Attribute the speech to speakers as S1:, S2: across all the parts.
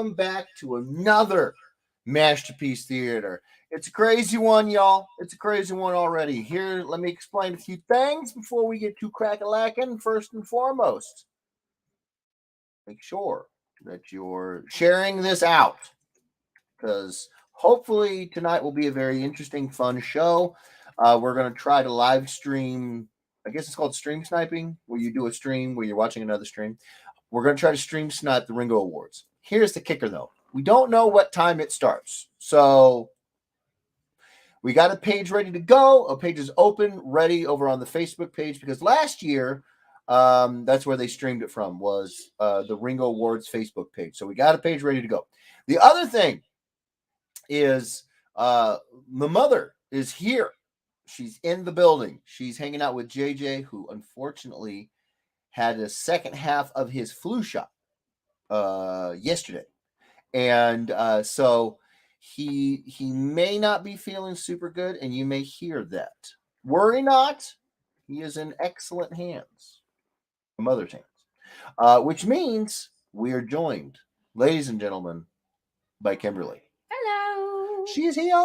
S1: welcome back to another Mash-terpiece Theater. It's a crazy one, y'all. It's a crazy one already. Here, let me explain a few things before we get too crack-a-lackin'. First and foremost, make sure that you're sharing this out because hopefully tonight will be a very interesting, fun show. We're going to try to live stream. I guess it's called stream sniping, where you do a stream where you're watching another stream. We're going to try to stream snipe the Ringo Awards. Here's the kicker, though. We don't know what time it starts. So we got a page ready to go. A page is open, ready over on the Facebook page because last year, that's where they streamed it from, was the Ringo Awards Facebook page. So we got a page ready to go. The other thing is the mother is here. She's in the building. She's hanging out with JJ, who unfortunately had a second half of his flu shot yesterday. And so he may not be feeling super good, and you may hear that. Worry not. He is in excellent hands. Mother's hands. Which means we are joined, ladies and gentlemen, by Kimberly.
S2: Hello.
S1: She's here.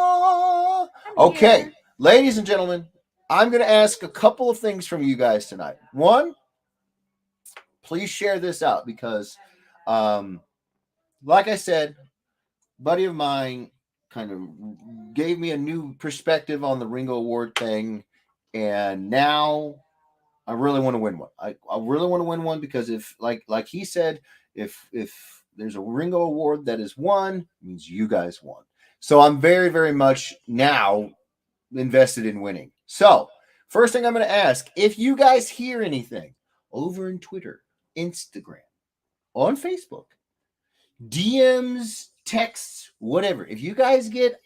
S1: Okay. Here. Ladies and gentlemen, I'm going to ask a couple of things from you guys tonight. One, please share this out because, like I said, a buddy of mine kind of gave me a new perspective on the Ringo Award thing, and now I really want to win one. I really want to win one because if, like he said, if there's a Ringo Award that is won, it means you guys won. So I'm very, very much now invested in winning. So first thing I'm going to ask, if you guys hear anything over in Twitter, Instagram, on Facebook, DMs, texts, whatever, if you guys get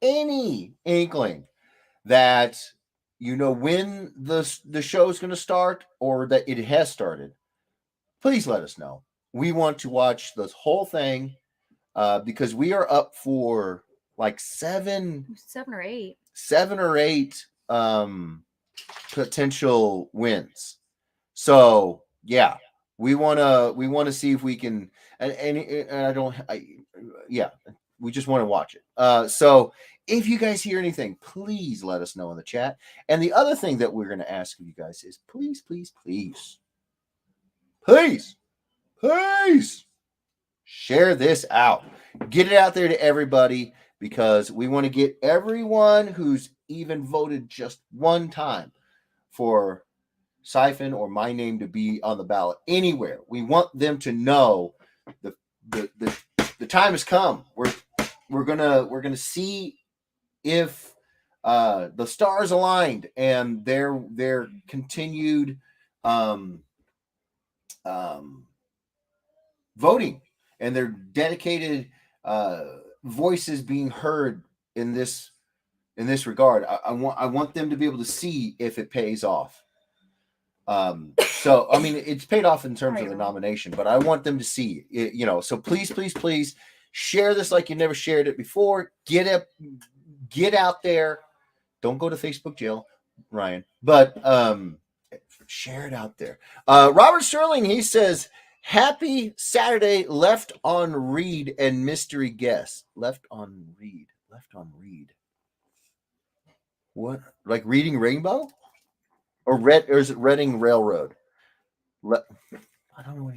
S1: any inkling that you know when the show is going to start or that it has started, please let us know. We want to watch this whole thing because we are up for like seven or eight potential wins. So yeah, we wanna see if we can, we just want to watch it. So if you guys hear anything, please let us know in the chat. And the other thing that we're going to ask of you guys is please share this out. Get it out there to everybody because we want to get everyone who's even voted just one time for Siphon or my name to be on the ballot anywhere. We want them to know the time has come. We're gonna see if the stars aligned and their continued voting and their dedicated voices being heard in this regard. I want them to be able to see if it pays off. So I mean, it's paid off in terms of the nomination, but I want them to see it, you know. So please share this like you never shared it before. Get out there. Don't go to Facebook jail, Ryan, but share it out there. Robert Sterling, he says, happy Saturday, left on read and mystery guest. Left on read. What? Like reading Rainbow? Or is it Reading Railroad? I don't know what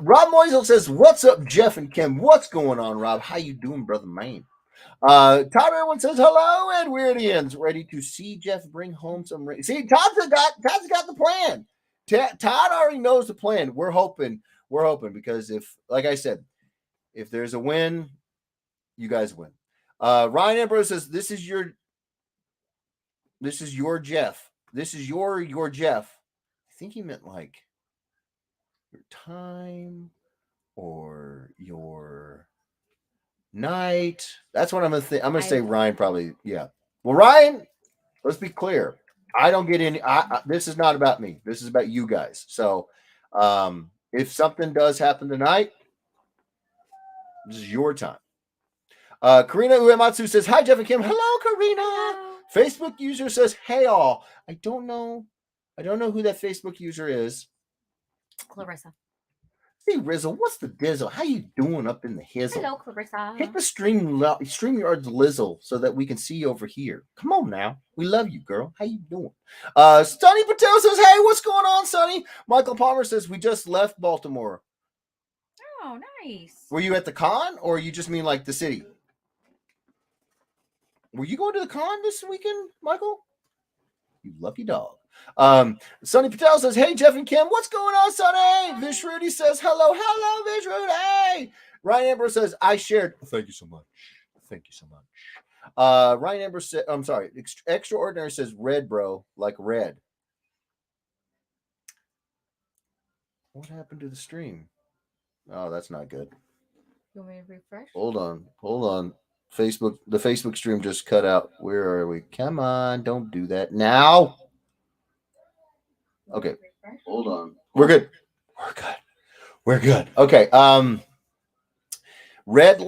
S1: Rob Moisel says, what's up, Jeff and Kim? What's going on, Rob? How you doing, brother man? Todd Irwin says, hello, Edwardians. Ready to see Jeff bring home some rain. See, Todd's got the plan. Todd already knows the plan. We're hoping because if, like I said, if there's a win, you guys win. Ryan Ambrose says, this is your Jeff. This is your Jeff. I think he meant like your time or your night. That's what I'm gonna think. I'm gonna say Ryan probably. Yeah. Well, Ryan, let's be clear. I don't get any. This is not about me. This is about you guys. So, if something does happen tonight, this is your time. Karina Uematsu says, hi, Jeff and Kim. Hello, Karina. Hello. Facebook user says, hey, all. I don't know who that Facebook user is.
S2: Clarissa.
S1: Hey, Rizzle, what's the dizzle? How you doing up in the hizzle?
S2: Hello, Clarissa.
S1: Hit the StreamYard's lizzle so that we can see you over here. Come on now. We love you, girl. How you doing? Sonny Patel says, hey, what's going on, Sonny? Michael Palmer says, we just left Baltimore.
S2: Oh, nice.
S1: Were you at the con, or you just mean like the city? Were you going to the con this weekend, Michael? You lucky dog. Sonny Patel says, hey, Jeff and Kim, what's going on, Sonny? Vish Rudy says, hello, Vish Rudy. Ryan Ambrose says, I shared. Thank you so much. Thank you so much. Ryan Ambrose said, I'm sorry, Extraordinary says, red, bro, like red. What happened to the stream? Oh, that's not good.
S2: You want me to refresh?
S1: Hold on. The Facebook stream just cut out. Where are we? Come on, don't do that now. Okay, hold on. We're good. Okay. Red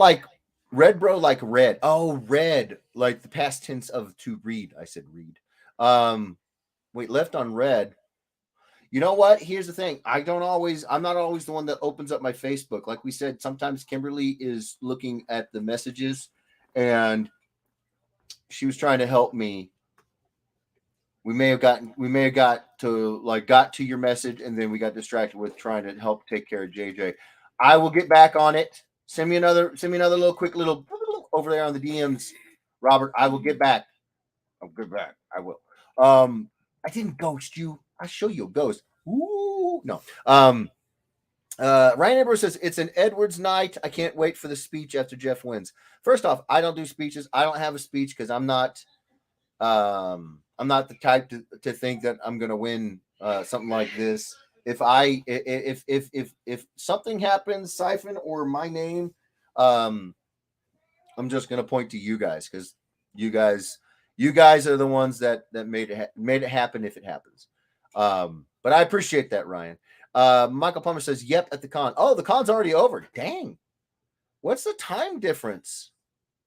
S1: bro like red. Oh, red, like the past tense of to read. I said read. Wait, left on red. You know what? Here's the thing. I'm not always the one that opens up my Facebook. Like we said, sometimes Kimberly is looking at the messages and she was trying to help me. We may have got to your message, and then we got distracted with trying to help take care of JJ. I will get back on it. Send me another little quick little over there on the DMs, Robert. I will get back. I'll get back. I will. I didn't ghost you. I'll show you a ghost. Ooh, no. Ryan Ambrose says it's an Edwards night. I can't wait for the speech after Jeff wins. First off, I don't do speeches. I don't have a speech because I'm not the type to think that I'm gonna win something like this. If something happens, Siphon or my name, I'm just gonna point to you guys because you guys are the ones that made it happen if it happens. But I appreciate that, Ryan. Michael Palmer says, "Yep, at the con." Oh, the con's already over. Dang, what's the time difference?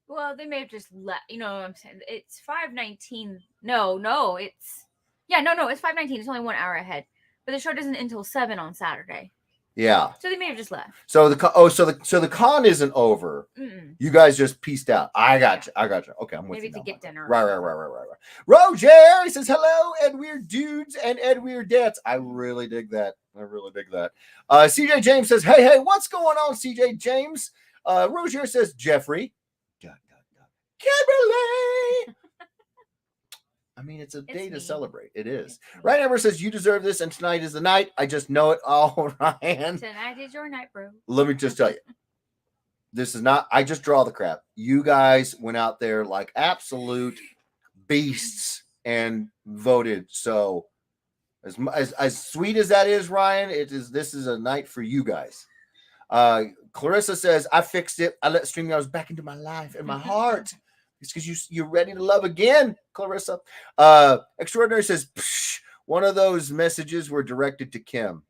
S2: Well, they may have just let you know what I'm saying. It's 5:19. No, it's it's 5:19. It's only 1 hour ahead. But the show doesn't until 7 on Saturday.
S1: Yeah.
S2: So they may have just left.
S1: So the con isn't over.
S2: Mm-mm.
S1: You guys just pieced out. I got you. Okay, I'm with
S2: Maybe
S1: you.
S2: Maybe to
S1: now,
S2: get dinner.
S1: Right. Roger, he says hello, Ed Weird dudes and Ed Weird dads. I really dig that. CJ James says, hey, what's going on, CJ James? Roger says, Jeffrey. Kimberly. I mean, it's a day to celebrate. It is. Ryan Ever says, you deserve this, and tonight is the night. I just know it all, Ryan.
S2: Tonight is your night, bro.
S1: Let me just tell you. This is not, I just draw the crap. You guys went out there like absolute beasts and voted. So as sweet as that is, Ryan, this is a night for you guys. Clarissa says, I fixed it. I let StreamYards back into my life and my heart. It's because you're ready to love again, Clarissa. Extraordinary says, one of those messages were directed to Kim.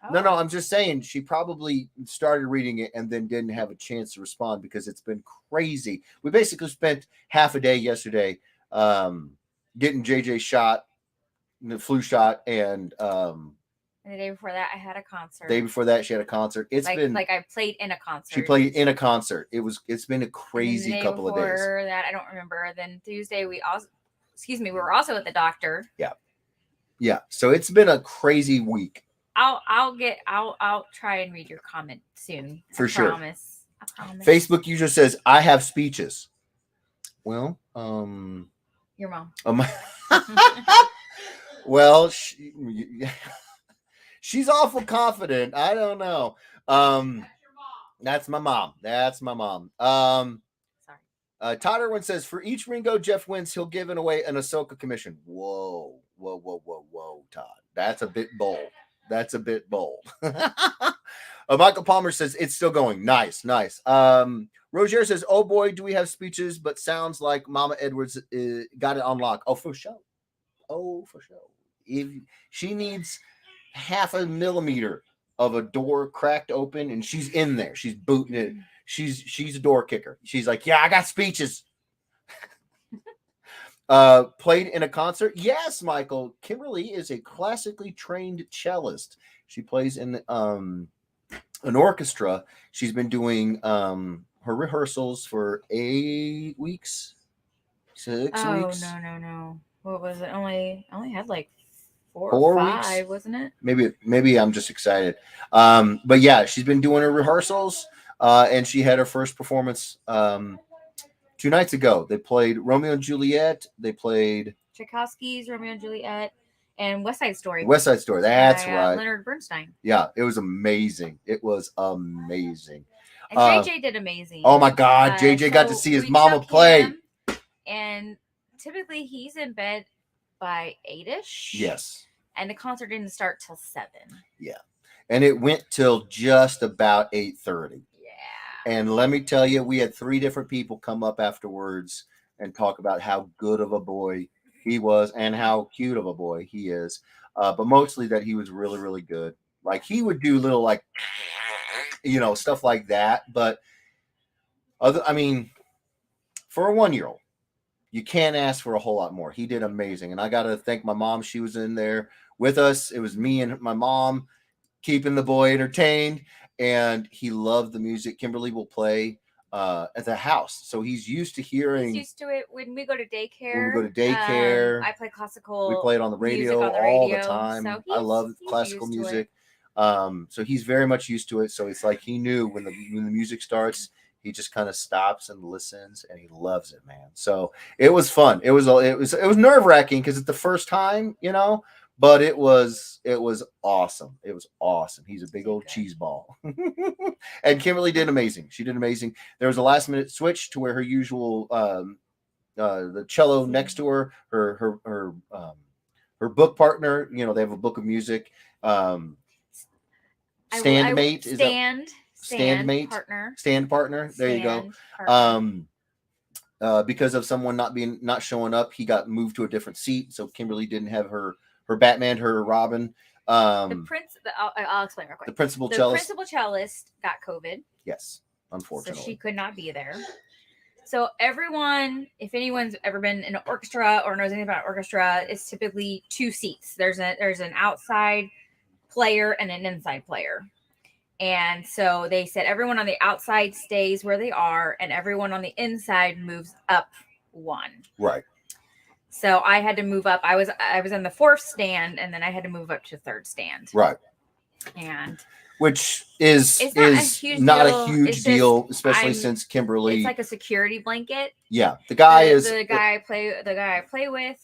S1: Oh. No, I'm just saying she probably started reading it and then didn't have a chance to respond because it's been crazy. We basically spent half a day yesterday getting JJ shot, the flu shot, and
S2: the day before that, I had a concert.
S1: The day before that, she had a concert. It's been
S2: like I played in a concert.
S1: She played in a concert. It's been a crazy couple of days.
S2: Before that, I don't remember. Then Tuesday, we were also at the doctor.
S1: Yeah. So it's been a crazy week.
S2: I'll try and read your comment soon.
S1: For sure.
S2: I promise.
S1: Facebook user says, I have speeches. Well,
S2: your mom.
S1: Well, she's awful confident. I don't know. That's my mom. Sorry. Todd Irwin says, for each Ringo Jeff wins, he'll give away an Ahsoka commission. Whoa, Todd. That's a bit bold. Michael Palmer says, it's still going. Nice. Roger says, oh boy, do we have speeches, but sounds like Mama Edwards got it on lock. Oh, for sure. If she needs half a millimeter of a door cracked open and she's in there, she's booting it. She's a door kicker. She's like, yeah, I got speeches. Played in a concert. Yes, Michael. Kimberly is a classically trained cellist. She plays in an orchestra. She's been doing her rehearsals for 8 weeks, 6 weeks,
S2: no. What was it? Only had like 4 or 5,
S1: 4 weeks.
S2: wasn't it?
S1: Maybe I'm just excited. But yeah, she's been doing her rehearsals, and she had her first performance 2 nights ago. They played Romeo and Juliet. They played
S2: Tchaikovsky's Romeo and Juliet and West Side Story
S1: West Side Story. That's
S2: by
S1: right.
S2: Leonard Bernstein.
S1: Yeah, it was amazing. It was amazing.
S2: And JJ did amazing.
S1: Oh my God, JJ got to see his mama play.
S2: And typically he's in bed by 8ish.
S1: Yes.
S2: And the concert didn't start till 7.
S1: Yeah. And it went till just about 8:30.
S2: Yeah.
S1: And let me tell you, we had 3 different people come up afterwards and talk about how good of a boy he was and how cute of a boy he is. But mostly that he was really, really good. Like he would do little like, stuff like that. But for a 1-year-old, you can't ask for a whole lot more. He did amazing. And I got to thank my mom. She was in there with us. It was me and my mom keeping the boy entertained. And he loved the music. Kimberly will play at the house. So he's used to hearing.
S2: He's used to it when we go to daycare. I play classical.
S1: We play it on the radio all the time. So I love classical music. So he's very much used to it. So it's like he knew when the music starts, he just kind of stops and listens, and he loves it, man. So it was fun. It was nerve-wracking because it's the first time, but it was awesome. It was awesome. He's a big old cheese ball. And Kimberly did amazing. She did amazing. There was a last-minute switch to where her usual the cello next to her book partner, they have a book of music. Stand partner. There you go. Because of someone not showing up, he got moved to a different seat. So Kimberly didn't have her Batman, her Robin.
S2: I'll explain real quick.
S1: The principal
S2: cellist got COVID.
S1: Yes, unfortunately.
S2: So she could not be there. So everyone, if anyone's ever been in an orchestra or knows anything about an orchestra, it's typically 2 seats. There's an outside player and an inside player. And so they said everyone on the outside stays where they are and everyone on the inside moves up 1.
S1: Right.
S2: So I had to move up. I was in the 4th stand and then I had to move up to 3rd stand.
S1: Right.
S2: And
S1: which is not a huge deal, especially since Kimberly.
S2: It's like a security blanket.
S1: Yeah. The guy
S2: I play with.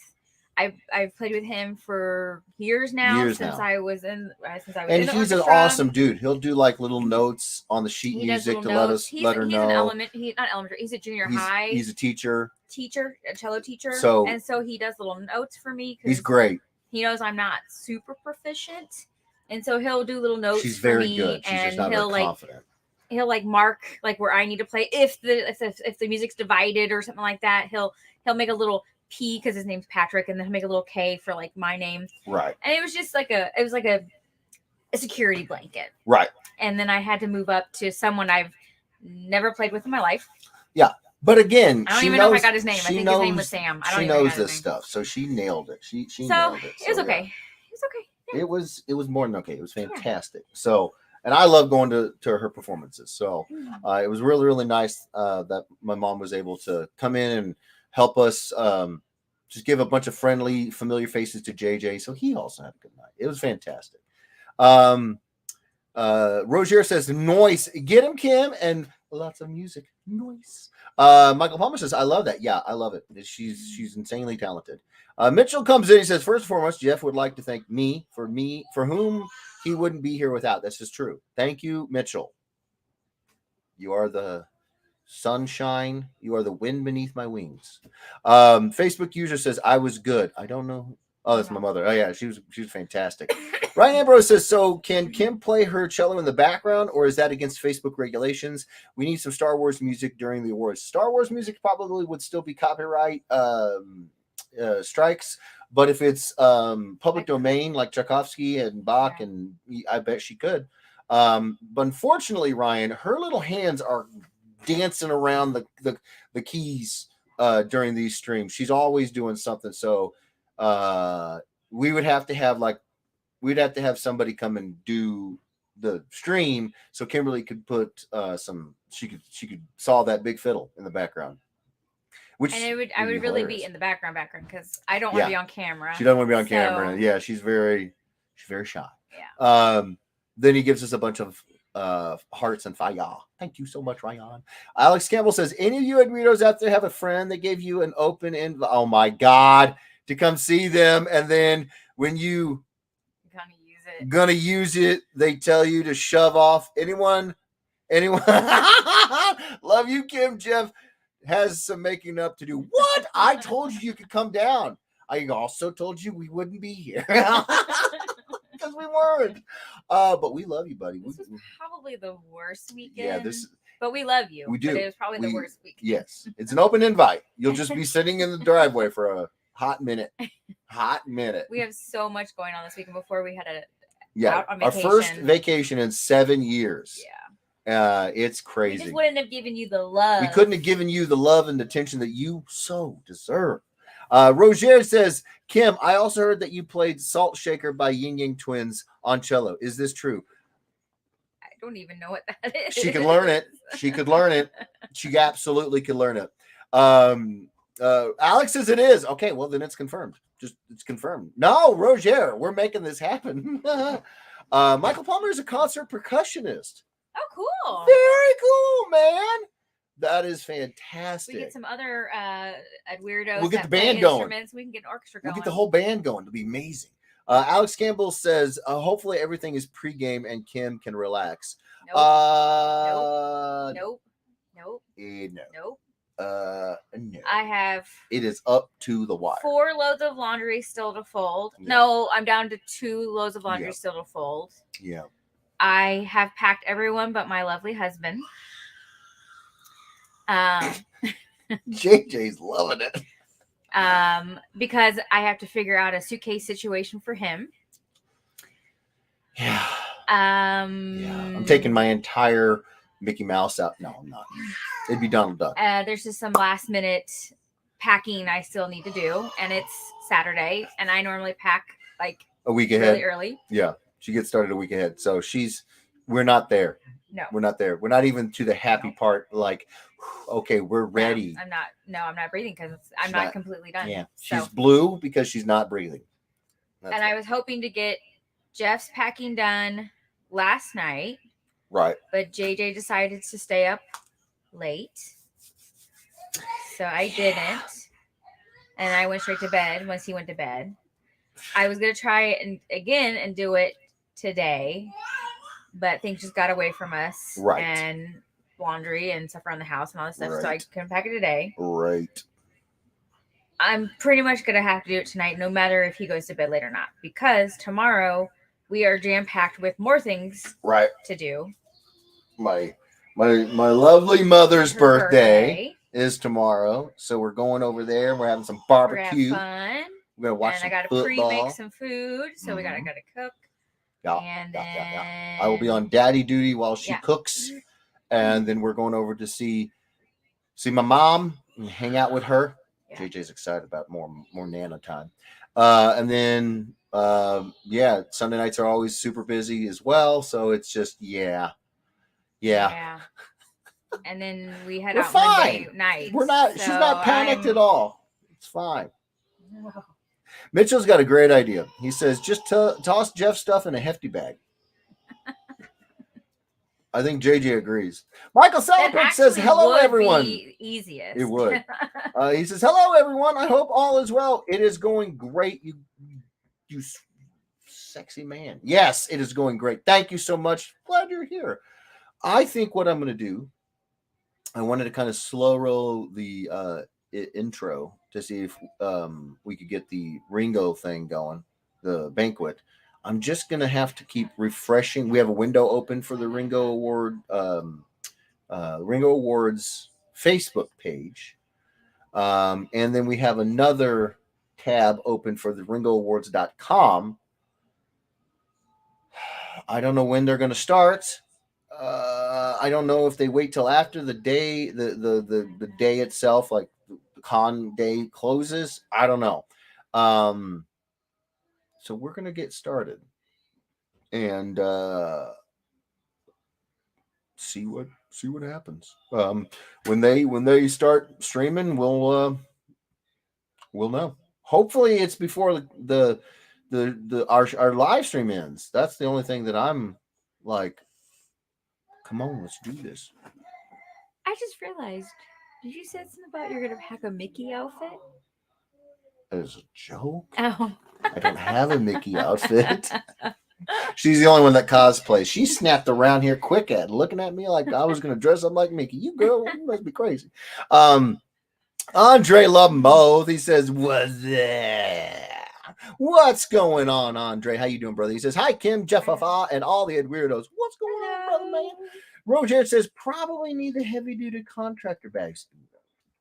S2: I've played with him for years now. I was in. And
S1: he's an awesome dude. He'll do like little notes on the sheet music to let her know.
S2: He's not elementary. He's a junior high.
S1: He's a teacher,
S2: a cello teacher.
S1: So
S2: he does little notes for me.
S1: He's great.
S2: He knows I'm not super proficient, and so he'll do little notes.
S1: She's very
S2: for me,
S1: good. She's just not very confident.
S2: He'll like mark like where I need to play if the music's divided or something like that. He'll make a little P because his name's Patrick, and then make a little K for like my name.
S1: Right.
S2: And it was just like a security blanket.
S1: Right.
S2: And then I had to move up to someone I've never played with in my life.
S1: Yeah. But again,
S2: I don't even know if I got his name. I think his name was Sam.
S1: She knows this stuff, so she nailed it. She nailed it.
S2: It was okay. It was okay.
S1: Yeah. It was more than okay. It was fantastic. Yeah. So, and I love going to her performances. So it was really, really nice that my mom was able to come in and help us just give a bunch of friendly, familiar faces to JJ. So he also had a good night. It was fantastic. Roger says, noise. Get him, Kim, and lots of music. Noise. Michael Palmer says, I love that. Yeah, I love it. She's insanely talented. Mitchell comes in. He says, first and foremost, Jeff would like to thank me for whom he wouldn't be here without. This is true. Thank you, Mitchell. You are the sunshine. You are the wind beneath my wings. Facebook user says, I was good. I don't know. Oh, that's my mother. Oh, yeah, she was fantastic. Ryan Ambrose says, so can Kim play her cello in the background, or is that against Facebook regulations? We need some Star Wars music during the awards. Star Wars music probably would still be copyright strikes, but if it's public domain like Tchaikovsky and Bach, and I bet she could. But unfortunately, Ryan, her little hands are dancing around the keys during these streams. She's always doing something. So we'd have to have somebody come and do the stream so Kimberly could put she could saw that big fiddle in the background. Which
S2: and I would really be in the background because I don't want to be on camera.
S1: She doesn't want to be on camera. Yeah, she's very shy.
S2: Yeah.
S1: Then he gives us a bunch of hearts and fire. Thank you so much, Ryan. Alex Campbell says, any of you Agritos out there have a friend that gave you an open invite? Oh my God, to come see them, and then when you gonna use it, they tell you to shove off. Anyone? Love you, Kim. Jeff has some making up to do. What? I told you could come down. I also told you we wouldn't be here because we weren't. But we love you, buddy.
S2: This was probably the worst weekend.
S1: Yeah,
S2: but we love you.
S1: We do.
S2: But it was probably the worst weekend.
S1: Yes, it's an open invite. You'll just be sitting in the driveway for a hot minute.
S2: We have so much going on this weekend before we had
S1: out on vacation. Our first vacation in 7 years.
S2: Yeah.
S1: It's crazy.
S2: We just wouldn't have given you the love.
S1: We couldn't have given you the love and attention that you so deserve. Roger says, Kim, I also heard that you played Salt Shaker by Ying Yang Twins on cello. Is this true?
S2: I don't even know what that is.
S1: She could learn it. She could learn it. She absolutely could learn it. Alex says it is. Okay, well, then it's confirmed. It's confirmed. No, Roger, we're making this happen. Michael Palmer is a concert percussionist.
S2: Oh, cool.
S1: Very cool, man. That is fantastic.
S2: We get some other weirdos.
S1: We'll get the band going.
S2: We can get an orchestra going.
S1: We'll get the whole band going. It'll be amazing. Alex Campbell says, hopefully everything is pregame and Kim can relax.
S2: Nope. Nope.
S1: No.
S2: I have.
S1: It is up to the wire.
S2: 4 loads of laundry still to fold. Yeah. No, I'm down to 2 loads of laundry still to fold.
S1: Yeah.
S2: I have packed everyone but my lovely husband.
S1: JJ's loving it.
S2: Because I have to figure out a suitcase situation for him.
S1: Yeah. I'm taking my entire Mickey Mouse out. No, I'm not. It'd be Donald Duck.
S2: There's just some last minute packing I still need to do, and it's Saturday, and I normally pack like
S1: a week ahead,
S2: really early.
S1: Yeah, she gets started a week ahead, so we're not there.
S2: No,
S1: we're not there. We're not even to the happy part. Like, okay, we're ready.
S2: I'm not breathing because I'm not completely done.
S1: Yeah, she's blue because she's not breathing.
S2: And I was hoping to get Jeff's packing done last night.
S1: Right.
S2: But JJ decided to stay up late. So I didn't. And I went straight to bed once he went to bed. I was going to try it again and do it today. But things just got away from us.
S1: Right.
S2: And laundry and stuff around the house and all this stuff.
S1: Right.
S2: So I couldn't pack it today.
S1: Right.
S2: I'm pretty much going to have to do it tonight, no matter if he goes to bed late or not. Because tomorrow we are jam-packed with more things to do.
S1: My lovely mother's birthday is tomorrow, so we're going over there. We're having some barbecue.
S2: Fun.
S1: We're gonna watch. And
S2: I got to pre-make some food, so we gotta cook.
S1: Yeah.
S2: And then
S1: I will be on daddy duty while she cooks, and then we're going over to see my mom and hang out with her. Yeah. JJ's excited about more Nana time, and then. Sunday nights are always super busy as well, so it's just yeah.
S2: And then we head out Monday night.
S1: We're not. So she's not panicked at all. It's fine. No. Mitchell's got a great idea. He says just toss Jeff's stuff in a hefty bag. I think JJ agrees. Michael Salopek says, hello, everyone.
S2: Easiest.
S1: It would. He says, hello, everyone. I hope all is well. It is going great. You sexy man. Yes, it is going great. Thank you so much. Glad you're here. I think what I'm going to do, I wanted to kind of slow roll the intro to see if we could get the Ringo thing going, the banquet. I'm just going to have to keep refreshing. We have a window open for the Ringo Award, Ringo Awards Facebook page. And then we have another tab open for the ringooawards.com. I don't know when they're going to start. I don't know if they wait till after the day, the day itself, like the con day closes. I don't know. So we're going to get started. And see what happens. When they start streaming, we'll know. Hopefully, it's before our live stream ends. That's the only thing that I'm like. Come on, let's do this.
S2: I just realized. Did you say something about you're gonna pack a Mickey outfit?
S1: As a joke,
S2: Oh.
S1: I don't have a Mickey outfit. She's the only one that cosplays. She snapped around here quick at looking at me like I was going to dress up like Mickey. You girl, you must be crazy. Andre love them both. He says, what's going on, Andre? How you doing, brother? He says, hi, Kim, Jeff, and all the weirdos. What's going on, brother, man? Roger says, probably need the heavy-duty contractor bags.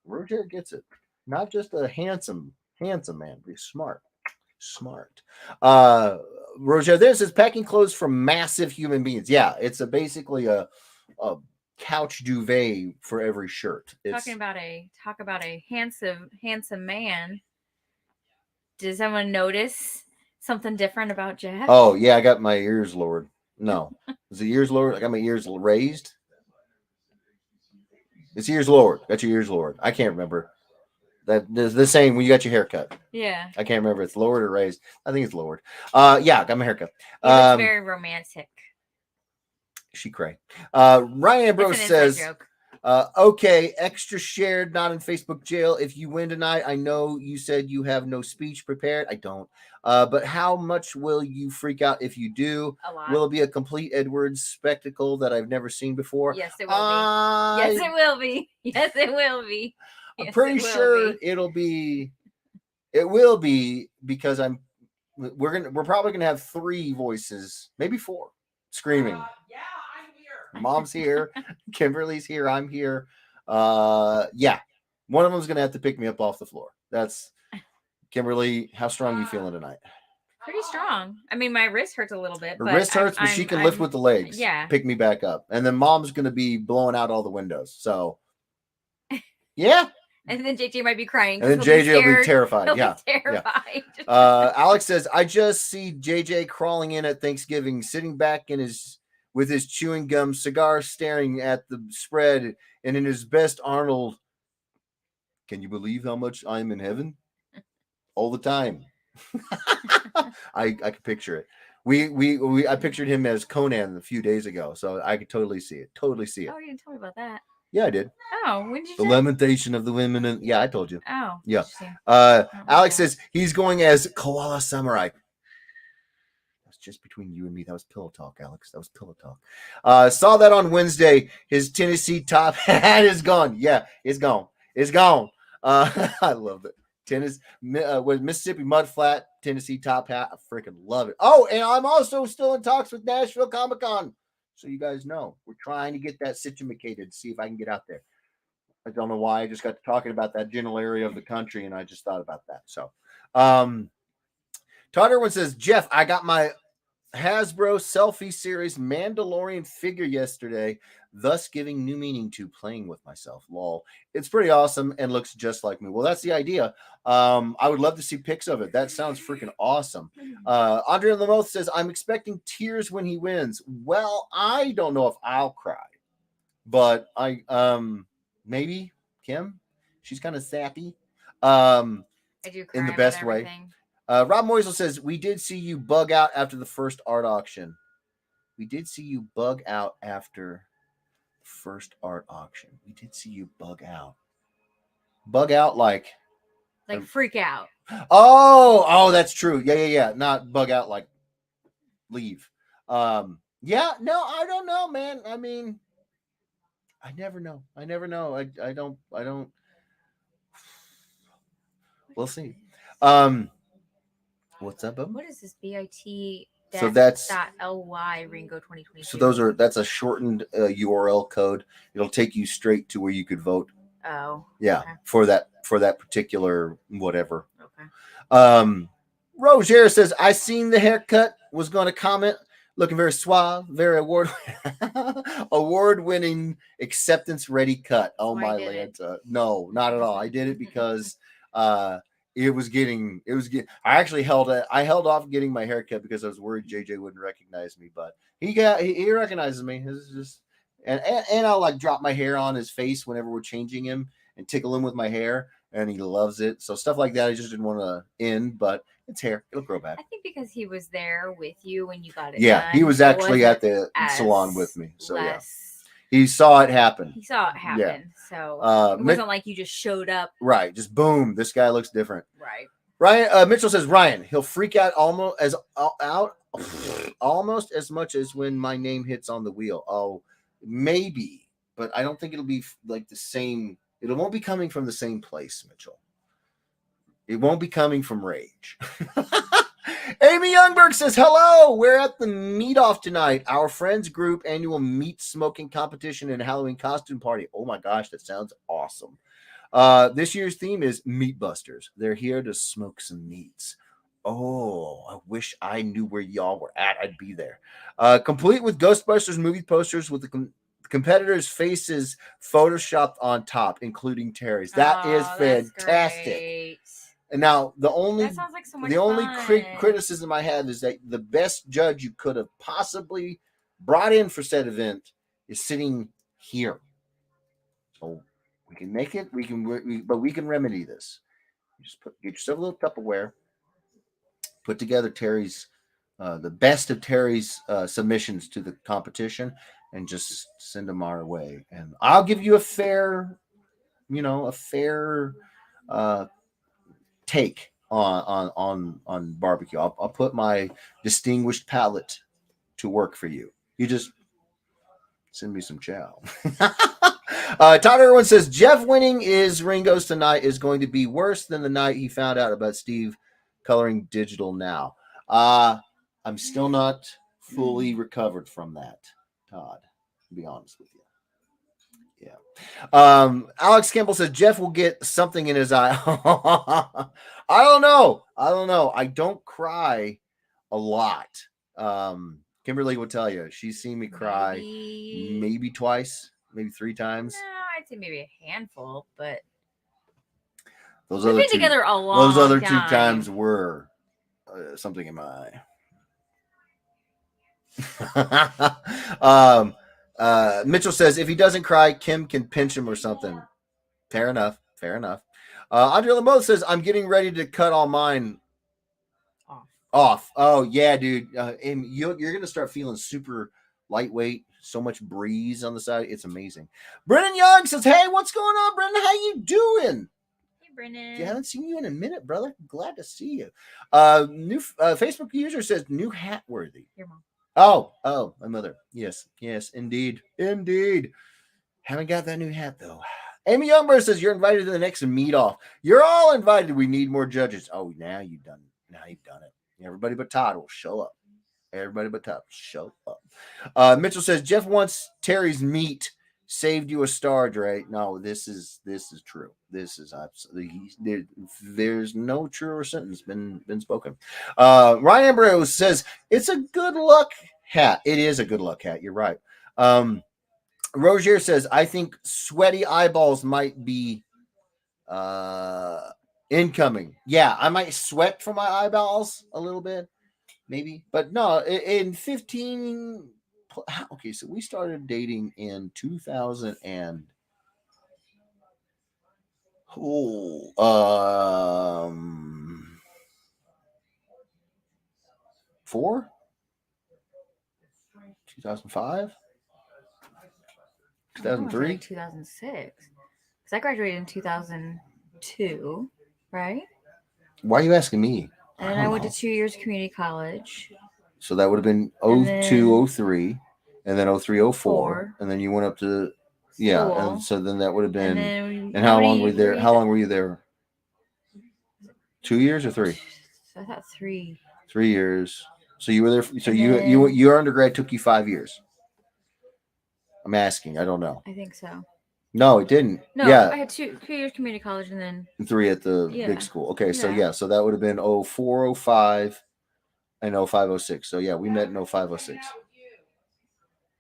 S1: Roger gets it. Not just a handsome man, but he's smart. Roger there says packing clothes for massive human beings. Yeah, it's basically a couch duvet for every shirt.
S2: Talk about a handsome man. Does someone notice something different about Jeff?
S1: Oh yeah, I got my ears lowered. No, is the ears lowered? I got my ears raised. It's ears lowered. Got your ears lowered. I can't remember. That is the same when you got your haircut.
S2: Yeah.
S1: I can't remember if it's lowered or raised. I think it's lowered. Yeah, got my haircut.
S2: It's very romantic.
S1: She cray. Ryan Ambrose says, okay, extra shared, not in Facebook jail. If you win tonight, I know you said you have no speech prepared. I don't. But how much will you freak out if you do?
S2: A lot.
S1: Will it be a complete Edwards spectacle that I've never seen before?
S2: Yes, it will be. Yes, it will be. Yes, it will be.
S1: I'm pretty sure it will be because we're probably gonna have 3 voices, maybe 4, screaming.
S3: Yeah, I'm here.
S1: Mom's here, Kimberly's here, I'm here. Yeah, one of them's gonna have to pick me up off the floor. That's Kimberly. How strong are you feeling tonight?
S2: Pretty strong. I mean, my wrist hurts a little bit.
S1: Her wrist hurts, but she can lift with the legs.
S2: Yeah,
S1: pick me back up, and then Mom's gonna be blowing out all the windows. So, yeah.
S2: And then JJ might be crying.
S1: And then JJ will be terrified.
S2: He'll
S1: yeah.
S2: be terrified.
S1: Yeah. Alex says, I just see JJ crawling in at Thanksgiving, sitting back with his chewing gum, cigar, staring at the spread, and in his best Arnold. Can you believe how much I'm in heaven? All the time. I could picture it. I pictured him as Conan a few days ago, so I could totally see it.
S2: Oh, you didn't tell me about that.
S1: Yeah, I did.
S2: Oh, when did you?
S1: The lamentation of the women, and yeah, I told you.
S2: Oh,
S1: yeah. Alex says he's going as Koala Samurai. That's just between you and me. That was pillow talk, Alex. That was pillow talk. Saw that on Wednesday. His Tennessee top hat is gone. Yeah, it's gone. It's gone. I love it. With Mississippi mud flat, Tennessee top hat. I freaking love it. Oh, and I'm also still in talks with Nashville Comic Con. So you guys know, we're trying to get that situated, see if I can get out there. I don't know why. I just got to talking about that general area of the country, and I just thought about that. So, Todd Irwin says, Jeff, I got my Hasbro Selfie Series Mandalorian figure yesterday, thus giving new meaning to playing with myself. Lol. It's pretty awesome and looks just like me. Well, that's the idea. I would love to see pics of it. That sounds freaking awesome. Andre Lamoth says, I'm expecting tears when he wins. Well, I don't know if I'll cry, but maybe Kim. She's kind of sappy.
S2: I do cry
S1: in the best way. Rob Moisel says, we did see you bug out after the first art auction. We did see you bug out after the first art auction. We did see you bug out. Bug out like
S2: freak out.
S1: Oh, that's true. Yeah. Not bug out like leave. Yeah, no, I don't know, man. I mean, I never know. I don't. We'll see. What's up, bub?
S2: What is this BIT?
S1: So that's
S2: .ly Ringo 2022.
S1: So that's a shortened URL code. It'll take you straight to where you could vote.
S2: Oh.
S1: Yeah, okay. for that particular whatever.
S2: Okay.
S1: Roger says, I seen the haircut, was going to comment, looking very suave, very award-winning, acceptance-ready cut. Oh, my Lanta. No, not at all. I did it because it was getting. I actually held off getting my haircut because I was worried JJ wouldn't recognize me, but he recognizes me. It's just And I'll like drop my hair on his face whenever we're changing him and tickle him with my hair, and he loves it. So stuff like that, I just didn't want to end, but it's hair; it'll grow back.
S2: I think because he was there with you when you got it
S1: Yeah,
S2: done,
S1: he was
S2: it
S1: actually at
S2: wasn't
S1: the
S2: as
S1: salon with me, so yeah,
S2: less-
S1: he saw it happen.
S2: He saw it happen, so it
S1: Mitch,
S2: wasn't like you just showed up.
S1: right, just boom, this guy looks different.
S2: Right.
S1: Ryan Mitchell says Ryan, he'll freak out almost as much as when my name hits on the wheel. Oh, maybe, but I don't think it'll be like the same. It won't be coming from the same place, Mitchell. It won't be coming from rage. Amy Youngberg says, hello, we're at the meat off tonight. Our friends group annual meat smoking competition and Halloween costume party. Oh my gosh, that sounds awesome. This year's theme is Meat Busters. They're here to smoke some meats. Oh, I wish I knew where y'all were at. I'd be there. Complete with Ghostbusters movie posters with the competitors' faces photoshopped on top, including Terry's. That is
S2: that's
S1: fantastic.
S2: great.
S1: And now the only
S2: That sounds like so much
S1: only
S2: fun.
S1: criticism I have is that the best judge you could have possibly brought in for said event is sitting here. So we can make it. But we can remedy this. You just get yourself a little Tupperware. Put together Terry's the best of Terry's submissions to the competition, and just send them our way. And I'll give you a fair take on barbecue. I'll put my distinguished palate to work for you. You just send me some chow. Todd Irwin says Jeff winning is Ringo's tonight is going to be worse than the night he found out about Steve coloring digital now. I'm still not fully recovered from that, Todd, to be honest with you. Yeah. Alex Campbell says Jeff will get something in his eye. I don't know. I don't cry a lot. Kimberly will tell you she's seen me cry maybe twice, maybe 3 times.
S2: No, I'd say maybe a handful, but
S1: those
S2: we've
S1: other
S2: been
S1: two,
S2: together a long
S1: those other
S2: time.
S1: 2 times were something in my eye. Mitchell says if he doesn't cry, Kim can pinch him or something. Fair enough. Andre Lamotte says I'm getting ready to cut all mine off. Oh yeah, dude. And you're gonna start feeling super lightweight. So much breeze on the side. It's amazing. Brennan Young says, "Hey, what's going on, Brennan? How you doing?"
S2: Hey, Brennan.
S1: I haven't seen you in a minute, brother. Glad to see you. New Facebook user says new hat worthy.
S2: Your mom.
S1: Oh, my mother. Yes, indeed. Haven't got that new hat though. Amy Youngberg says you're invited to the next meet off. You're all invited. We need more judges. Oh, now you've done it. Everybody but Todd will show up. Mitchell says Jeff wants Terry's meat. Saved you a star, Dre. No, this is true. This is absolutely there's no truer sentence been spoken. Ryan Ambrose says it's a good luck hat. It is a good luck hat. You're right. Rozier says I think sweaty eyeballs might be incoming. Yeah, I might sweat from my eyeballs a little bit, maybe, but no. In 15. Okay, so we started dating in 2000 and 4 2005 2003
S2: 2006 because I graduated in 2002, right?
S1: Why are you asking me?
S2: And then I went to 2 years community college.
S1: So that would have been 02, 03, and then 03, 04, and then you went up to and so then that would have been. And how long were you there? How long were you there? 2 years or 3?
S2: I thought 3.
S1: 3 years. So you were there. So your undergrad took you 5 years. I'm asking. I don't know.
S2: I think so.
S1: No, it didn't.
S2: No,
S1: yeah.
S2: I had 2 years community college and then
S1: 3 at the big school. Okay, so so that would have been 04, 05. And 05, 06. So we met in 05, 06.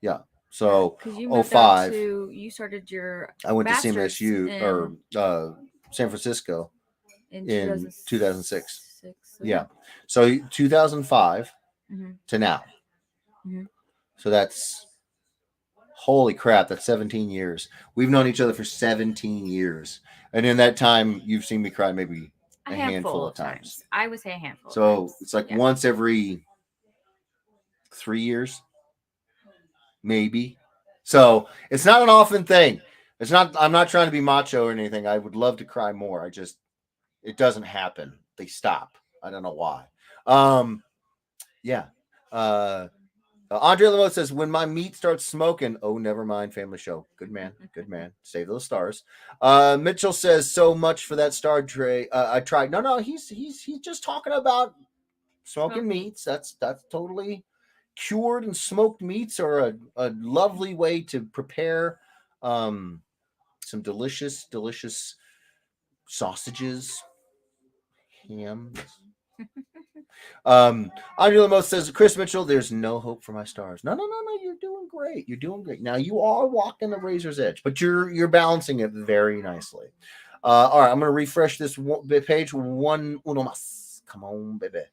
S1: Yeah. So
S2: you moved
S1: 05.
S2: You started your.
S1: I went to CMSU or San Francisco in 2006. Yeah. So 2005 to now. Mm-hmm. So that's Holy crap, that's 17 years. We've known each other for 17 years. And in that time, you've seen me cry maybe
S2: A
S1: a
S2: handful of times. I would say a handful.
S1: So
S2: of times.
S1: it's like
S2: Yeah.
S1: once every 3 years, maybe. So it's not an often thing. It's not. I'm not trying to be macho or anything. I would love to cry more. It doesn't happen. They stop. I don't know why. Yeah. Andre Lemo says, when my meat starts smoking, oh, never mind, family show. Good man. Good man. Save those stars. Mitchell says, so much for that star tray. I tried. No, he's just talking about smoking meats. That's totally cured and smoked meats are a lovely way to prepare some delicious sausages, ham. Andre Lemos says, Chris Mitchell, there's no hope for my stars. No. You're doing great. You're doing great. Now you are walking the razor's edge, but you're balancing it very nicely. All right, I'm gonna refresh this page. Uno más. Come on, baby.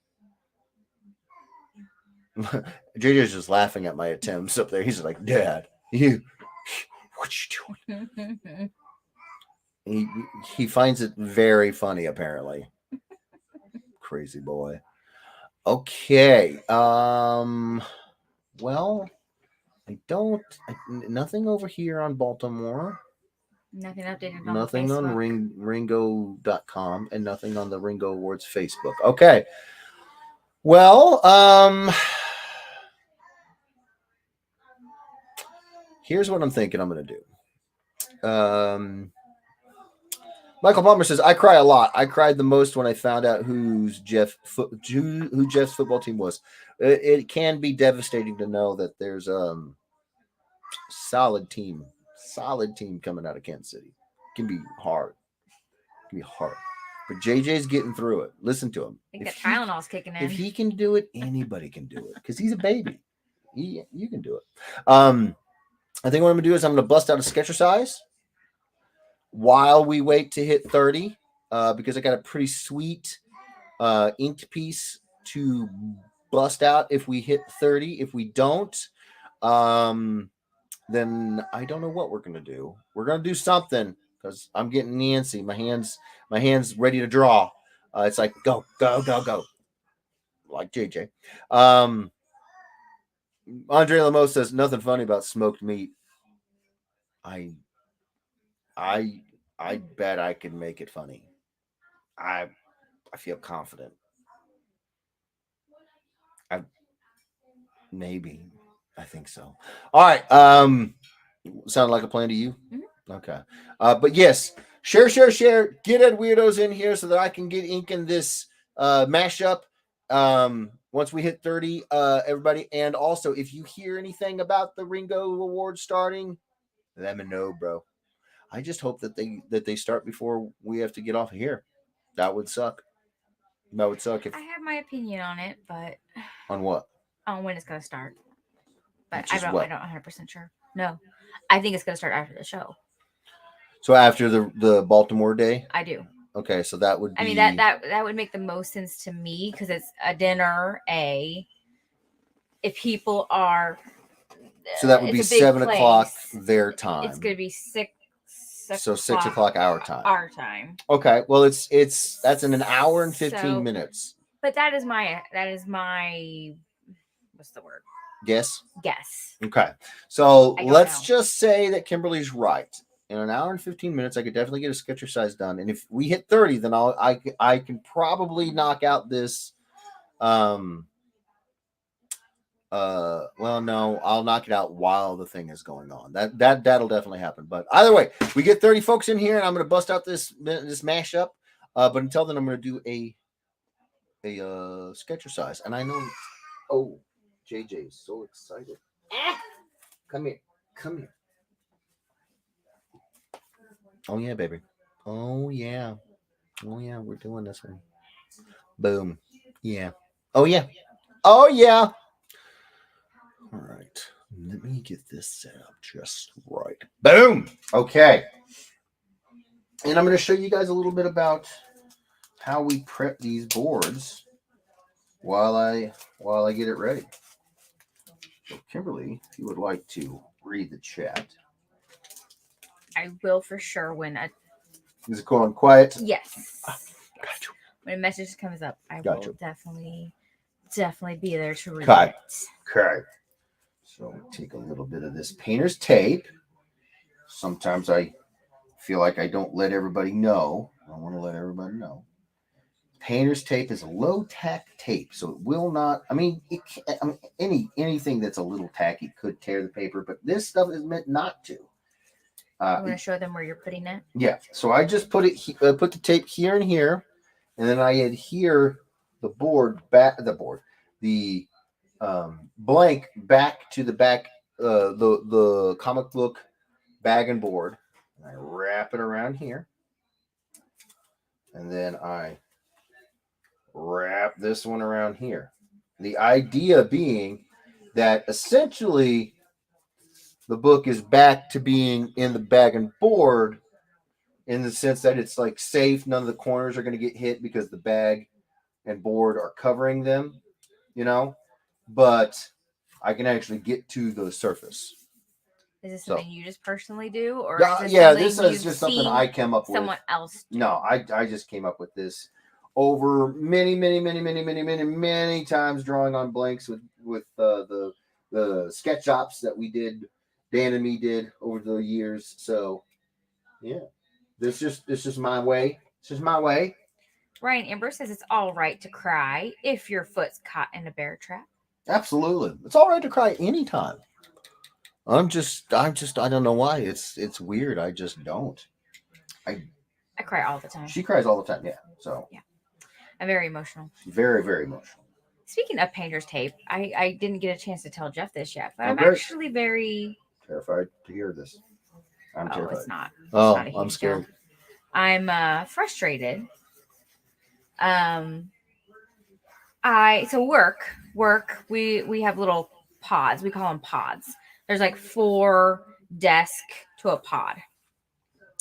S1: JJ's just laughing at my attempts up there. He's like, Dad, what you doing? He finds it very funny, apparently. Crazy boy. Okay. Well, nothing over here on Baltimore.
S2: Nothing updated on
S1: Nothing
S2: Facebook.
S1: on Ringo.com and nothing on the Ringo Awards Facebook. Okay. Well, here's what I'm thinking I'm going to do. Michael Palmer says, I cry a lot. I cried the most when I found out who Jeff's football team was. It can be devastating to know that there's solid team coming out of Kansas City. It can be hard. But JJ's getting through it. Listen to him.
S2: I think that Tylenol's kicking in.
S1: If he can do it, anybody can do it because he's a baby. You can do it. I think what I'm going to do is I'm going to bust out a Sketchercise while we wait to hit 30 because I got a pretty sweet inked piece to bust out if we hit 30. If we don't, then I don't know what we're going to do. We're going to do something because I'm getting antsy. My hands ready to draw. It's like go like JJ. Andre Lemos says nothing funny about smoked meat. I bet I can make it funny. I feel confident. Maybe. I think so. All right. Sound like a plan to you?
S2: Mm-hmm.
S1: Okay. But yes, share. Get Ed Weirdos in here so that I can get ink in this mashup. Once we hit 30, everybody. And also, if you hear anything about the Ringo Award starting, let me know, bro. I just hope that they start before we have to get off of here. That would suck. If
S2: I have my opinion on it, but
S1: on what?
S2: On when it's going to start. But
S1: I don't
S2: 100% sure. No. I think it's going to start after the show.
S1: So after the Baltimore day?
S2: I do.
S1: Okay, so that would be...
S2: I mean, that would make the most sense to me because it's a dinner, if people are...
S1: So that would be 7 o'clock their time.
S2: It's going to be 6
S1: So 6 o'clock our time.
S2: Our time.
S1: Okay, well, that's in an hour and 15 minutes.
S2: But that is my... What's the word?
S1: Guess?
S2: Guess.
S1: Okay. So let's just say that Kimberly's right. In an hour and 15 minutes, I could definitely get a Sketchercise done. And if we hit 30, then I can probably knock out this. Well, no, I'll knock it out while the thing is going on. That'll definitely happen. But either way, we get 30 folks in here, and I'm going to bust out this mashup. But until then, I'm going to do a Sketchercise. And I know, JJ is so excited. Come here. Oh yeah, baby. Oh yeah, we're doing this one. Boom. Yeah. Oh yeah. All right. Let me get this set up just right. Boom. Okay. And I'm going to show you guys a little bit about how we prep these boards while I get it ready. So Kimberly, if you would like to read the chat.
S2: I will for sure when a
S1: Is it going quiet?
S2: yes.
S1: Gotcha.
S2: When a message comes up, I
S1: Gotcha.
S2: will definitely be there to read
S1: Okay.
S2: it.
S1: Okay. So we take a little bit of this painter's tape. Sometimes I feel like I don't let everybody know. I want to let everybody know. Painter's tape is a low tack tape, so it will not. I mean, anything that's a little tacky could tear the paper, but this stuff is meant not to.
S2: You want to show them where you're putting it?
S1: Yeah. So I just put the tape here and here, and then I adhere the blank back to the back, the comic book bag and board. And I wrap it around here, and then I wrap this one around here. The idea being that essentially the book is back to being in the bag and board in the sense that it's like safe. None of the corners are going to get hit because the bag and board are covering them, but I can actually get to the surface.
S2: Is this something you just personally do, or
S1: this is just something I came up with.
S2: Someone else do?
S1: No, I just came up with this over many times, drawing on blanks with the sketch ops that we did, Dan and me did over the years. So yeah, this just my way. It's just my way.
S2: Ryan Amber says it's all right to cry if your foot's caught in a bear trap.
S1: Absolutely, it's all right to cry anytime. I don't know why. It's weird. I just don't.
S2: I cry all the time.
S1: She cries all the time. Yeah. So
S2: yeah, I'm very emotional.
S1: Very, very emotional.
S2: Speaking of painter's tape, I didn't get a chance to tell Jeff this yet, but I'm actually very
S1: terrified to hear this. I'm terrified.
S2: It's not.
S1: I'm scared.
S2: Deal. I'm frustrated. Work. We have little pods. We call them pods. There's like 4 desks to a pod,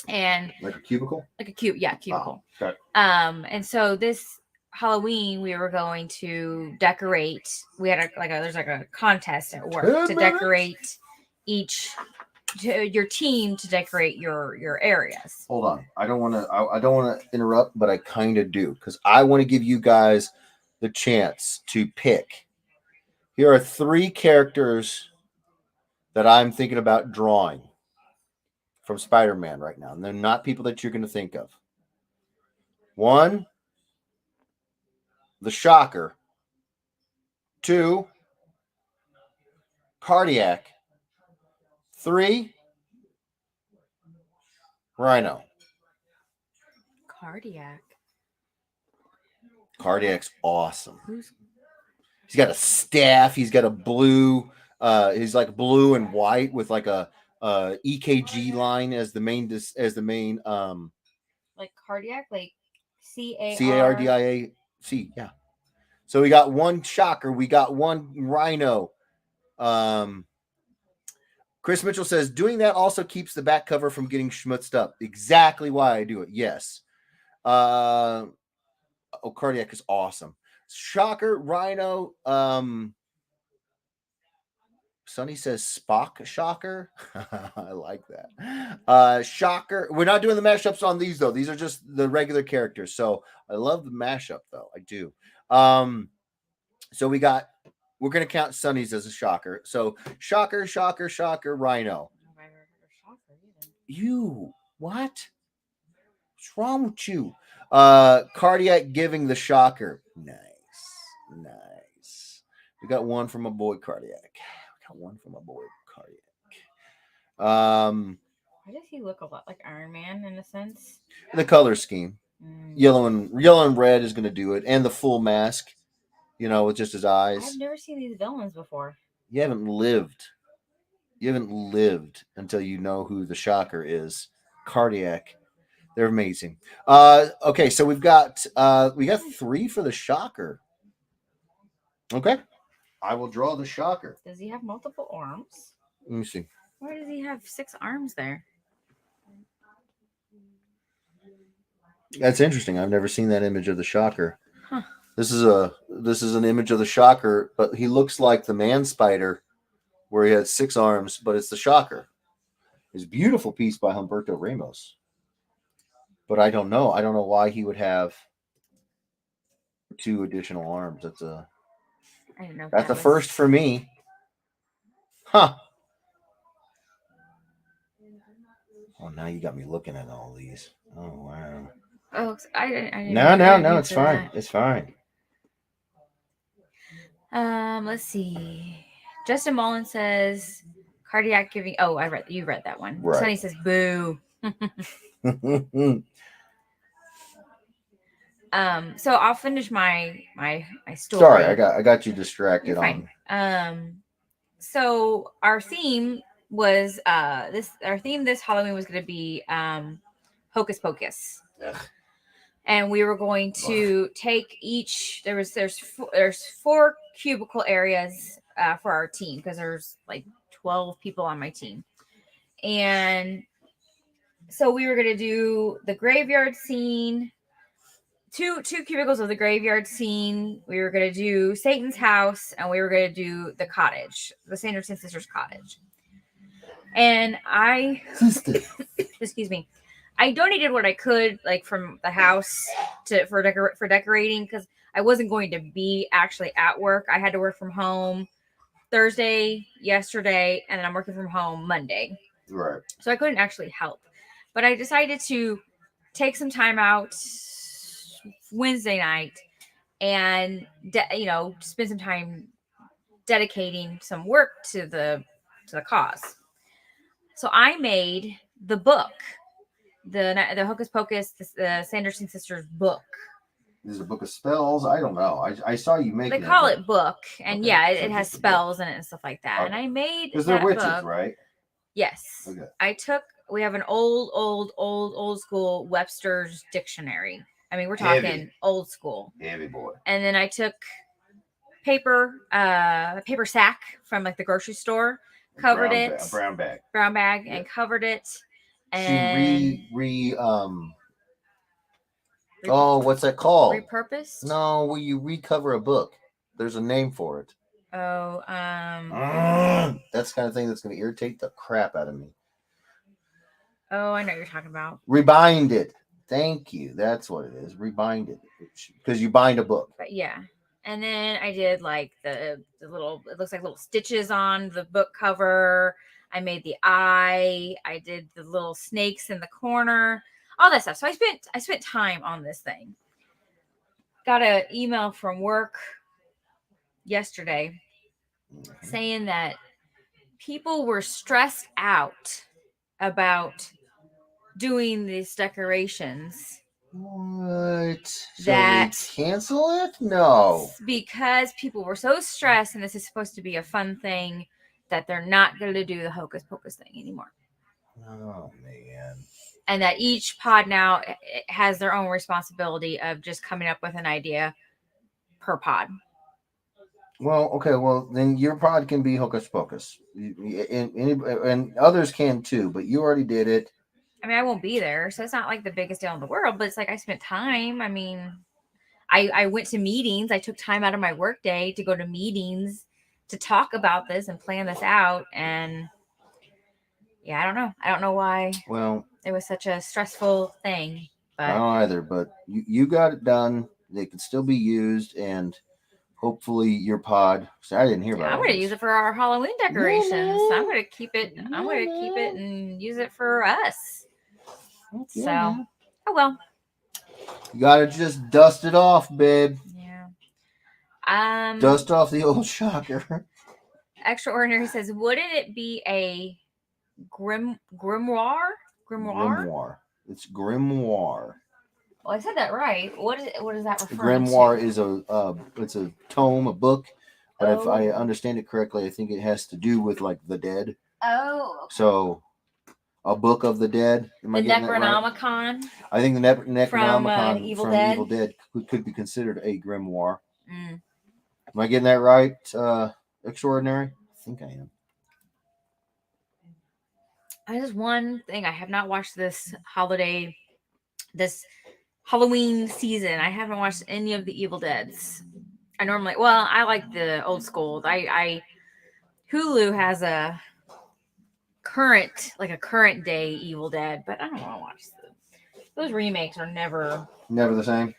S2: and
S1: like a cubicle.
S2: Cubicle.
S1: Oh, okay.
S2: And so this Halloween we were going to decorate. We had there's a contest at work to decorate your team to decorate your areas.
S1: Hold on, I don't want to interrupt, but I kind of do because I want to give you guys the chance to pick. Here are 3 characters that I'm thinking about drawing from Spider-Man right now, and they're not people that you're going to think of. 1, the Shocker. 2, Cardiac. 3, Rhino. Cardiac's awesome. He's got a staff. He's got a blue. He's like blue and white with like a EKG line as the main.
S2: Like cardiac, like
S1: CARDIAC. Yeah. So we got 1 Shocker. We got 1 Rhino. Chris Mitchell says doing that also keeps the back cover from getting schmutzed up. Exactly why I do it. Yes. Cardiac is awesome. Shocker, Rhino. Sonny says Spock Shocker. I like that. Shocker. We're not doing the mashups on these though. These are just the regular characters. So I love the mashup though. I do. So we're gonna count Sonny's as a Shocker. So Shocker, Rhino. You what? What's wrong with you? Cardiac giving the Shocker. Nice. We got 1 from a boy, Cardiac. Why
S2: does he look a lot like Iron Man in a sense?
S1: The color scheme. Yellow and red is going to do it, and the full mask, with just his eyes.
S2: I've never seen these villains before.
S1: You haven't lived until you know who the Shocker is. Cardiac. They're amazing. Okay, so we got 3 for the Shocker. Okay. I will draw the Shocker.
S2: Does he have multiple arms?
S1: Let me see.
S2: Why does he have 6 arms there?
S1: That's interesting. I've never seen that image of the Shocker.
S2: Huh.
S1: This is an image of the Shocker, but he looks like the Man Spider where he has 6 arms, but it's the Shocker. It's a beautiful piece by Humberto Ramos. But I don't know. I don't know why he would have 2 additional arms.
S2: I don't know.
S1: That's a first for me. Huh. Oh, now you got me looking at all these. Oh, wow.
S2: Oh, I didn't.
S1: No, it's fine. It's fine.
S2: Let's see. Justin Mullen says cardiac giving. Oh, you read that one.
S1: Right.
S2: Sonny says boo. So I'll finish my story.
S1: Sorry, I got you distracted.
S2: You're fine. So our theme was our theme this Halloween was going to be Hocus Pocus.
S1: Ugh.
S2: And we were going to take each. There's 4 cubicle areas for our team because there's like 12 people on my team, and so we were going to do the graveyard scene, two cubicles of the graveyard scene. We were going to do Satan's house, and we were going to do the cottage, the Sanderson sisters cottage. And excuse me. I donated what I could, like from the house for decorating, because I wasn't going to be actually at work. I had to work from home Thursday, yesterday, and then I'm working from home Monday.
S1: Right.
S2: So I couldn't actually help. But I decided to take some time out Wednesday night and spend some time dedicating some work to the cause. So I made the book. The Hocus Pocus, the Sanderson sisters book.
S1: Is it a book of spells? I don't know. I saw you make.
S2: They call it book, and
S1: okay.
S2: yeah, it has spells in it and stuff like that. Okay. And I made
S1: because they're witches,
S2: book.
S1: Right?
S2: Yes.
S1: Okay.
S2: We have an old school Webster's dictionary. I mean, we're talking old school.
S1: Heavy boy.
S2: And then I took paper sack from like the grocery store, covered it,
S1: brown bag,
S2: yeah. And covered it. And
S1: what's that called?
S2: Repurposed?
S1: No, will you recover a book? There's a name for it.
S2: Oh,
S1: that's the kind of thing that's going to irritate the crap out of me.
S2: Oh, I know what you're talking about.
S1: Rebind it. Thank you. That's what it is. Rebind it. Because you bind a book.
S2: But yeah. And then I did like the little, it looks like little stitches on the book cover. I made the eye. I did the little snakes in the corner, all that stuff. So I spent time on this thing. Got an email from work yesterday saying that people were stressed out about doing these decorations.
S1: What? So
S2: that
S1: they cancel it? No.
S2: Because people were so stressed, and this is supposed to be a fun thing, that they're not going to do the Hocus Pocus thing anymore.
S1: Oh, man.
S2: And that each pod now has their own responsibility of just coming up with an idea per pod.
S1: Well, okay. Well, then your pod can be Hocus Pocus. And others can too, but you already did it.
S2: I mean, I won't be there, so it's not like the biggest deal in the world, but it's like I spent time. I mean, I went to meetings. I took time out of my work day to go to meetings to talk about this and plan this out. And yeah, I don't know. I don't know why it was such a stressful thing. But
S1: I don't either, but you got it done. They can still be used, and hopefully your pod. So I didn't hear about it.
S2: I'm going to use it for our Halloween decorations. So I'm going to keep it. I'm going to keep it and use it for us. Okay. So, oh well.
S1: You got to just dust it off, babe.
S2: Yeah.
S1: Dust off the old Shocker.
S2: Extraordinary says, wouldn't it be a grimoire?
S1: Grimoire. It's grimoire.
S2: Well, I said that right. What is that referring
S1: grimoire
S2: to?
S1: Is it's a tome, a book. But if I understand it correctly, I think it has to do with like the dead.
S2: Oh. Okay.
S1: So a book of the dead.
S2: The Necronomicon.
S1: Right? I think the Necronomicon from
S2: Evil
S1: Dead could be considered a grimoire. Am I getting that right, Extraordinary? I think I am.
S2: Just one thing. I have not watched this Halloween season. I haven't watched any of the Evil Deads. I like the old school. Hulu has a current day Evil Dead, but I don't want to watch those remakes are never
S1: the same.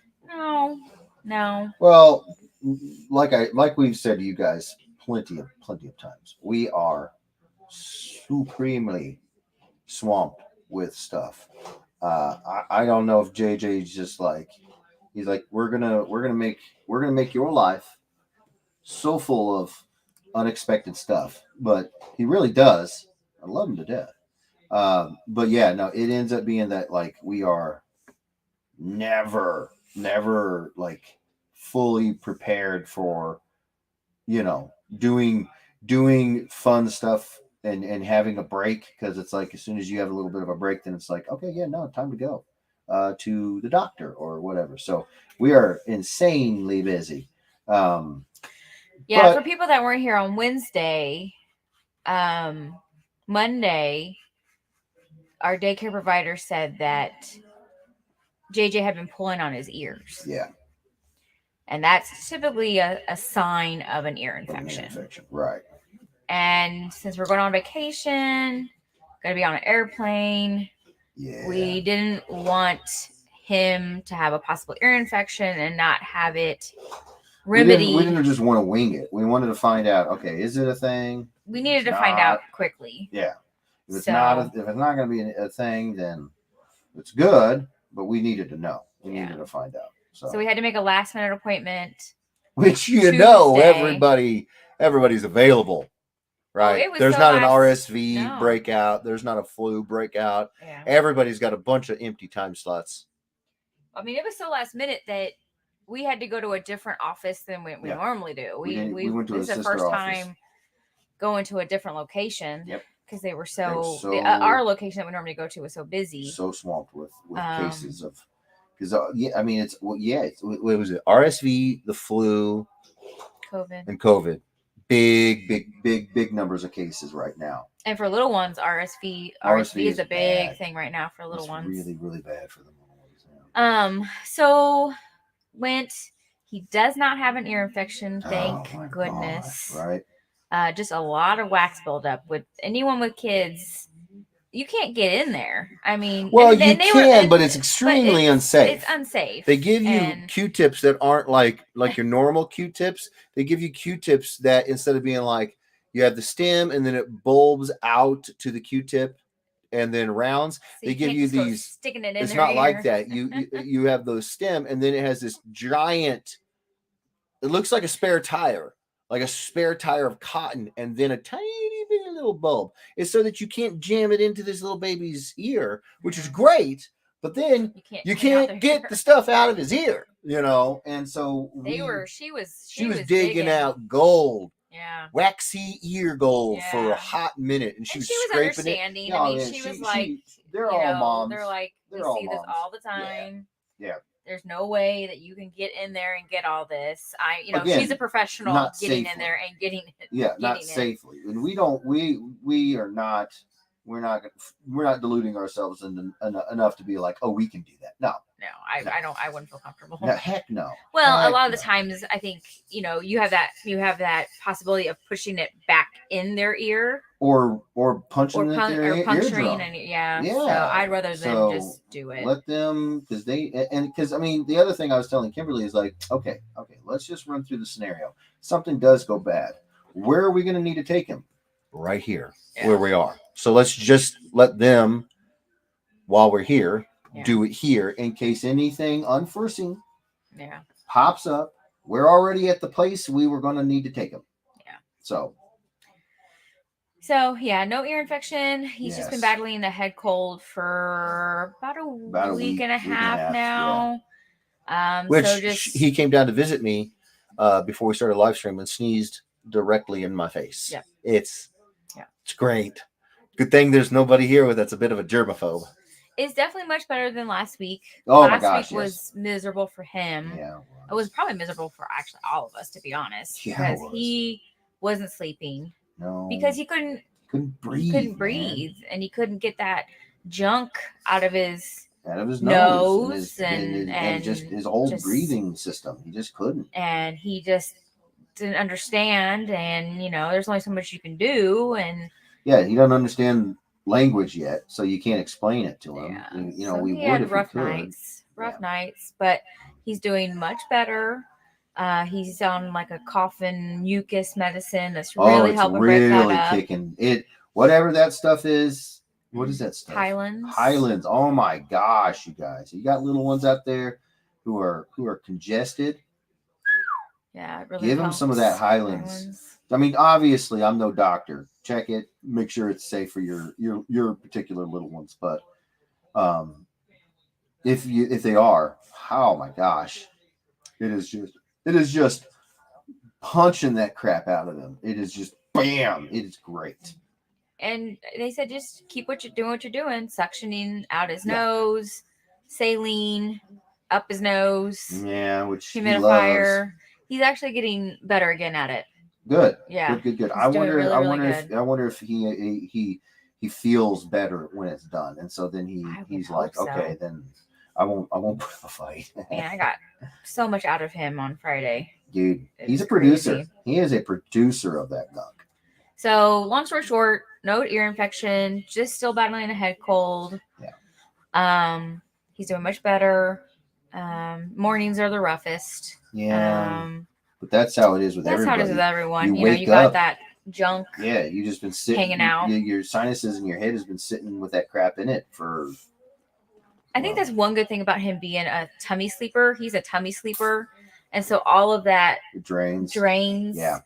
S2: No.
S1: Well, like we've said to you guys plenty of times, we are supremely swamped with stuff. I don't know if JJ's just like he's like we're gonna make your life so full of unexpected stuff, but he really does. I love him to death. But yeah, no, it ends up being that like we are never like fully prepared for doing fun stuff and having a break, because it's like as soon as you have a little bit of a break, then it's like, okay, yeah, no, time to go to the doctor or whatever. So we are insanely busy.
S2: Yeah,
S1: but
S2: for people that weren't here on Wednesday, Monday, our daycare provider said that JJ had been pulling on his ears.
S1: yeah,
S2: And that's typically a sign of an ear infection.
S1: Right.
S2: And since we're going on vacation, going to be on an airplane, we didn't want him to have a possible ear infection and not have it remedied.
S1: We didn't just want to wing it. We wanted to find out, okay, is it a thing?
S2: We needed to find out quickly.
S1: Yeah. If it's not going to be a thing, then it's good, but we needed to know. We needed to find out.
S2: So we had to make a last minute appointment.
S1: Which
S2: Tuesday.
S1: everybody's available, right? There's not an RSV breakout. There's not a flu breakout.
S2: Yeah.
S1: Everybody's got a bunch of empty time slots.
S2: I mean, it was so last minute that we had to go to a different office than we normally do. We went to
S1: this
S2: is the first time going to a different location.
S1: Yep.
S2: Because they were our location that we normally go to was so busy,
S1: so swamped with cases of. Because I mean, what was it? RSV, the flu, COVID, big numbers of cases right now.
S2: And for little ones, RSV is a big thing right now for little ones.
S1: Really, really bad for the little ones.
S2: Yeah. So he does not have an ear infection, thank goodness.
S1: Gosh,
S2: right. Just a lot of wax buildup. With anyone with kids, you can't get in there. I mean,
S1: well, you can, but it's extremely unsafe.
S2: It's unsafe.
S1: They give you Q-tips that aren't like your normal Q-tips. They give you Q-tips that instead of being like you have the stem and then it bulbs out to the Q-tip and then rounds,
S2: so
S1: they give you these.
S2: Sticking it in.
S1: It's not like that. You have those stem and then it has this giant. It looks like a spare tire. Like a spare tire of cotton, and then a tiny little bulb. It's so that you can't jam it into this little baby's ear, which is great, but then you can't get the stuff out of his ear, and so
S2: she was
S1: digging out gold.
S2: Yeah.
S1: Waxy ear gold for a hot minute, and she was scraping
S2: understanding.
S1: it.
S2: I mean, she was like,
S1: they're all moms.
S2: They're like, we see this all the time.
S1: Yeah.
S2: There's no way that you can get in there and get all this.
S1: Again,
S2: she's a professional getting in there and getting it.
S1: Yeah, not safely. And we're not deluding ourselves enough to be like, oh, we can do that. No,
S2: I wouldn't feel comfortable.
S1: No, heck no.
S2: Well, a lot of the times, I think you have that possibility of pushing it back in their ear,
S1: or puncturing eardrum.
S2: Yeah. So I'd rather them just do it.
S1: Let them, because I mean, the other thing I was telling Kimberly is like, okay, let's just run through the scenario. Something does go bad. Where are we going to need to take him? Right here, where we are. So let's just let them, while we're here, do it here in case anything unforeseen pops up. We're already at the place we were going to need to take him.
S2: Yeah.
S1: So
S2: no ear infection. He's just been battling the head cold for about a week and a half now.
S1: Yeah. He came down to visit me before we started live stream and sneezed directly in my face.
S2: Yeah.
S1: It's great. Good thing there's nobody here that's a bit of a germaphobe.
S2: It's definitely much better than last week.
S1: Last
S2: week was miserable for him.
S1: Yeah,
S2: it was probably miserable for actually all of us, to be honest, because he wasn't sleeping.
S1: No,
S2: because he couldn't breathe, and he couldn't get that junk out of his
S1: nose and just his whole breathing system. He just couldn't.
S2: And he just didn't understand, and there's only so much you can do, and
S1: Yeah, he doesn't understand language yet, so you can't explain it to him.
S2: yeah,
S1: And,
S2: so
S1: we
S2: he
S1: would
S2: had
S1: if
S2: rough
S1: we could.
S2: nights,
S1: Yeah.
S2: but he's doing much better. He's on like a cough and mucus medicine that's really
S1: it's
S2: helping break that
S1: really
S2: up.
S1: kicking it. Whatever that stuff is. What is that stuff?
S2: Highlands.
S1: Highlands. Oh my gosh, you guys! You got little ones out there who are congested.
S2: Yeah, it really
S1: Give them some of that Highlands. I mean, obviously, I'm no doctor. Check it. Make sure it's safe for your particular little ones. But if they are, oh my gosh, it is just punching that crap out of them. It is just bam. It is great.
S2: And they said just keep what you're doing, suctioning out his nose, saline up his nose.
S1: Yeah, which
S2: humidifier. He's actually getting better again at it.
S1: Good.
S2: Yeah.
S1: Good. I wonder if he feels better when it's done, and so then he's like, okay, then I won't put up a fight.
S2: Man, I got so much out of him on Friday.
S1: Dude, he's a producer. Crazy. He is a producer of that gunk.
S2: So, long story short, no ear infection, just still battling a head cold.
S1: Yeah.
S2: He's doing much better. Mornings are the roughest.
S1: Yeah. But that's how it is with everybody.
S2: That's how it is with everyone. You got that junk.
S1: Yeah, you just been sitting
S2: hanging out.
S1: Your sinuses and your head has been sitting with that crap in it for.
S2: I think that's one good thing about him being a tummy sleeper. He's a tummy sleeper, and so all of that drains.
S1: Yeah.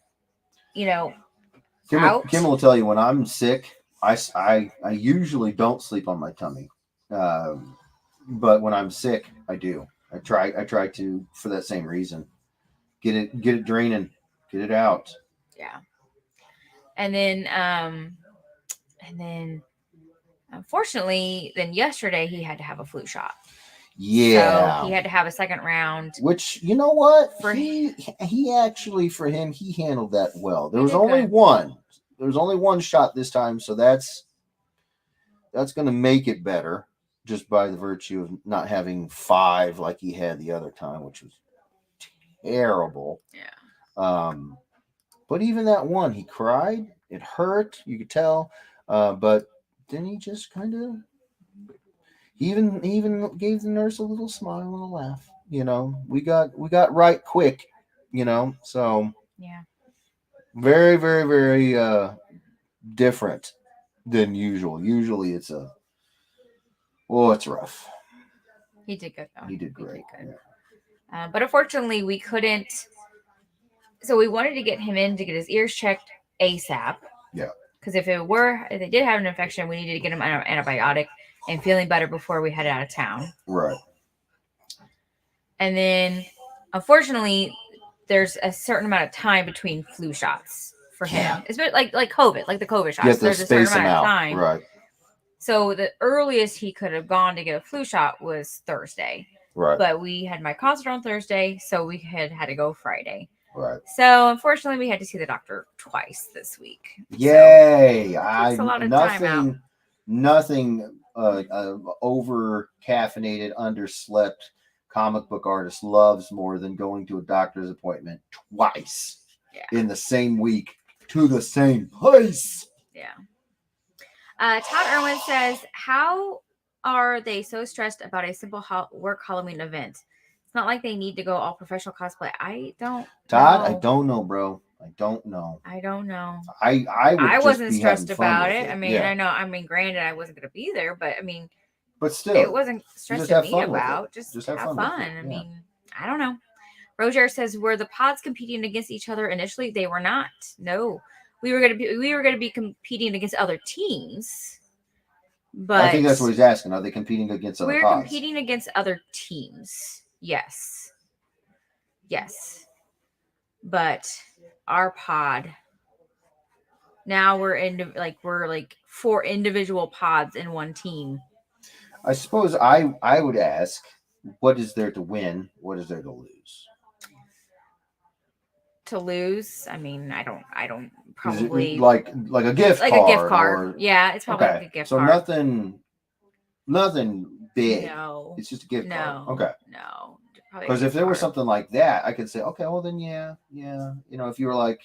S2: Kim
S1: will tell you when I'm sick, I usually don't sleep on my tummy, but when I'm sick, I do. I try to, for that same reason, get it draining, get it out.
S2: Yeah. And then unfortunately, then yesterday he had to have a flu shot.
S1: Yeah.
S2: So he had to have a second round.
S1: Which, you know what? He actually, for him, he handled that well. There was only one. There was only one shot this time, so that's going to make it better, just by the virtue of not having 5 like he had the other time, which was terrible.
S2: Yeah.
S1: But even that one, he cried. It hurt. You could tell. But then he just kind of. He even gave the nurse a little smile and a laugh. We got right quick. So.
S2: Yeah.
S1: Very, very, very different than usual. Usually it's it's rough.
S2: He did good though.
S1: He did great.
S2: Yeah. But unfortunately we couldn't. So we wanted to get him in to get his ears checked ASAP.
S1: Yeah.
S2: Because if they did have an infection, we needed to get him an antibiotic and feeling better before we headed out of town.
S1: Right.
S2: And then, unfortunately, there's a certain amount of time between flu shots for him. Yeah. It's like COVID, like the COVID shots.
S1: There's a certain amount of time. Right.
S2: So the earliest he could have gone to get a flu shot was Thursday.
S1: Right.
S2: But we had my concert on Thursday, so we had to go Friday.
S1: Right.
S2: So unfortunately, we had to see the doctor twice this week.
S1: Yay!
S2: So it takes a lot of time out.
S1: Nothing over caffeinated, underslept comic book artist loves more than going to a doctor's appointment twice in the same week to the same place.
S2: Yeah. Todd Irwin says, how are they so stressed about a simple work Halloween event? It's not like they need to go all professional cosplay. I don't
S1: Todd,
S2: know.
S1: I don't know, bro. I don't know.
S2: I wasn't stressed about it. I mean, granted, I wasn't going to be there, but I mean,
S1: but still,
S2: it wasn't stressing me about. Just have fun. I mean, I don't know. Roger says, were the pods competing against each other initially? They were not. No, we were going to be competing against other teams. But
S1: I think that's what he's asking. Are they competing against other pods?
S2: We're competing against other teams. Yes. But our pod, now we're 4 individual pods in one team.
S1: I suppose I would ask, what is there to win? What is there to lose?
S2: To lose, I mean, I don't probably
S1: like a gift card.
S2: Like a gift card. Yeah, it's probably like a gift card.
S1: So nothing big.
S2: No.
S1: It's just a gift card. Okay.
S2: No. Probably
S1: Because
S2: a
S1: if there was
S2: gift card.
S1: something like that, I could say, okay, well then, yeah. If you were like,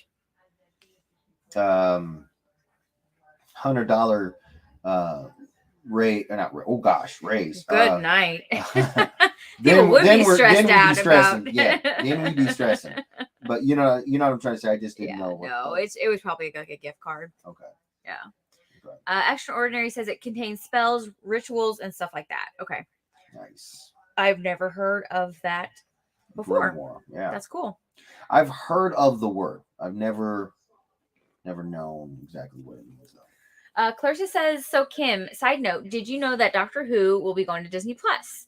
S1: $100, raise, or not, oh gosh, raise.
S2: Good night. People
S1: then
S2: would be
S1: we're
S2: stressed
S1: then we'd
S2: out
S1: be stressing.
S2: about.
S1: Yeah, then we'd be stressing. But you know what I'm trying to say. I just didn't
S2: Yeah,
S1: know what.
S2: no, it was probably like a gift card.
S1: Okay.
S2: Yeah.
S1: Okay.
S2: Extraordinary says it contains spells, rituals, and stuff like that. Okay.
S1: Nice.
S2: I've never heard of that before.
S1: Grimoire. Yeah.
S2: That's cool.
S1: I've heard of the word. I've never known exactly what it means though.
S2: Clarissa says, so Kim, side note, did you know that Doctor Who will be going to Disney Plus?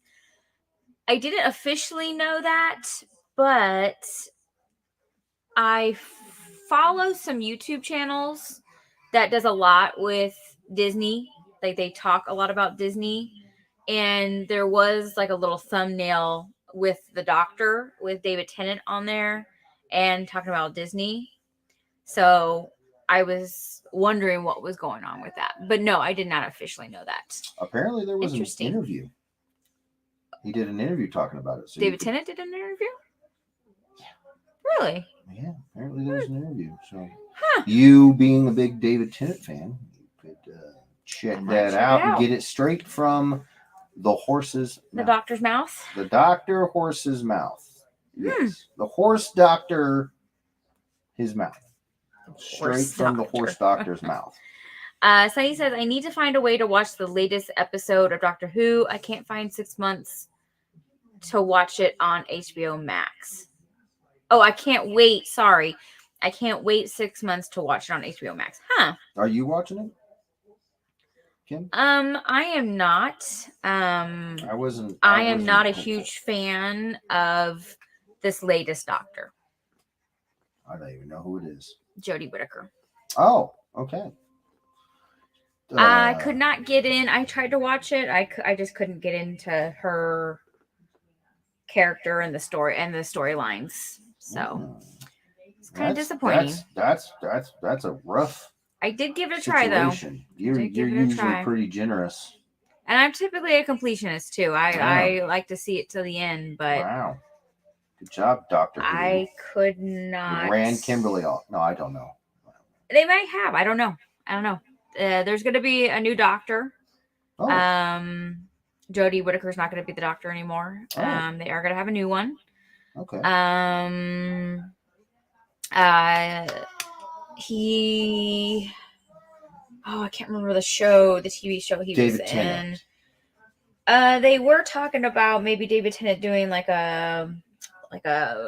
S2: I didn't officially know that, but I follow some YouTube channels that does a lot with Disney. Like they talk a lot about Disney. And there was like a little thumbnail with the Doctor with David Tennant on there and talking about Disney. So I was wondering what was going on with that. But no, I did not officially know that.
S1: Apparently there was an
S2: Interesting.
S1: interview. He did an interview talking about it. So
S2: David Tennant did an interview?
S1: Yeah.
S2: Really?
S1: Yeah, apparently there was an interview. So
S2: Huh.
S1: you being a big David Tennant fan, you could check
S2: might
S1: that
S2: check it
S1: out and
S2: out.
S1: get it straight from the horse's
S2: The
S1: mouth.
S2: Doctor's mouth?
S1: The doctor horse's mouth. Yes. The horse doctor, his mouth. Straight
S2: Horse
S1: from the
S2: doctor.
S1: horse doctor's mouth.
S2: Sunny says, I need to find a way to watch the latest episode of Doctor Who. I can't find 6 months to watch it on HBO Max. Oh, I can't wait. Sorry. I can't wait 6 months to watch it on HBO Max. Huh.
S1: Are you watching it, Kim?
S2: I am not.
S1: I wasn't
S2: not a
S1: hopeful.
S2: huge fan of this latest Doctor,
S1: I don't even know who it is.
S2: Jodie Whittaker.
S1: Oh, okay.
S2: I could not get in. I tried to watch it. I just couldn't get into her character and the story and the storylines. So it's kind of disappointing.
S1: That's a rough.
S2: I did give it a try though.
S1: You're usually pretty generous.
S2: And I'm typically a completionist too. I like to see it to the end, but
S1: wow, good job, Doctor Who.
S2: I could not.
S1: Ran Kimberly off. No, I don't know.
S2: They might have. I don't know. There's going to be a new Doctor.
S1: Oh.
S2: Jodie Whittaker's not going to be the Doctor anymore.
S1: Oh.
S2: They are going to have a new one.
S1: Okay.
S2: I can't remember the TV show he
S1: David
S2: was
S1: Tennant.
S2: in. They were talking about maybe David Tennant doing like an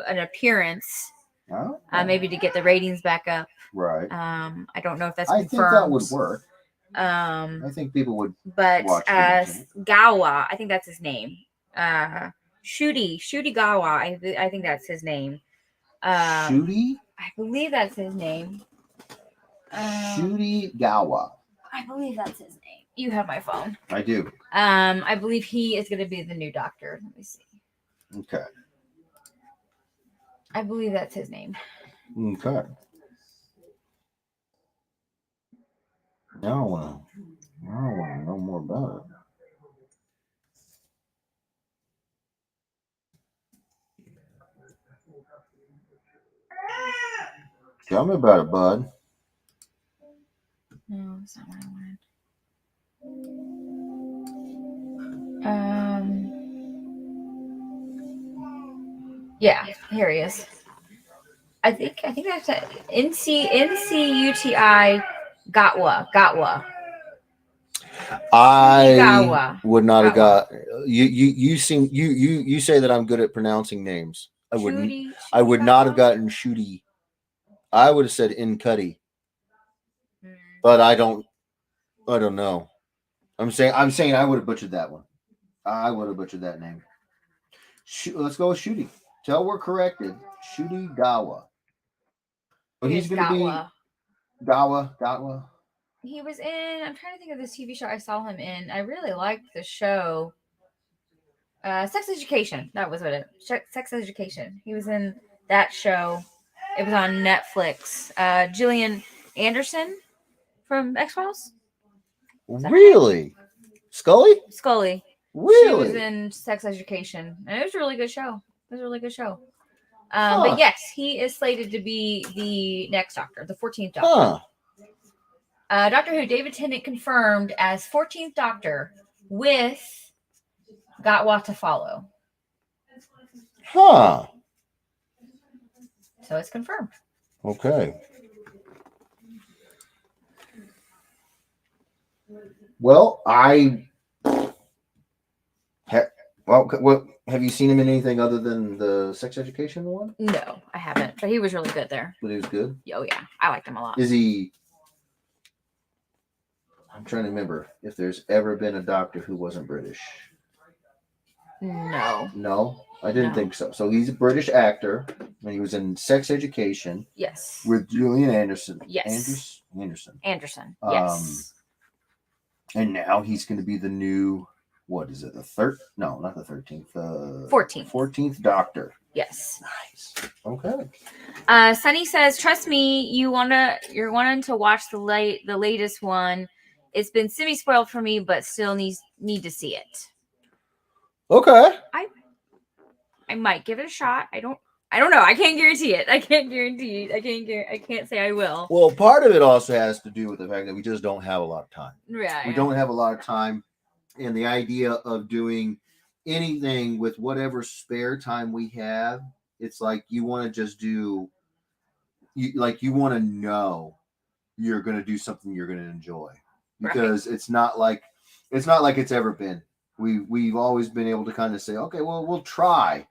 S2: appearance.
S1: Oh.
S2: Maybe to get the ratings back up.
S1: Right.
S2: I don't know if that's
S1: I
S2: confirmed.
S1: think that would work.
S2: I
S1: think people would.
S2: But
S1: watch
S2: Gawa, I think that's his name. Shooty Gawa, I think that's his name.
S1: Shooty?
S2: I believe that's his name.
S1: Shooty Gawa.
S2: I believe that's his name. You have my phone.
S1: I do.
S2: I believe he is going to be the new Doctor. Let me see.
S1: Okay.
S2: I believe that's his name.
S1: Okay. Now I want to know more about it. Tell me about it, bud.
S2: No, that's not what I wanted. Yeah, here he is. I think that's it. NCUTI Gatwa.
S1: I would not have got you say that I'm good at pronouncing names. I would not have gotten Shooty. I would have said Incuddy. But I don't know. I'm saying I would have butchered that one. I would have butchered that name. Let's go with Shooty. Till we're corrected. Shooty Gawa. But he's going to be Gawa.
S2: He was in. I'm trying to think of this TV show I saw him in. I really liked the show. Sex Education. That was what it. Sex Education. He was in that show. It was on Netflix. Gillian Anderson from X-Files.
S1: Really? Scully?
S2: Scully.
S1: Really?
S2: She was in Sex Education, and it was a really good show. It was a really good show.
S1: Huh.
S2: But yes, he is slated to be the next Doctor, the 14th Doctor.
S1: Huh.
S2: Doctor Who, David Tennant confirmed as 14th Doctor with Gatwa to follow.
S1: Huh.
S2: So it's confirmed.
S1: Okay. Well, what have you seen him in anything other than the sex education one?
S2: No, I haven't. But he was really good there.
S1: But he was good.
S2: Oh, yeah. I liked him a lot.
S1: Is he? I'm trying to remember if there's ever been a doctor who wasn't British.
S2: No.
S1: No, I didn't
S2: No.
S1: think so. So he's a British actor, and he was in Sex Education
S2: Yes.
S1: with Gillian Anderson.
S2: Yes.
S1: Anderson.
S2: Yes.
S1: And now he's going to be the new. What is it? The third? No, not the 13th.
S2: 14th.
S1: 14th Doctor.
S2: Yes.
S1: Nice. Okay.
S2: Sunny says, "Trust me, you're wanting to watch the latest one. It's been semi-spoiled for me, but still need to see it.
S1: Okay.
S2: I might give it a shot. I don't know. I can't guarantee it. I can't say I will.
S1: Well, part of it also has to do with the fact that we just don't have a lot of time.
S2: Yeah.
S1: We don't have a lot of time, and the idea of doing anything with whatever spare time we have, it's like you want to just do. You want to know you're going to do something you're going to enjoy, because it's not like it's ever been. We've always been able to kind of say, okay, well, we'll try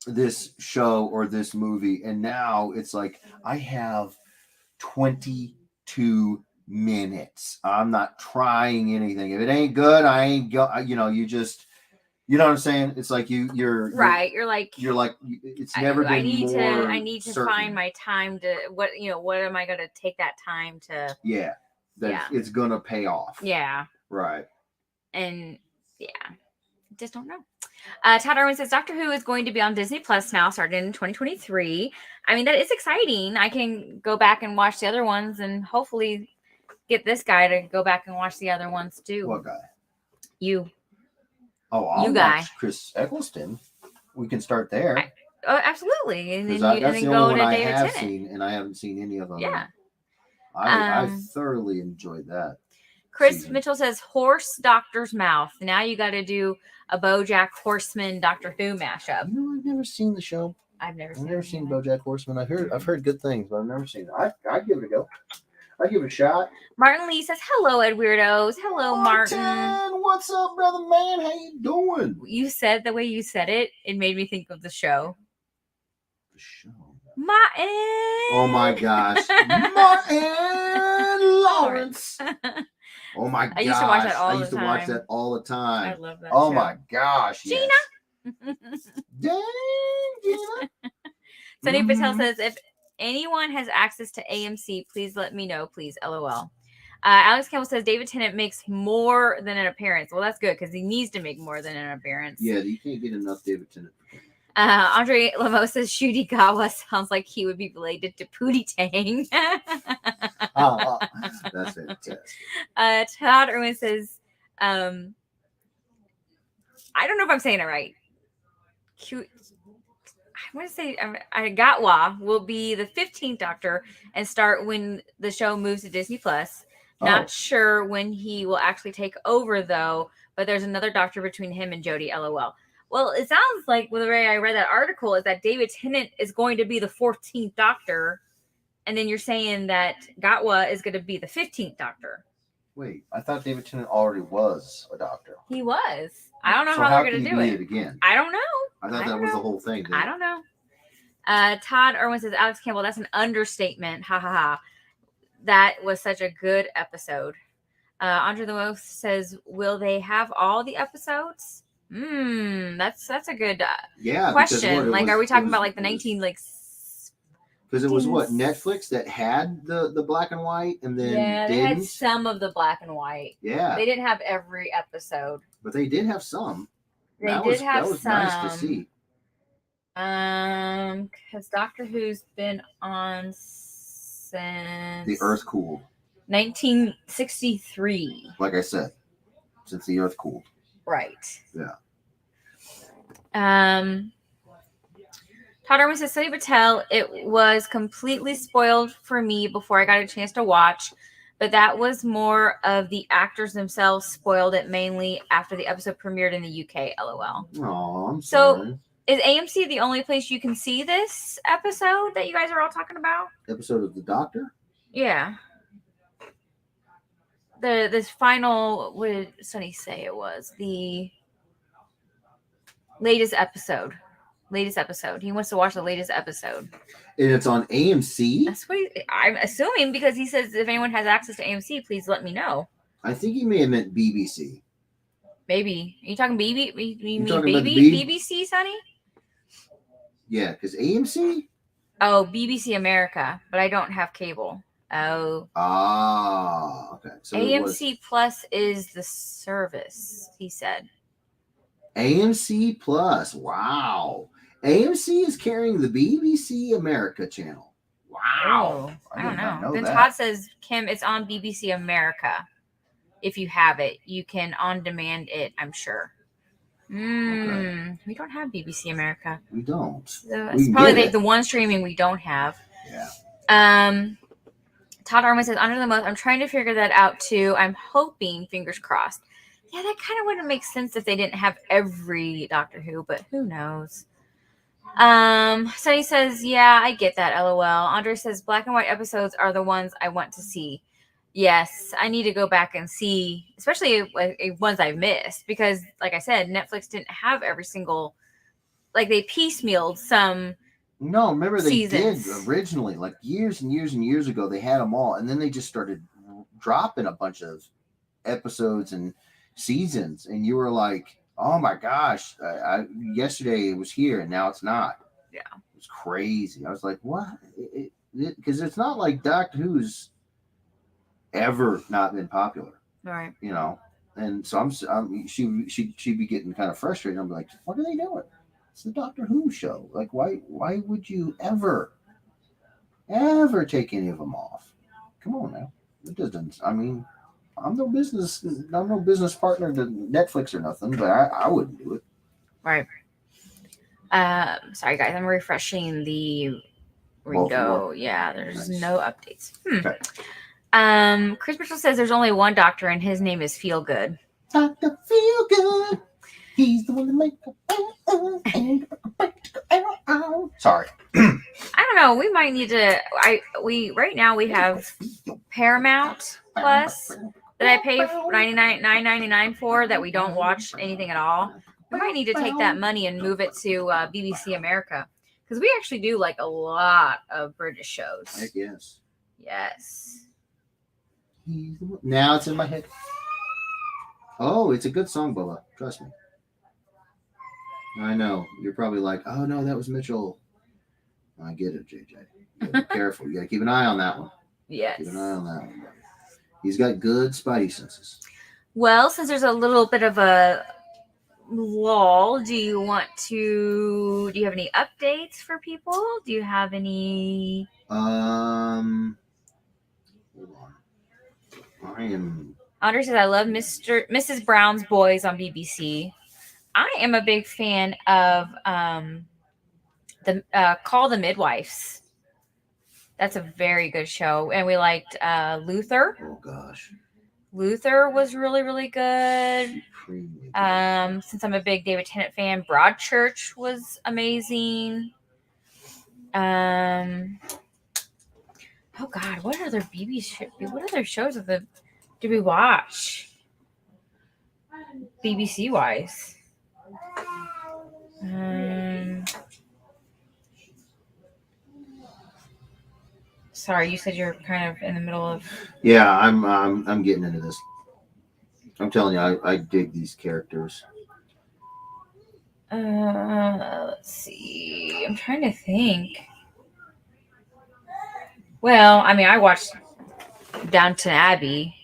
S1: this show or this movie, and now it's like I have 22 minutes. I'm not trying anything. If it ain't good, I ain't go. You just, you know what I'm saying? It's like you're
S2: right. You're like
S1: it's never been more.
S2: I need to
S1: certain.
S2: find my time to what am I going to take that time to?
S1: Yeah, it's gonna pay off.
S2: Yeah.
S1: Right.
S2: And yeah, just don't know. Todd Irwin says Doctor Who is going to be on Disney Plus now, starting in 2023. I mean, that is exciting. I can go back and watch the other ones, and hopefully get this guy to go back and watch the other ones too.
S1: What guy?
S2: You.
S1: Oh, I'll
S2: guy.
S1: watch Chris Eccleston. We can start there.
S2: Absolutely, and then
S1: that's the only one I
S2: David
S1: have
S2: Tennant.
S1: seen, and I haven't seen any of them.
S2: Yeah.
S1: I thoroughly enjoyed that.
S2: Chris
S1: season.
S2: Mitchell says horse doctor's mouth. Now you got to do a BoJack Horseman Doctor Who mashup.
S1: I've never seen the show.
S2: I've never seen
S1: BoJack Horseman. I've heard good things, but I've never seen it. I'd give it a go. I'd give it a shot.
S2: Martin Lee says hello, Ed Weirdos. Hello, Martin.
S1: What's up, brother man? How you doing?
S2: You said the way you said it. It made me think of the show.
S1: The show.
S2: Martin.
S1: Oh my gosh, Martin Lawrence. Oh my gosh.
S2: I used to watch that all the time.
S1: I used to watch that all the time.
S2: I love that
S1: Oh
S2: show.
S1: my gosh.
S2: Gina.
S1: Yes. Dang, Gina.
S2: Sunny Patel says, if anyone has access to AMC, please let me know, please. LOL. Alex Campbell says David Tennant makes more than an appearance. Well, that's good because he needs to make more than an appearance.
S1: Yeah, you can't get enough David Tennant.
S2: Andre Lamo says Shuti Gawa sounds like he would be related to Pootie Tang.
S1: That's fantastic.
S2: Todd Irwin says, I don't know if I'm saying it right. Cute. I want to say Gatwa will be the 15th Doctor and start when the show moves to Disney Plus. Not sure when he will actually take over though, but there's another Doctor between him and Jodie. LOL. Well, it sounds like the way I read that article is that David Tennant is going to be the 14th Doctor, and then you're saying that Gatwa is going to be the 15th Doctor.
S1: Wait, I thought David Tennant already was a doctor.
S2: He was. I don't know
S1: So
S2: how they're going to do it
S1: again.
S2: I don't know.
S1: I thought that was the whole thing.
S2: I don't know. Todd Irwin says, Alex Campbell, that's an understatement. Ha ha ha. That was such a good episode. Andre the Most says, will they have all the episodes? That's a good question. Are we talking about like the 19 like?
S1: Because it was what, Netflix that had the black and white, and then
S2: they had some of the black and white.
S1: Yeah,
S2: they didn't have every episode,
S1: but they did have some.
S2: That was some.
S1: Nice to see.
S2: Because Doctor Who's been on since
S1: the Earth cooled.
S2: 1963.
S1: Like I said, since the Earth cooled.
S2: Right.
S1: Yeah.
S2: Todd Irwin says, Sunny Patel, it was completely spoiled for me before I got a chance to watch, but that was more of the actors themselves spoiled it mainly after the episode premiered in the UK, LOL.
S1: Oh, I'm
S2: So,
S1: sorry.
S2: is AMC the only place you can see this episode that you guys are all talking about?
S1: Episode of The Doctor?
S2: Yeah. This final, what did Sunny say it was? The latest episode. He wants to watch the latest episode.
S1: And it's on AMC?
S2: That's what I'm assuming, because he says if anyone has access to AMC, please let me know.
S1: I think he may have meant BBC.
S2: Maybe. Are you talking BB? You mean
S1: talking about
S2: BBC, Sonny?
S1: Yeah, because AMC?
S2: Oh, BBC America, but I don't have cable. Oh.
S1: Ah, okay. So
S2: AMC Plus is the service, he said.
S1: AMC Plus. Wow. AMC is carrying the BBC America channel. Wow.
S2: Oh, I don't
S1: did not
S2: know. Then
S1: that.
S2: Todd says, Kim, it's on BBC America. If you have it, you can on demand it, I'm sure.
S1: Okay.
S2: We don't have BBC America.
S1: We don't.
S2: So it's probably the one streaming we don't have.
S1: Yeah.
S2: Todd Armin says, Under the Month, I'm trying to figure that out too. I'm hoping, fingers crossed. Yeah, that kind of wouldn't make sense if they didn't have every Doctor Who, but who knows? Sunny says, yeah, I get that, LOL. Andre says, black and white episodes are the ones I want to see. Yes, I need to go back and see, especially ones I've missed, because, like I said, Netflix didn't have every single, like, they piecemealed some.
S1: No, remember they
S2: seasons.
S1: did originally, like years and years and years ago, they had them all, and then they just started dropping a bunch of episodes and seasons, and you were like, oh my gosh, yesterday it was here and now it's not.
S2: Yeah.
S1: It was crazy. I was like, what? Because it's not like Doctor Who's ever not been popular.
S2: Right.
S1: You know? And so she'd be getting kind of frustrated. I'm like, what are they doing? It's the Doctor Who show. Like, why would you ever take any of them off? Come on now. It doesn't, I mean, I'm no business partner to Netflix or nothing, but I wouldn't do it.
S2: Right. Sorry guys, I'm refreshing the Ringo.
S1: Baltimore.
S2: Yeah, there's
S1: Nice.
S2: no updates.
S1: Okay.
S2: Chris Mitchell says there's only one doctor and his name is Feel Good.
S1: Dr. Feel Good. He's the one that makes Sorry.
S2: I don't know. We might need to. Right now we have Paramount Plus that I pay $9.99 for that we don't watch anything at all. We might need to take that money and move it to BBC America, because we actually do like a lot of British shows.
S1: Heck yes.
S2: Yes.
S1: Now it's in my head. Oh, it's a good song, Bubba. Trust me. I know. You're probably like, oh no, that was Mitchell. I get it, JJ. You gotta be careful. You gotta keep an eye on that one.
S2: Yes.
S1: Keep an eye on that one. He's got good spidey senses.
S2: Well, since there's a little bit of a lull, do you have any updates for people? Do you have any?
S1: Hold on. I am.
S2: Andre says, I love Mrs. Brown's Boys on BBC. I am a big fan of the Call the Midwives. That's a very good show. And we liked Luther.
S1: Oh gosh.
S2: Luther was really, really good. Since I'm a big David Tennant fan, Broadchurch was amazing. Oh God, what other shows did we watch? BBC wise. Sorry, you said you're kind of in the middle of.
S1: Yeah, I'm getting into this. I'm telling you, I dig these characters.
S2: Let's see. I'm trying to think. Well, I mean, I watched Downton Abbey.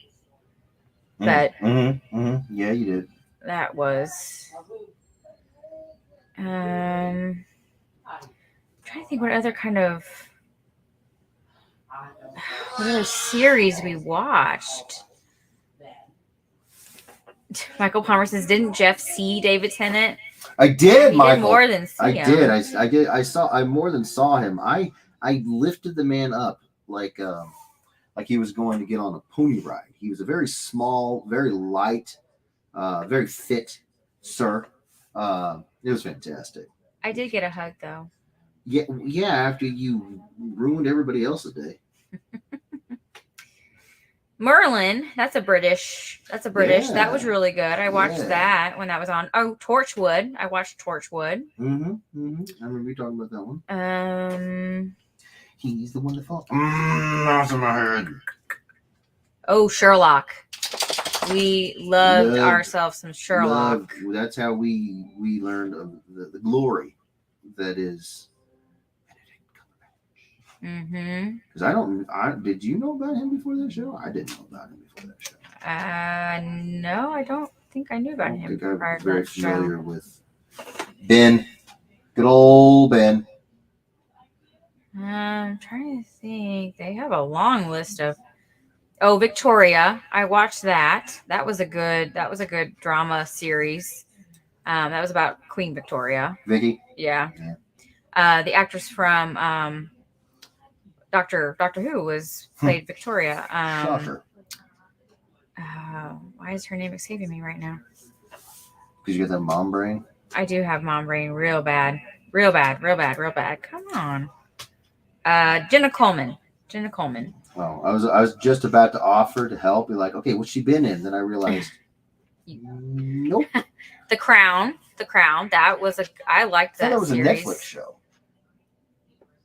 S2: But
S1: yeah, you did.
S2: That was. I'm trying to think what other series we watched. Michael Palmer says, didn't Jeff see David Tennant?
S1: I did,
S2: You
S1: Michael.
S2: did more than see
S1: I
S2: him.
S1: did. I did. I more than saw him. I lifted the man up like he was going to get on a pony ride. He was a very small, very light, very fit sir. It was fantastic.
S2: I did get a hug though.
S1: Yeah, yeah. After you ruined everybody else's day.
S2: Merlin, that's a British.
S1: Yeah.
S2: That was really good. I watched
S1: Yeah.
S2: that when that was on. Oh, Torchwood. I watched Torchwood.
S1: I remember you talking about that one. He's the one that fought. That's in my head.
S2: Oh, Sherlock. We loved ourselves some Sherlock.
S1: That's how we learned of the glory that is. Because did you know about him before that show? I didn't know about him before that show.
S2: No, I don't think I knew about him.
S1: I'm very familiar with Ben. Good old Ben.
S2: I'm trying to think. They have a long list of. Oh, Victoria. I watched that. That was a good drama series. That was about Queen Victoria.
S1: Vicky.
S2: Yeah. The actress from Doctor Who was played Victoria.
S1: Shocker.
S2: Why is her name escaping me right now?
S1: Because you got that mom brain.
S2: I do have mom brain real bad. Come on. Jenna Coleman.
S1: Oh, I was just about to offer to help. Be like, okay, what's she been in? Then I realized, nope.
S2: The Crown. That was I liked that.
S1: That was
S2: series.
S1: a Netflix show.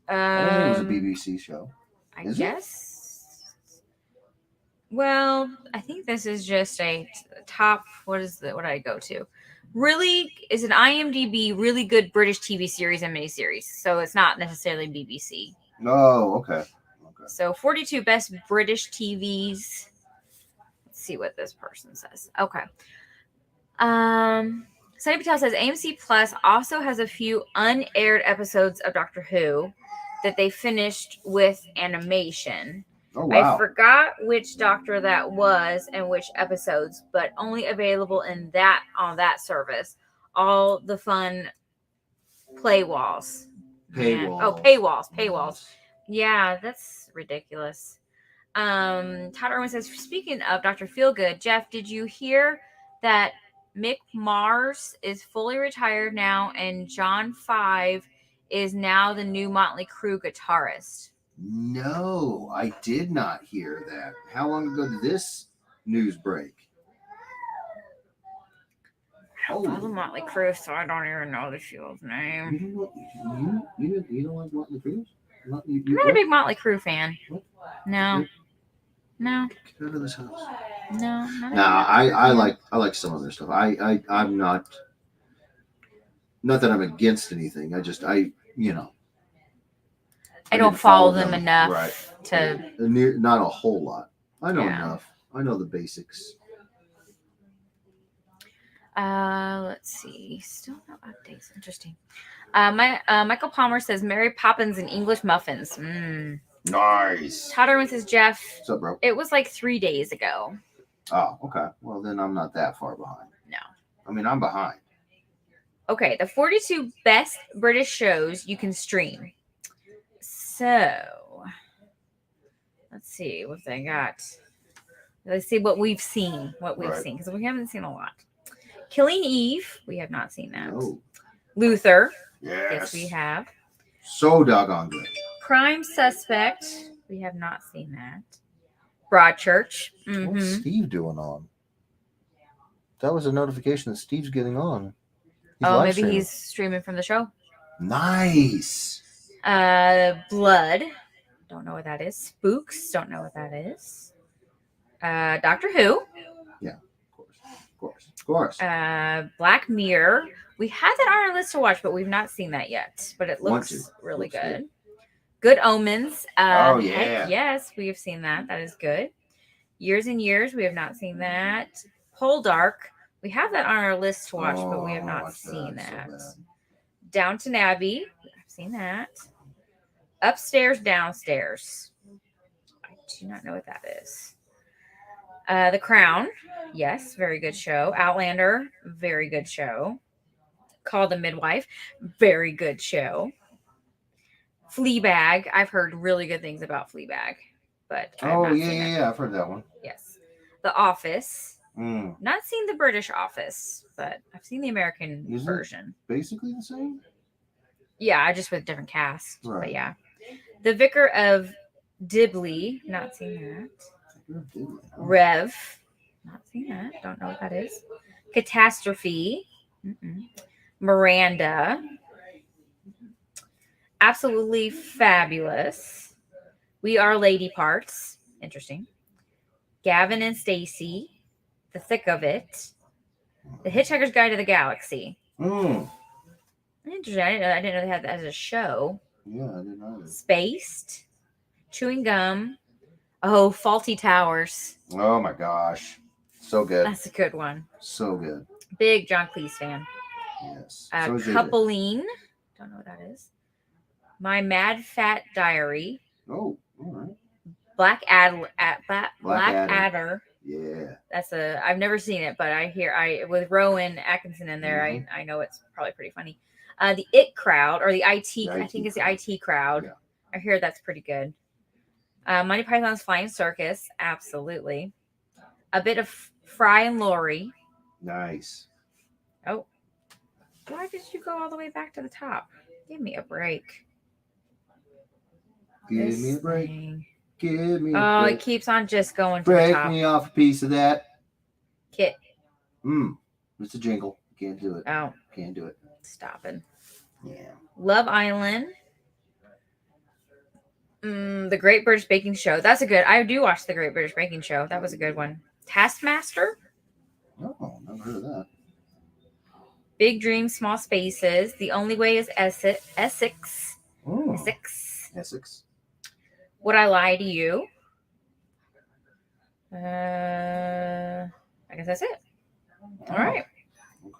S1: I don't think it was a BBC show.
S2: I guess. Well, I think this is just a top. What did I go to? Really is an IMDb really good British TV series and miniseries. So it's not necessarily BBC.
S1: Oh, okay.
S2: So 42 best British TVs. Let's see what this person says. Okay. Sunny Patel says AMC Plus also has a few unaired episodes of Doctor Who that they finished with animation.
S1: Oh, wow.
S2: I forgot which Doctor that was and which episodes, but only available on that service. All the fun paywalls. Paywalls. Yeah, that's ridiculous. Todd Irwin says, speaking of Dr. Feelgood, Jeff, did you hear that Mick Mars is fully retired now and John 5 is now the new Motley Crue guitarist?
S1: No, I did not hear that. How long ago did this news break?
S2: I follow Motley Crue, so I don't even know the show's name.
S1: You don't like Motley Crue?
S2: I'm not a big Motley Crue fan.
S1: What?
S2: No.
S1: Get out of this house.
S2: No.
S1: I like some of their stuff. I'm not that I'm against anything. I
S2: don't follow them enough to.
S1: Not a whole lot. I know enough. I know the basics.
S2: Let's see. Still no updates. Interesting. Michael Palmer says Mary Poppins and English muffins.
S1: Nice.
S2: Todd Irwin says, Jeff.
S1: What's up, bro?
S2: It was like 3 days ago.
S1: Oh, okay. Well, then I'm not that far behind.
S2: No.
S1: I mean, I'm behind.
S2: Okay, the 42 best British shows you can stream. So, let's see what they got. Let's see what we've seen. Because we haven't seen a lot. Killing Eve. We have not seen that.
S1: No.
S2: Luther.
S1: Yes,
S2: we have.
S1: So doggone good.
S2: Prime Suspect. We have not seen that. Broadchurch.
S1: What's Steve doing on? That was a notification that Steve's getting on.
S2: Maybe he's streaming from the show.
S1: Nice.
S2: Blood. Don't know what that is. Spooks. Don't know what that is. Doctor Who.
S1: Yeah, of course.
S2: Black Mirror. We had that on our list to watch, but we've not seen that yet. But it looks really good. Good Omens.
S1: Oh, yeah.
S2: Heck yes, we have seen that. That is good. Years and Years. We have not seen that. Poldark. We have that on our list to watch, but we have not seen that. Downton Abbey. I've seen that. Upstairs, Downstairs. I do not know what that is. The Crown. Yes, very good show. Outlander. Very good show. called The Midwife. Very good show. Fleabag. I've heard really good things about Fleabag, but I've not seen it.
S1: Yeah. I've heard that one.
S2: Yes. The Office.
S1: Mm.
S2: Not seen the British Office, but I've seen the American
S1: Isn't it
S2: version.
S1: basically the same?
S2: Yeah, just with different cast.
S1: Right.
S2: But yeah. The Vicar of Dibley. Not seen that. Rev. Not seen that. Don't know what that is. Catastrophe. Miranda. Absolutely Fabulous. We Are Lady Parts. Interesting. Gavin and Stacey. The Thick of It. The Hitchhiker's Guide to the Galaxy.
S1: Mm.
S2: Interesting. I didn't know they had that as a show.
S1: Yeah, I didn't know that.
S2: Spaced. Chewing Gum. Oh, Faulty Towers.
S1: Oh my gosh. So good.
S2: That's a good one.
S1: So good.
S2: Big John Cleese fan.
S1: Yes. So is David.
S2: Coupling. Don't know what that is. My Mad Fat Diary.
S1: Oh, all right.
S2: Black Adder.
S1: Yeah.
S2: That's I've never seen it, but with Rowan Atkinson in there,
S1: Mhm.
S2: I know it's probably pretty funny. The It Crowd, or the IT, I think it's the IT Crowd.
S1: Yeah.
S2: I hear that's pretty good. Monty Python's Flying Circus, absolutely. A bit of Fry and Laurie.
S1: Nice.
S2: Oh, why did you go all the way back to the top? Give me a break.
S1: Give me a break. Give me a
S2: Oh,
S1: break.
S2: it keeps on just going to
S1: Break
S2: the top.
S1: me off a piece of that.
S2: Kit.
S1: It's a jingle. Can't do it.
S2: Oh,
S1: Can't do it.
S2: stopping.
S1: Yeah.
S2: Love Island. The Great British Baking Show. That's a good. I do watch the Great British Baking Show. That was a good one. Taskmaster.
S1: Oh, never heard of that.
S2: Big Dreams, Small Spaces. The Only Way is Essex.
S1: Oh.
S2: Essex. Would I Lie to You? I guess that's it. All right.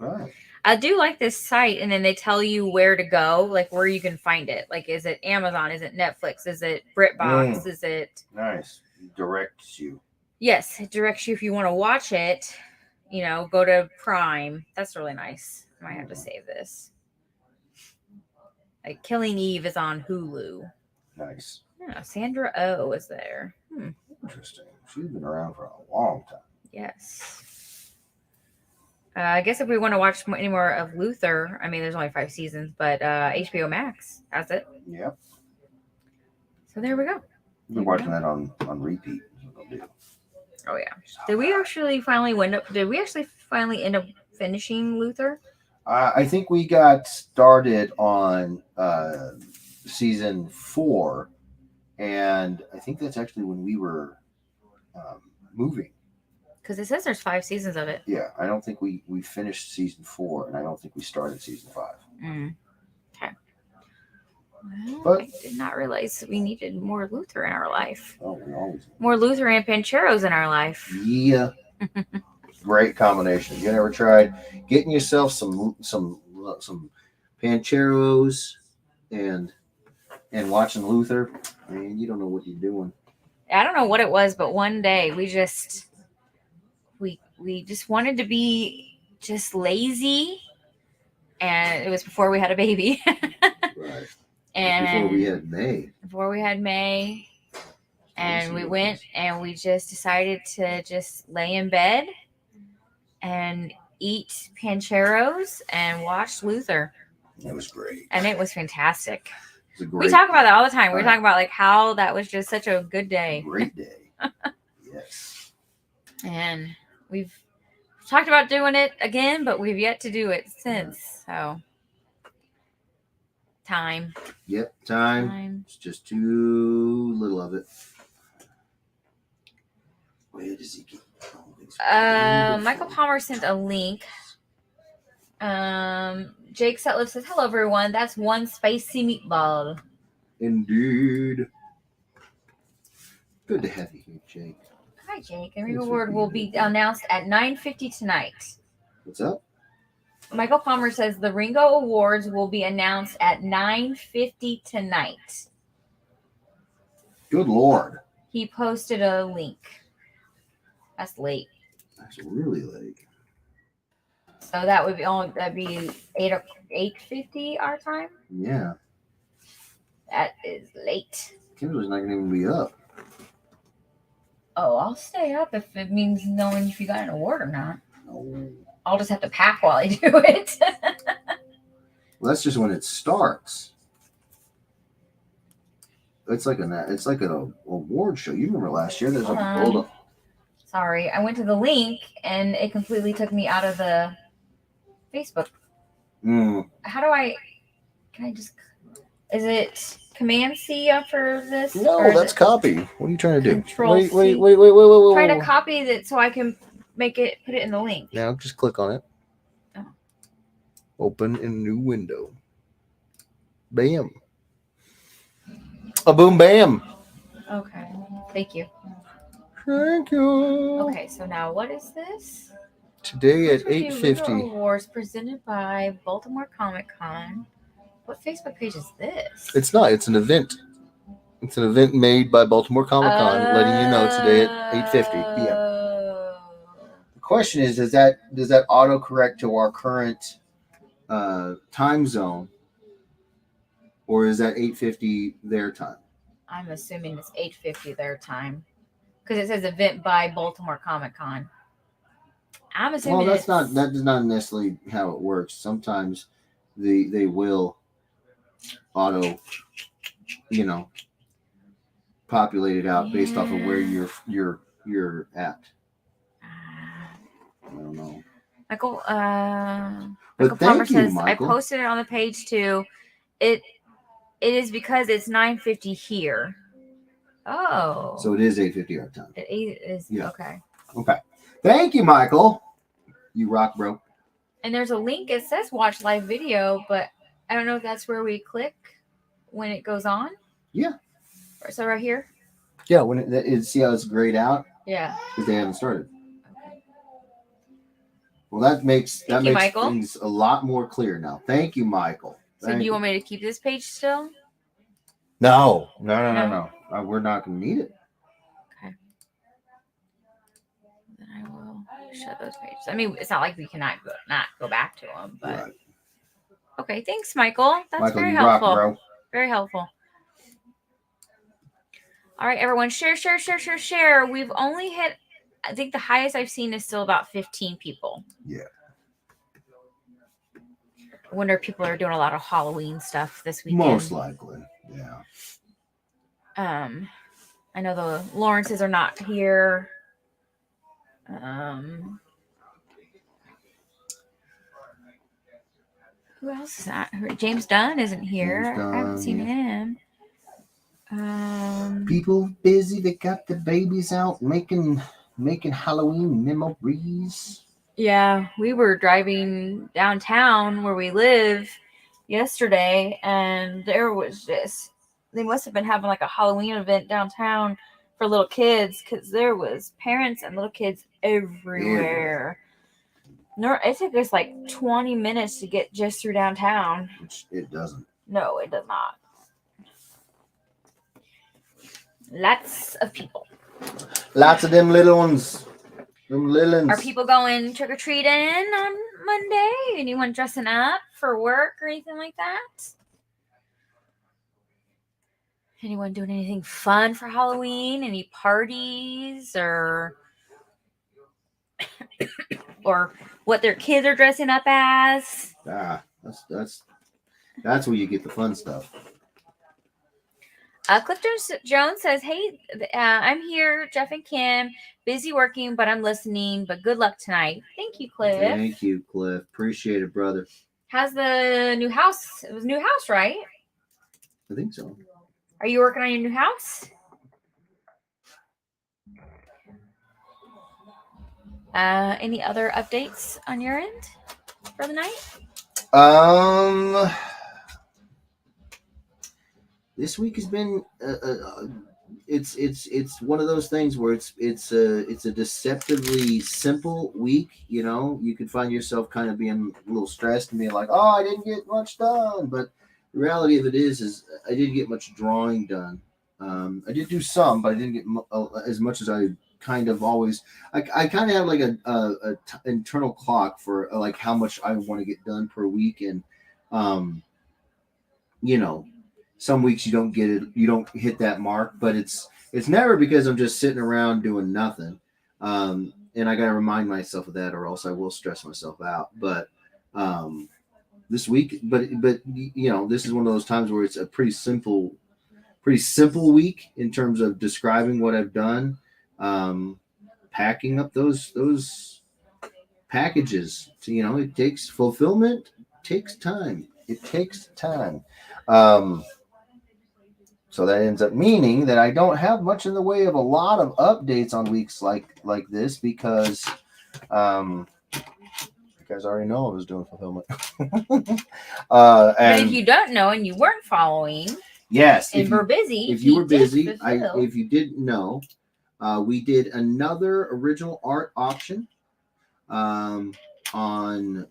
S1: Okay.
S2: I do like this site, and then they tell you where to go, like where you can find it. Like, is it Amazon? Is it Netflix? Is it BritBox? Is it...
S1: Nice. Directs you.
S2: Yes, it directs you if you want to watch it. You know, go to Prime. That's really nice. I might have to save this. Like, Killing Eve is on Hulu.
S1: Nice.
S2: Yeah, Sandra Oh is there.
S1: Interesting. She's been around for a long time.
S2: Yes. I guess if we want to watch any more of Luther, I mean, there's only 5 seasons, but HBO Max has it.
S1: Yep.
S2: So there we go.
S1: We've been watching that on repeat.
S2: Oh yeah. Did we actually finally end up finishing Luther?
S1: I think we got started on season 4, and I think that's actually when we were moving.
S2: Because it says there's 5 seasons of it.
S1: Yeah, I don't think we finished season 4, and I don't think we started season 5.
S2: Okay. Well,
S1: But
S2: I did not realize we needed more Luther in our life.
S1: oh, we always
S2: More Luther and Pancheros in our life.
S1: yeah. Great combination. You ever tried getting yourself some Pancheros and watching Luther? Man, you don't know what you're doing.
S2: I don't know what it was, but one day we just wanted to be just lazy, and it was before we had a baby.
S1: Right.
S2: And
S1: Before we had May.
S2: And we went and we just decided to just lay in bed and eat Pancheros and watch Luther.
S1: It was great.
S2: And it was fantastic.
S1: It was a great,
S2: we talk about that all the time. We're talking about like how that was just such a good day.
S1: Great day. Yes.
S2: And we've talked about doing it again, but we've yet to do it since. So time.
S1: Yep, time. It's just too little of it. Where does he get all these?
S2: Michael Palmer sent a link. Jake Sutliff says, "Hello, everyone. That's one spicy meatball."
S1: Indeed. Good to have you here, Jake.
S2: Hi, Jake. The Ringo Award will be announced at 9:50 tonight.
S1: What's up?
S2: Michael Palmer says the Ringo Awards will be announced at 9:50 tonight.
S1: Good Lord.
S2: He posted a link. That's late.
S1: That's really late.
S2: So that would be only that'd be 8:50 our time.
S1: Yeah.
S2: That is late.
S1: Kimberly's not gonna even be up.
S2: Oh, I'll stay up if it means knowing if you got an award or not.
S1: No.
S2: I'll just have to pack while I do it.
S1: Well, that's just when it starts. It's like an award show. You remember last year? There's like a hold up.
S2: Sorry, I went to the link and it completely took me out of the Facebook. How do I? Can I just? Is it Command C up for this?
S1: No, that's copy. What are you trying to do?
S2: Control C.
S1: Wait.
S2: Try to copy it so I can put it in the link.
S1: Now just click on it.
S2: Oh.
S1: Open in a new window. Bam. A boom bam.
S2: Okay. Thank you.
S1: Thank you.
S2: Okay, so now what is this?
S1: Today at
S2: Review
S1: 8:50.
S2: Awards presented by Baltimore Comic Con. What Facebook page is this?
S1: It's not. It's an event. It's an event made by Baltimore Comic Con, letting you know today at 8:50 p.m. The question is, does that autocorrect to our current time zone, or is that 8:50 their time?
S2: I'm assuming it's 8:50 their time because it says event by Baltimore Comic Con. I'm assuming.
S1: Well, that is not necessarily how it works. Sometimes they will auto, populate it out based off of where you're at. I don't know.
S2: Michael
S1: But
S2: Palmer
S1: thank you,
S2: says
S1: Michael.
S2: I posted it on the page too. It is because it's 9:50 here. Oh.
S1: So it is 8:50 our time.
S2: It is okay.
S1: Okay. Thank you, Michael. You rock, bro.
S2: And there's a link. It says watch live video, but I don't know if that's where we click when it goes on.
S1: Yeah.
S2: So right here.
S1: Yeah. When it see how it's grayed out.
S2: Yeah.
S1: Because they haven't started. Okay. Well, that makes
S2: Michael.
S1: things a lot more clear now. Thank you, Michael.
S2: So do you want me to keep this page still?
S1: No. We're not going to need it.
S2: Okay. Then I will shut those pages. I mean, it's not like we cannot go back to them, but
S1: right.
S2: Okay. Thanks, Michael. That's
S1: Michael,
S2: very
S1: you
S2: helpful.
S1: rock, bro.
S2: Very helpful. All right, everyone, share. We've only hit, I think the highest I've seen is still about 15 people.
S1: Yeah.
S2: I wonder if people are doing a lot of Halloween stuff this weekend.
S1: Most likely, yeah.
S2: I know the Lawrences are not here. Who else is that? James Dunn isn't here. I haven't seen him.
S1: People busy. They got the babies out making Halloween memories.
S2: Yeah, we were driving downtown where we live yesterday, and there was they must have been having like a Halloween event downtown for little kids because there was parents and little kids everywhere. No, it took us like 20 minutes to get just through downtown.
S1: Which it doesn't.
S2: No, it does not. Lots of people.
S1: Lots of them little ones. Them little ones.
S2: Are people going trick-or-treating on Monday? Anyone dressing up for work or anything like that? Anyone doing anything fun for Halloween? Any parties or what their kids are dressing up as?
S1: That's where you get the fun stuff.
S2: Cliff Jones says, hey, I'm here, Jeff and Kim. Busy working, but I'm listening. But good luck tonight. Thank you, Cliff.
S1: Thank you, Cliff. Appreciate it, brother.
S2: How's the new house? It was a new house, right?
S1: I think so.
S2: Are you working on your new house? Any other updates on your end for the night?
S1: This week has been it's one of those things where it's a deceptively simple week. You could find yourself kind of being a little stressed and being like, oh, I didn't get much done. But the reality of it is I didn't get much drawing done. I did do some, but I didn't get as much as I kind of always I kind of have like internal clock for like how much I want to get done per week, and um, you know, some weeks you don't get it, you don't hit that mark, but it's never because I'm just sitting around doing nothing. And I got to remind myself of that, or else I will stress myself out. But this week, but this is one of those times where it's a pretty simple week in terms of describing what I've done. Packing up those packages. So, it takes fulfillment, takes time. It takes time. Um, so that ends up meaning that I don't have much in the way of a lot of updates on weeks like this because you guys already know I was doing fulfillment.
S2: But if
S1: and
S2: you don't know and you weren't following,
S1: yes,
S2: and we're busy,
S1: if you were
S2: did
S1: busy,
S2: fulfill.
S1: if you didn't know, we did another original art auction on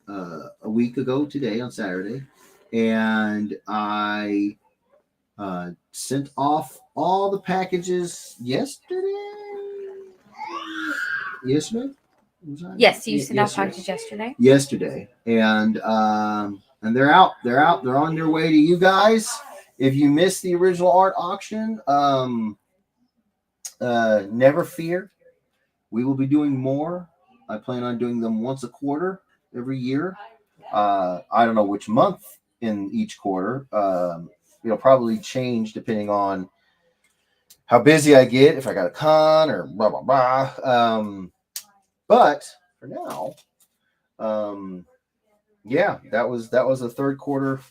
S1: a week ago today on Saturday, and I sent off all the packages yesterday. Yesterday?
S2: Yes, you sent out packages yesterday.
S1: Yesterday, and they're out. They're out. They're on their way to you guys. If you missed the original art auction, never fear. We will be doing more. I plan on doing them once a quarter every year. I don't know which month in each quarter. It'll probably change depending on how busy I get, if I got a con or blah blah blah. But for now, yeah, that was the third quarter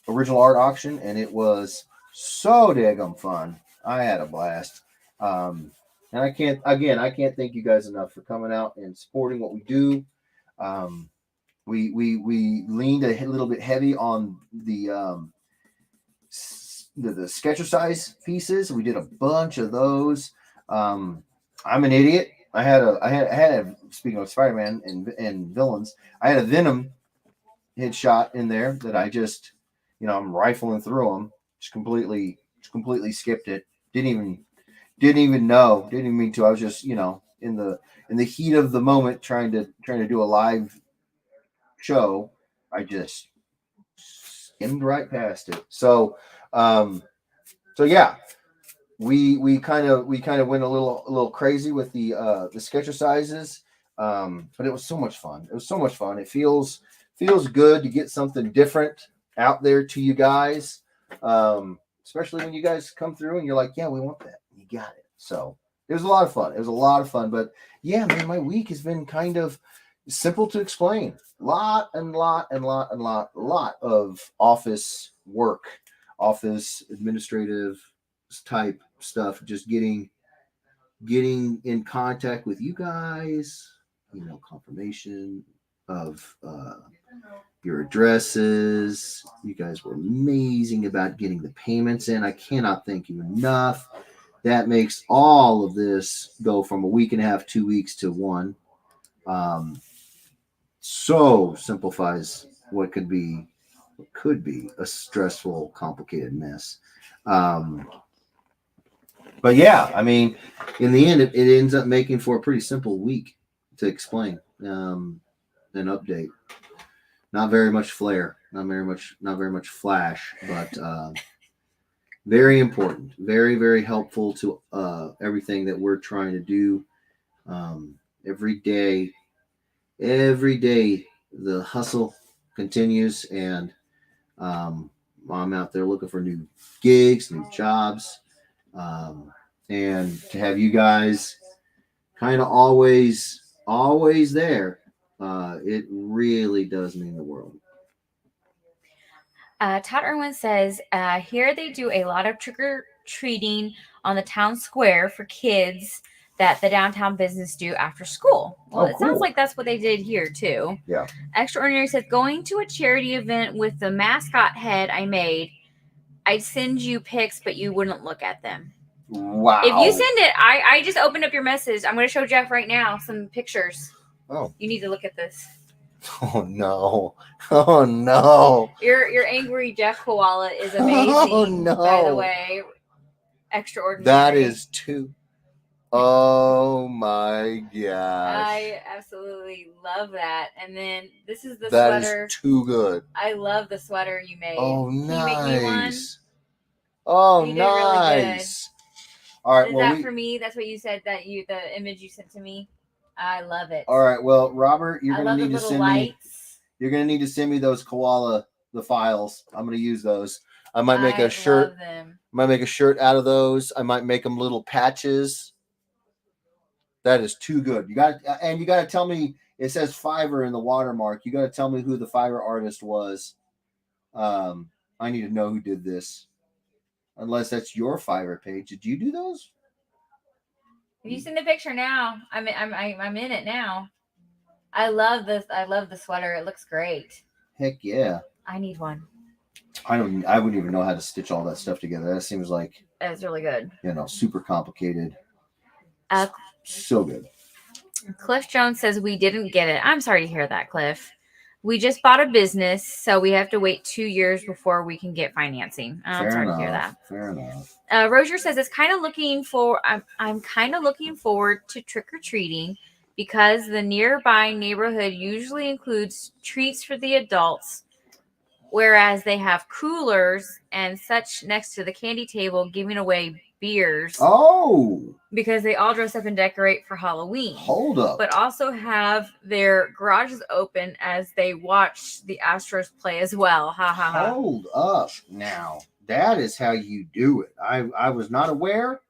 S1: original art auction, and it was so daggum fun. I had a blast. And I can't thank you guys enough for coming out and supporting what we do. We leaned a little bit heavy on the sketcher size pieces. We did a bunch of those. I'm an idiot. I had a speaking of Spider-Man and villains, I had a Venom headshot in there that I just, I'm rifling through them. Just completely skipped it. Didn't even know. Didn't even mean to. I was just, in the heat of the moment trying to do a live show. I just skimmed right past it. So yeah, we kind of went a little crazy with the sketcher sizes. But it was so much fun. It feels good to get something different out there to you guys. Especially when you guys come through and you're like, yeah, we want that. You got it. So it was a lot of fun. But yeah, man, my week has been kind of simple to explain. Lot of office work, office administrative type stuff, just getting in contact with you guys, confirmation of your addresses. You guys were amazing about getting the payments in. I cannot thank you enough. That makes all of this go from a week and a half, 2 weeks to one. So simplifies what could be a stressful, complicated mess. But yeah, I mean, in the end, it ends up making for a pretty simple week to explain an update. Not very much flair, not very much flash, but very important, very, very helpful to everything that we're trying to do. Every day, the hustle continues, and I'm out there looking for new gigs, new jobs, and to have you guys kind of always there. It really does mean the world.
S2: Todd Irwin says, here they do a lot of trick-or-treating on the town square for kids that the downtown business do after school. Well, it sounds like that's what they did here, too.
S1: Yeah.
S2: Extraordinary says, going to a charity event with the mascot head I made, I'd send you pics, but you wouldn't look at them.
S1: Wow.
S2: If you send it, I just opened up your message. I'm going to show Jeff right now some pictures.
S1: Oh.
S2: You need to look at this.
S1: Oh no! Oh no!
S2: Your angry Jeff koala is amazing.
S1: Oh no!
S2: By the way, extraordinary.
S1: That is too. Oh my gosh.
S2: I absolutely love that. And then this is the
S1: That
S2: sweater.
S1: is too good.
S2: I love the sweater you made.
S1: Oh,
S2: Can you make me one?
S1: nice. Oh,
S2: You did really good.
S1: nice. All right.
S2: Is
S1: Well,
S2: that for me? That's what you said. The image you sent to me. I love it.
S1: All right. Well, Robert, you're
S2: I
S1: gonna
S2: love
S1: need
S2: the
S1: to
S2: little
S1: send
S2: lights.
S1: You're gonna need to send me those the files. I'm gonna use those. I might make a shirt.
S2: Love them.
S1: Might make a shirt out of those. I might make them little patches. That is too good. You got to tell me. It says Fiverr in the watermark. You got to tell me who the Fiverr artist was. I need to know who did this. Unless that's your Fiverr page. Did you do those?
S2: Have you seen the picture now? I'm in it now. I love this. I love the sweater. It looks great.
S1: Heck yeah.
S2: I need one.
S1: I wouldn't even know how to stitch all that stuff together. That seems like
S2: It's really good.
S1: Super complicated. So good.
S2: Cliff Jones says we didn't get it. I'm sorry to hear that, Cliff. We just bought a business, so we have to wait 2 years before we can get financing. I'm sorry to hear that.
S1: Fair enough.
S2: Roger says it's kind of I'm kind of looking forward to trick or treating because the nearby neighborhood usually includes treats for the adults, whereas they have coolers and such next to the candy table giving away beers.
S1: Oh,
S2: because they all dress up and decorate for Halloween.
S1: Hold up.
S2: But also have their garages open as they watch the Astros play as well. Ha ha ha.
S1: Hold up. Now, that is how you do it. I was not aware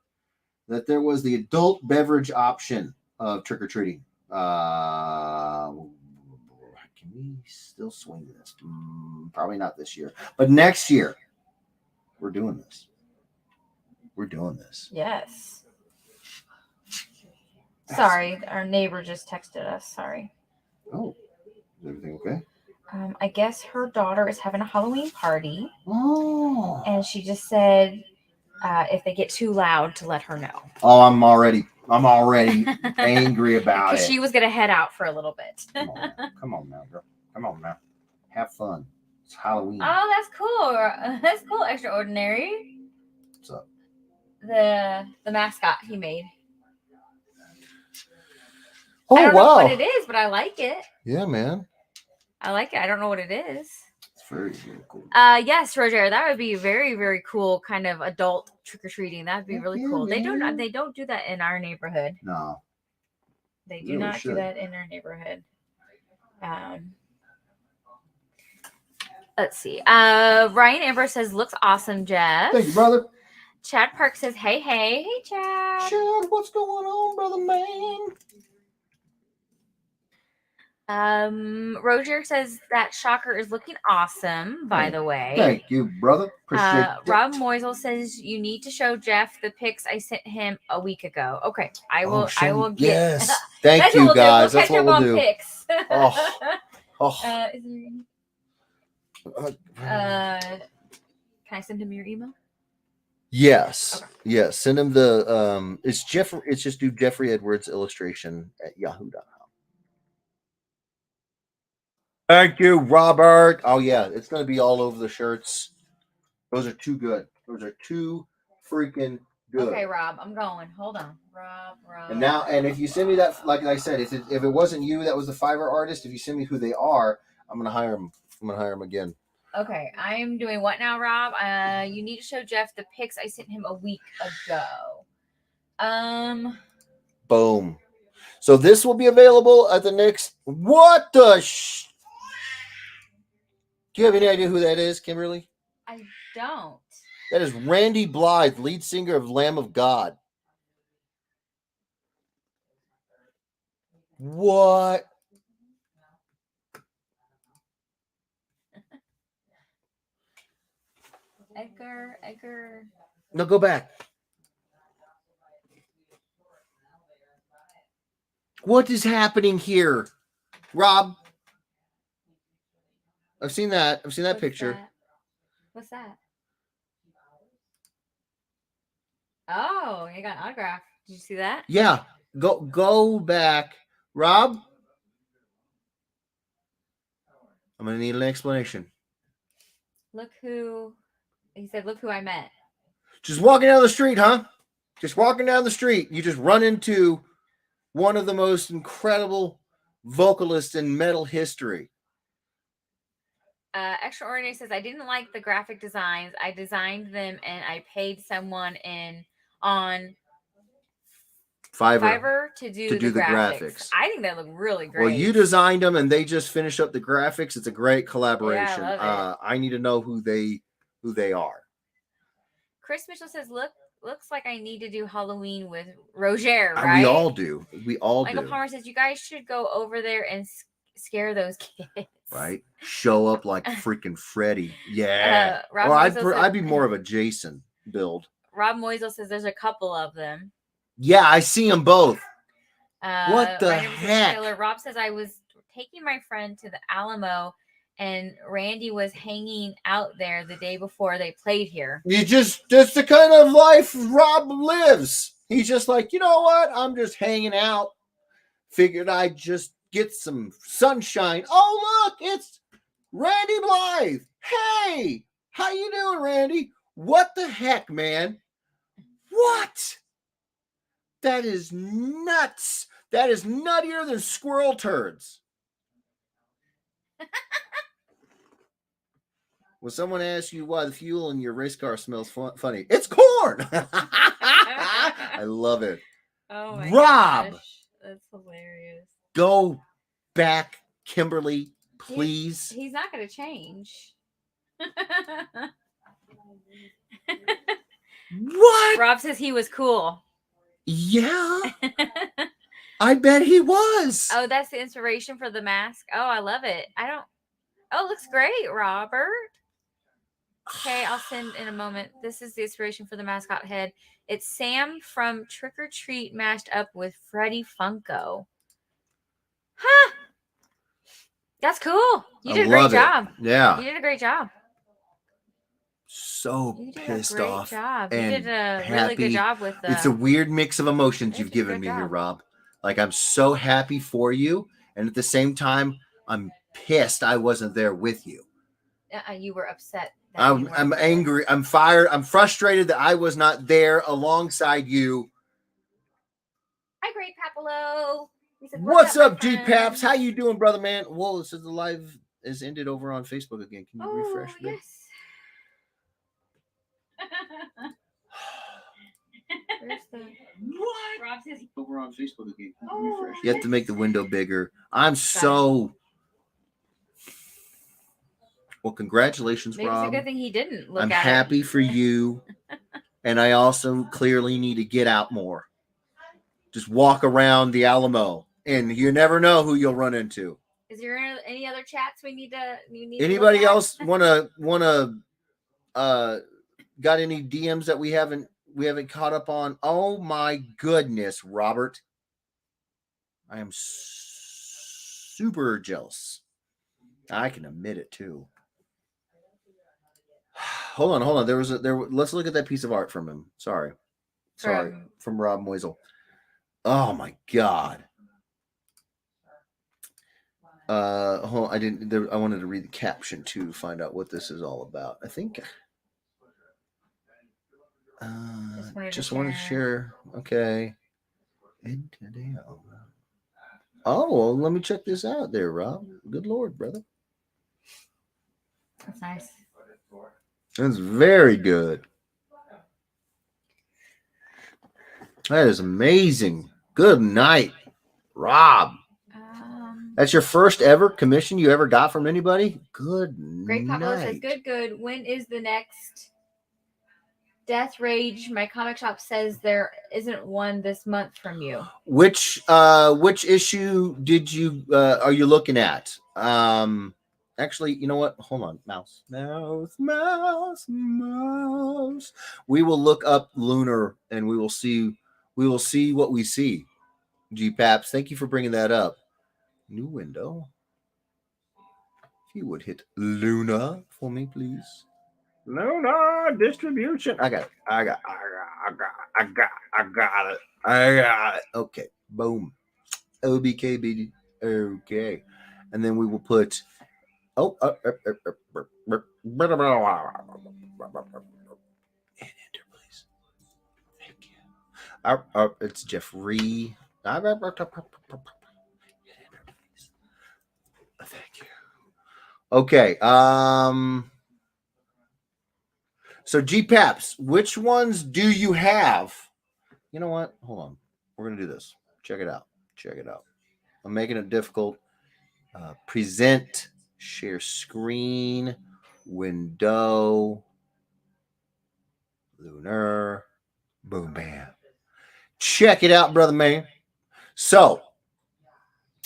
S1: that there was the adult beverage option of trick-or-treating. Can we still swing this? Probably not this year. But next year, we're doing this. We're doing this.
S2: Yes. Sorry, our neighbor just texted us. Sorry.
S1: Oh, is everything okay?
S2: I guess her daughter is having a Halloween party.
S1: Oh.
S2: And she just said if they get too loud to let her know.
S1: Oh, I'm already angry about it.
S2: Because she was going to head out for a little bit.
S1: Come on now, girl. Come on now. Have fun. It's Halloween.
S2: Oh, that's cool. That's cool, Extraordinary.
S1: What's up?
S2: The mascot he made.
S1: Oh,
S2: I don't
S1: wow.
S2: know what it is, but I like it.
S1: Yeah, man.
S2: I like it. I don't know what it is.
S1: It's very, very cool.
S2: Yes, Roger, that would be very, very cool kind of adult trick-or-treating. That'd be really cool.
S1: Man.
S2: They don't do that in our neighborhood.
S1: No.
S2: They do not do that in our neighborhood. Let's see. Ryan Amber says, looks awesome, Jeff.
S1: Thank you, brother.
S2: Chad Park says, hey, Chad.
S1: Chad, what's going on, brother man?
S2: Roger says that shocker is looking awesome, by the way.
S1: Thank you, brother. Appreciate it.
S2: Rob Moisel says you need to show Jeff the pics I sent him a week ago. Okay, I will get.
S1: Yes. Thank you, guys. That's what we'll do.
S2: Pics.
S1: Oh.
S2: Is there can I send him your email?
S1: Yes.
S2: Okay.
S1: Yes. Send him the it's just do Jeffrey Edwards illustration at yahoo.com. Thank you, Robert. Oh yeah, it's gonna be all over the shirts. Those are too good. Those are too freaking good.
S2: Okay, Rob, I'm going. Hold on, Rob.
S1: And if you send me that, like I said, if it wasn't you that was the Fiverr artist, if you send me who they are, I'm gonna hire them. I'm gonna hire them again.
S2: Okay, I am doing what now, Rob? You need to show Jeff the pics I sent him a week ago.
S1: Boom. So this will be available at the next. What the? Do you have any idea who that is, Kimberly?
S2: I don't.
S1: That is Randy Blythe, lead singer of Lamb of God. What?
S2: Edgar.
S1: No, go back. What is happening here, Rob? I've seen that. I've seen that picture.
S2: What's that? Oh, you got an autograph. Did you see that?
S1: Yeah. Go back. Rob? I'm going to need an explanation.
S2: He said, look who I met.
S1: Just walking down the street, huh? Just walking down the street, you just run into one of the most incredible vocalists in metal history.
S2: Extraordinary says, I didn't like the graphic designs. I designed them and I paid someone on Fiverr to do the graphics. I think they look really great.
S1: Well, you designed them and they just finished up the graphics. It's a great collaboration.
S2: Yeah, I love it.
S1: I need to know who they are.
S2: Chris Mitchell says, looks like I need to do Halloween with Roger,
S1: And
S2: right?
S1: we all do.
S2: Michael Palmer says, you guys should go over there and scare those kids.
S1: Right? Show up like freaking Freddy. Yeah. Or I'd be more of a Jason build.
S2: Rob Moisel says there's a couple of them.
S1: Yeah, I see them both. What the heck?
S2: Taylor. Rob says, I was taking my friend to the Alamo and Randy was hanging out there the day before they played here.
S1: That's the kind of life Rob lives. He's just like, you know what? I'm just hanging out. Figured I'd just get some sunshine. Oh, look, it's Randy Blythe. Hey, how you doing, Randy? What the heck, man? What? That is nuts. That is nuttier than squirrel turds. When someone asks you why the fuel in your race car smells funny, it's corn. I love it.
S2: Oh my
S1: Rob,
S2: gosh. That's hilarious.
S1: Go back, Kimberly, please.
S2: He's not going to change.
S1: What?
S2: Rob says he was cool.
S1: Yeah. I bet he was.
S2: Oh, that's the inspiration for the mask. Oh, I love it. Oh, it looks great, Robert. Okay, I'll send in a moment. This is the inspiration for the mascot head. It's Sam from Trick or Treat mashed up with Freddie Funko. Huh. That's cool. You did a great job.
S1: Yeah.
S2: You did a great job.
S1: So pissed off.
S2: Job.
S1: And
S2: you did a
S1: happy.
S2: Really good job with the...
S1: It's a weird mix of emotions you've given me here, Rob. Like, I'm so happy for you. And at the same time, I'm pissed I wasn't there with you.
S2: You were upset.
S1: I'm angry. I'm fired. I'm frustrated that I was not there alongside you.
S2: Hi, Great Papalo.
S1: Said, What's up, G Paps? How you doing, brother, man? Whoa, this is the live is ended over on Facebook again. Can you refresh me?
S2: Yes.
S1: What? Rob says over on Facebook again. Can you refresh? You have to make the window bigger. I'm so... Well, congratulations,
S2: Maybe
S1: Rob.
S2: It's a good thing he didn't look
S1: I'm
S2: at
S1: happy for you. And I also clearly need to get out more. Just walk around the Alamo. And you never know who you'll run into.
S2: Is there any other chats we need to...
S1: Anybody else wanna got any DMs that we haven't caught up on? Oh my goodness, Robert. I am super jealous. I can admit it too. Hold on. Let's look at that piece of art from him. Sorry. From Rob Moisel. Oh my God. Hold on, I wanted to read the caption too to find out what this is all about. I think just wanted to share. Okay. Oh, well, let me check this out there, Rob. Good Lord, brother.
S2: That's nice.
S1: That's very good. That is amazing. Good night, Rob. That's your first ever commission you ever got from anybody? Good
S2: Great
S1: night.
S2: Pablo says, good. When is the next Death Rage? My comic shop says there isn't one this month from you.
S1: Which issue did you are you looking at? Actually, you know what? Hold on. Mouse. We will look up Lunar and we will see what we see. G Paps, thank you for bringing that up. New window. If you would hit Luna for me, please. Luna distribution. I got it. I got it. Okay. Boom. OBKB. Okay. And then we will put and enter, please. It's Jeffrey. Thank you. Okay. So GPAPs, which ones do you have? You know what? Hold on. We're gonna do this. Check it out. Check it out. I'm making it difficult. Present, share screen, window, Lunar, boom, bam. Check it out, brother man. So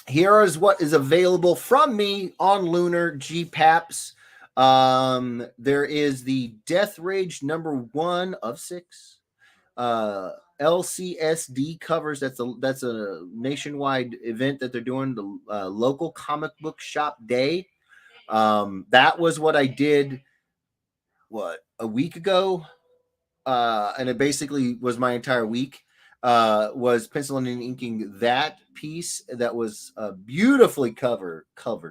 S1: here is what is available from me on Lunar GPAPs. There is the Death Rage #1 of 6. LCSD covers. That's a nationwide event that they're doing. The local comic book shop day. That was what I did. What, a week ago? And it basically was my entire week. Was penciling and inking that piece that was beautifully colored. So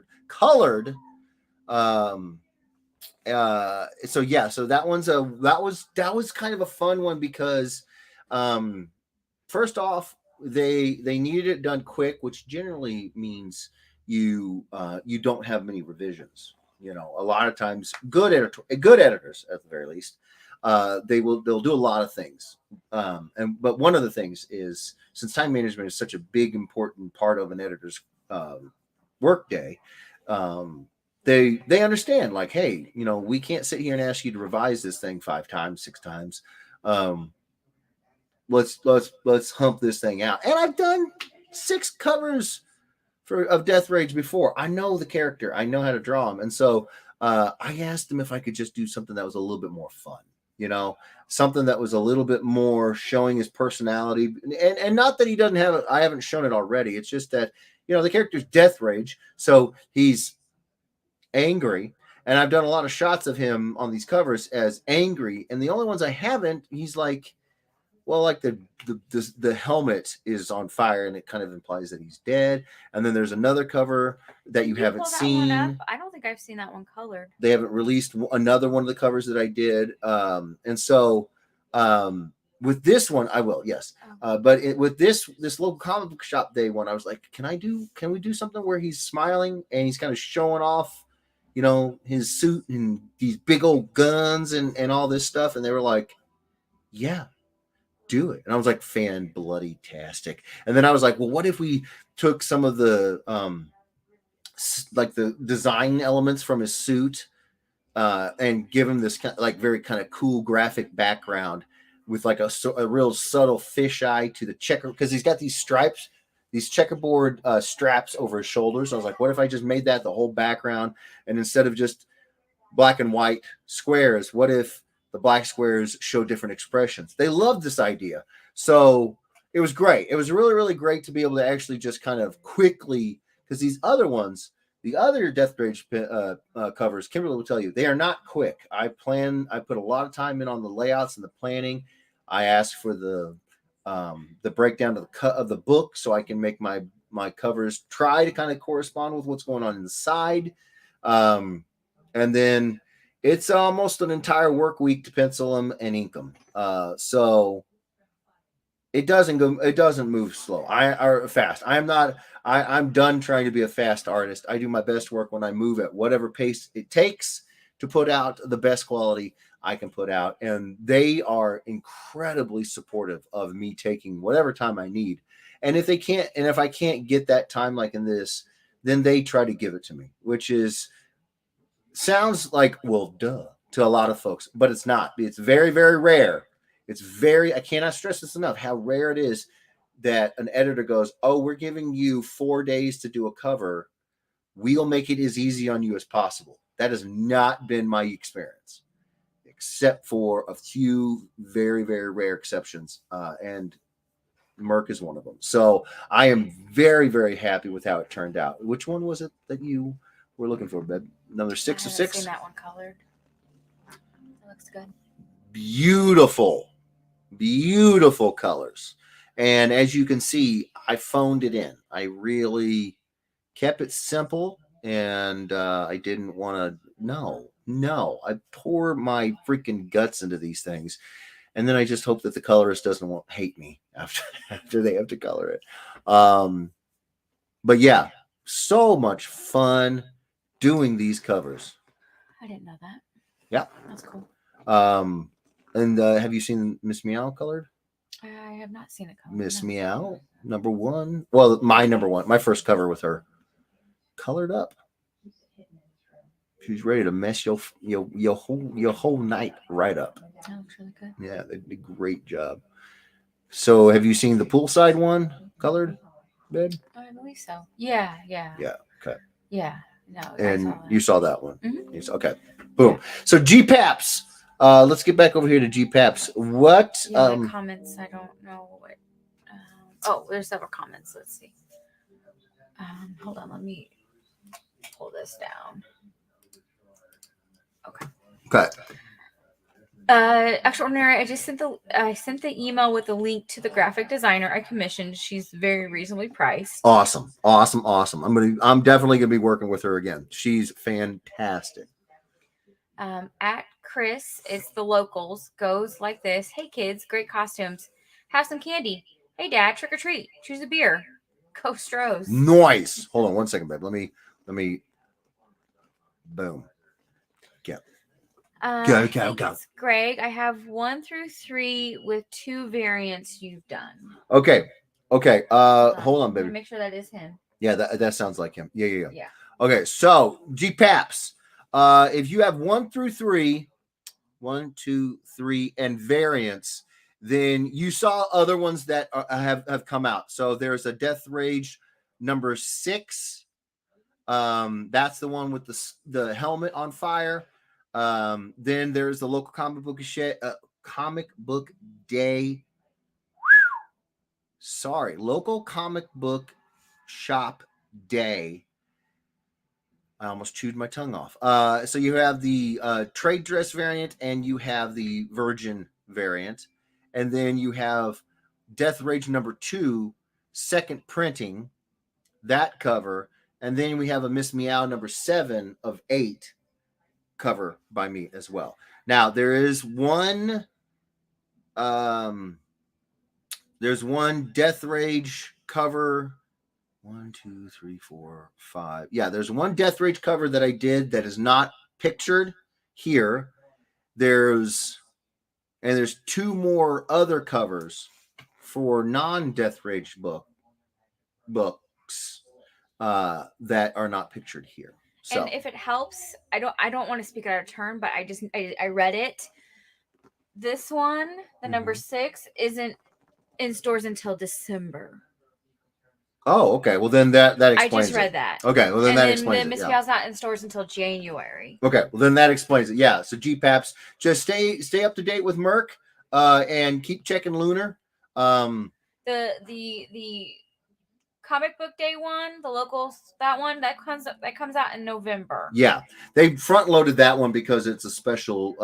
S1: yeah, so that was kind of a fun one because first off, they needed it done quick, which generally means you don't have many revisions. You know, a lot of times good editors at the very least, they'll do a lot of things. But one of the things is, since time management is such a big important part of an editor's work day, they understand, like, hey, you know, we can't sit here and ask you to revise this thing 5 times, 6 times. Let's hump this thing out. And I've done 6 covers of Death Rage before. I know the character. I know how to draw him. And so I asked him if I could just do something that was a little bit more fun, you know, something that was a little bit more showing his personality. And not that he doesn't have it. I haven't shown it already. It's just that, you know, the character's Death Rage. So he's angry. And I've done a lot of shots of him on these covers as angry. And the only ones I haven't, he's like, well, like the helmet is on fire, and it kind of implies that he's dead. And then there's another cover that you haven't seen.
S2: I don't think I've seen that one colored.
S1: They haven't released another one of the covers that I did. And so with this one, I will, yes. But with this local comic book shop day one, I was like, can we do something where he's smiling and he's kind of showing off, you know, his suit and these big old guns and all this stuff? And they were like, yeah, do it. And I was like, fan bloody tastic. And then I was like, well, what if we took some of the like the design elements from his suit and give him this like very kind of cool graphic background with like a real subtle fisheye to the checker, because he's got these stripes, these checkerboard straps over his shoulders. I was like, what if I just made that the whole background, and instead of just black and white squares, what if the black squares show different expressions? They loved this idea. So it was great. It was really, really great to be able to actually just kind of quickly, because these other ones, the other Death Rage covers, Kimberly will tell you, they are not quick. I put a lot of time in on the layouts and the planning. I asked for the breakdown of the cut of the book so I can make my covers try to kind of correspond with what's going on inside. And then it's almost an entire work week to pencil them and ink them. So it doesn't move slow. Or fast. I'm done trying to be a fast artist. I do my best work when I move at whatever pace it takes to put out the best quality I can put out. And they are incredibly supportive of me taking whatever time I need. And if I can't get that time, like in this, then they try to give it to me, which sounds like, well, duh, to a lot of folks, but it's not. It's very, very rare. I cannot stress this enough, how rare it is that an editor goes, oh, we're giving you 4 days to do a cover. We'll make it as easy on you as possible. That has not been my experience, except for a few very, very rare exceptions. And Merck is one of them. So I am very, very happy with how it turned out. Which one was it that you were looking for, babe? Number 6 of 6?
S2: I've seen that one colored. It looks good. Beautiful colors. And as you can see, I phoned it in. I really kept it simple, and I didn't want to. No, I pour my freaking guts into these things.
S1: And then I just hope that the colorist doesn't hate me after they have to color it. But yeah, so much fun doing these covers.
S2: I didn't know that.
S1: Yeah.
S2: That's cool.
S1: And have you seen Miss Meow colored?
S2: I have not seen it.
S1: Miss Meow, number one. Well, my number one, my first cover with her, colored up. She's ready to mess your whole night right up.
S2: That looks really good.
S1: Yeah, they did a great job. So, have you seen the poolside one colored, babe?
S2: I believe so. Yeah.
S1: Yeah. Okay.
S2: Yeah. No.
S1: And
S2: I saw that.
S1: you saw that one.
S2: Mhm.
S1: Okay. Boom. So GPAPs. Let's get back over here to GPAPs. What?
S2: Yeah, the comments. I don't know what. There's several comments. Let's see. Hold on. Let me pull this down.
S1: Okay.
S2: Extraordinary. I sent the email with the link to the graphic designer I commissioned. She's very reasonably priced.
S1: Awesome. I'm definitely gonna be working with her again. She's fantastic.
S2: At Chris, it's the locals. Goes like this. Hey kids, great costumes. Have some candy. Hey dad, trick or treat. Choose a beer. Go Stros.
S1: Nice. Hold on one second, babe. Let me. Boom. Go.
S2: Thanks, Greg. I have 1 through 3 with 2 variants you've done.
S1: Okay. Hold on,
S2: Let me
S1: baby.
S2: make sure that is him.
S1: Yeah, that sounds like him. Yeah.
S2: Yeah.
S1: Okay, so GPAPs. If you have 1 through 3, 1, 2, 3, and variants, then you saw other ones that have come out. So there's a Death Rage number 6. That's the one with the helmet on fire. Then there's the local comic book day. Local comic book shop day. I almost chewed my tongue off. So you have the trade dress variant and you have the virgin variant. And then you have Death Rage number 2, second printing, that cover. And then we have a Miss Meow number 7 of 8 cover by me as well. Now there is one there's one Death Rage cover. 1, 2, 3, 4, 5. Yeah, there's one Death Rage cover that I did that is not pictured here. There's 2 more other covers for non-Death Rage books that are not pictured here. So,
S2: and if it helps, I don't want to speak out of turn, but I read it. This one, the number 6, isn't in stores until December.
S1: oh, okay. Well, then that explains
S2: I just read
S1: it.
S2: that.
S1: Okay, well then
S2: and
S1: that
S2: then
S1: explains
S2: the
S1: it.
S2: Miss
S1: Yeah.
S2: Meow's not in stores until January.
S1: Okay, well then that explains it. Yeah. So GPAPs, just stay up to date with Merc, and keep checking Lunar.
S2: The comic book day one, the locals, that comes out in November.
S1: Yeah, they front loaded that one because it's a special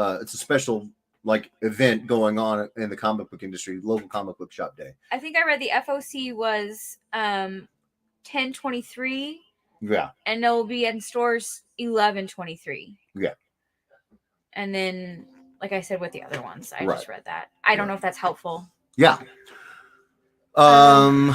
S1: like event going on in the comic book industry, local comic book shop day.
S2: I think I read the FOC was 10/23.
S1: Yeah,
S2: and they'll be in stores 11/23.
S1: Yeah,
S2: and then like I said with the other ones, I
S1: Right.
S2: just read that. I don't know if that's helpful.
S1: yeah.
S2: Go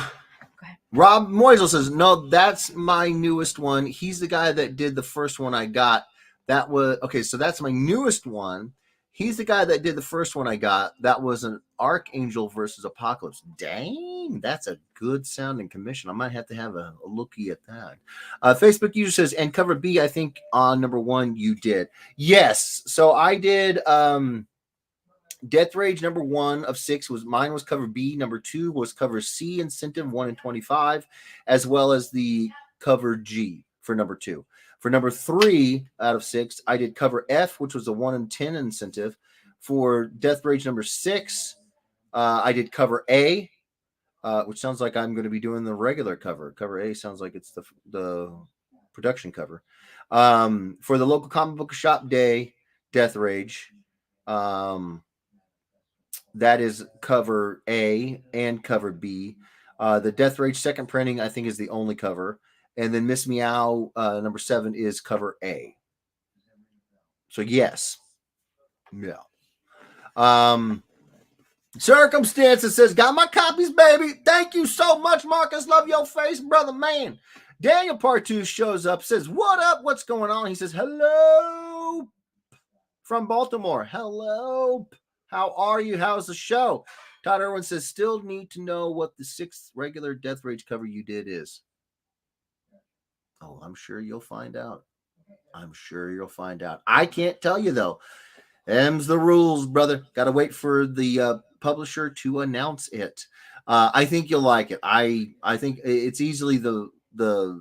S2: ahead.
S1: Rob Moisel says, no, that's my newest one. He's the guy that did the first one I got. That was okay. So that's my newest one. He's the guy that did the first one I got. That was an Archangel versus Apocalypse. Dang, that's a good sounding commission. I might have to have a looky at that. Facebook user says, and cover B, I think on number 1 you did. Yes. So I did Death Rage number 1 of 6 was cover B. Number 2 was cover C, incentive 1 in 25, as well as the cover G for number 2. For number 3 out of 6, I did cover F, which was a 1 in 10 incentive. For Death Rage number 6, I did cover A, which sounds like I'm going to be doing the regular cover. Cover A sounds like it's the production cover. For the local comic book shop day, Death Rage, that is cover A and cover B. The Death Rage second printing, I think, is the only cover. And then Miss Meow, number 7, is cover A. So, yes. Yeah. Circumstances says, got my copies, baby. Thank you so much, Marcus. Love your face, brother, man. Daniel Part 2 shows up, says, what up? What's going on? He says, hello from Baltimore. Hello. How are you? How's the show? Todd Irwin says, still need to know what the 6th regular Death Rage cover you did is. Oh, I'm sure you'll find out. I can't tell you, though. Them's the rules, brother. Got to wait for the publisher to announce it. I think you'll like it. I think it's easily the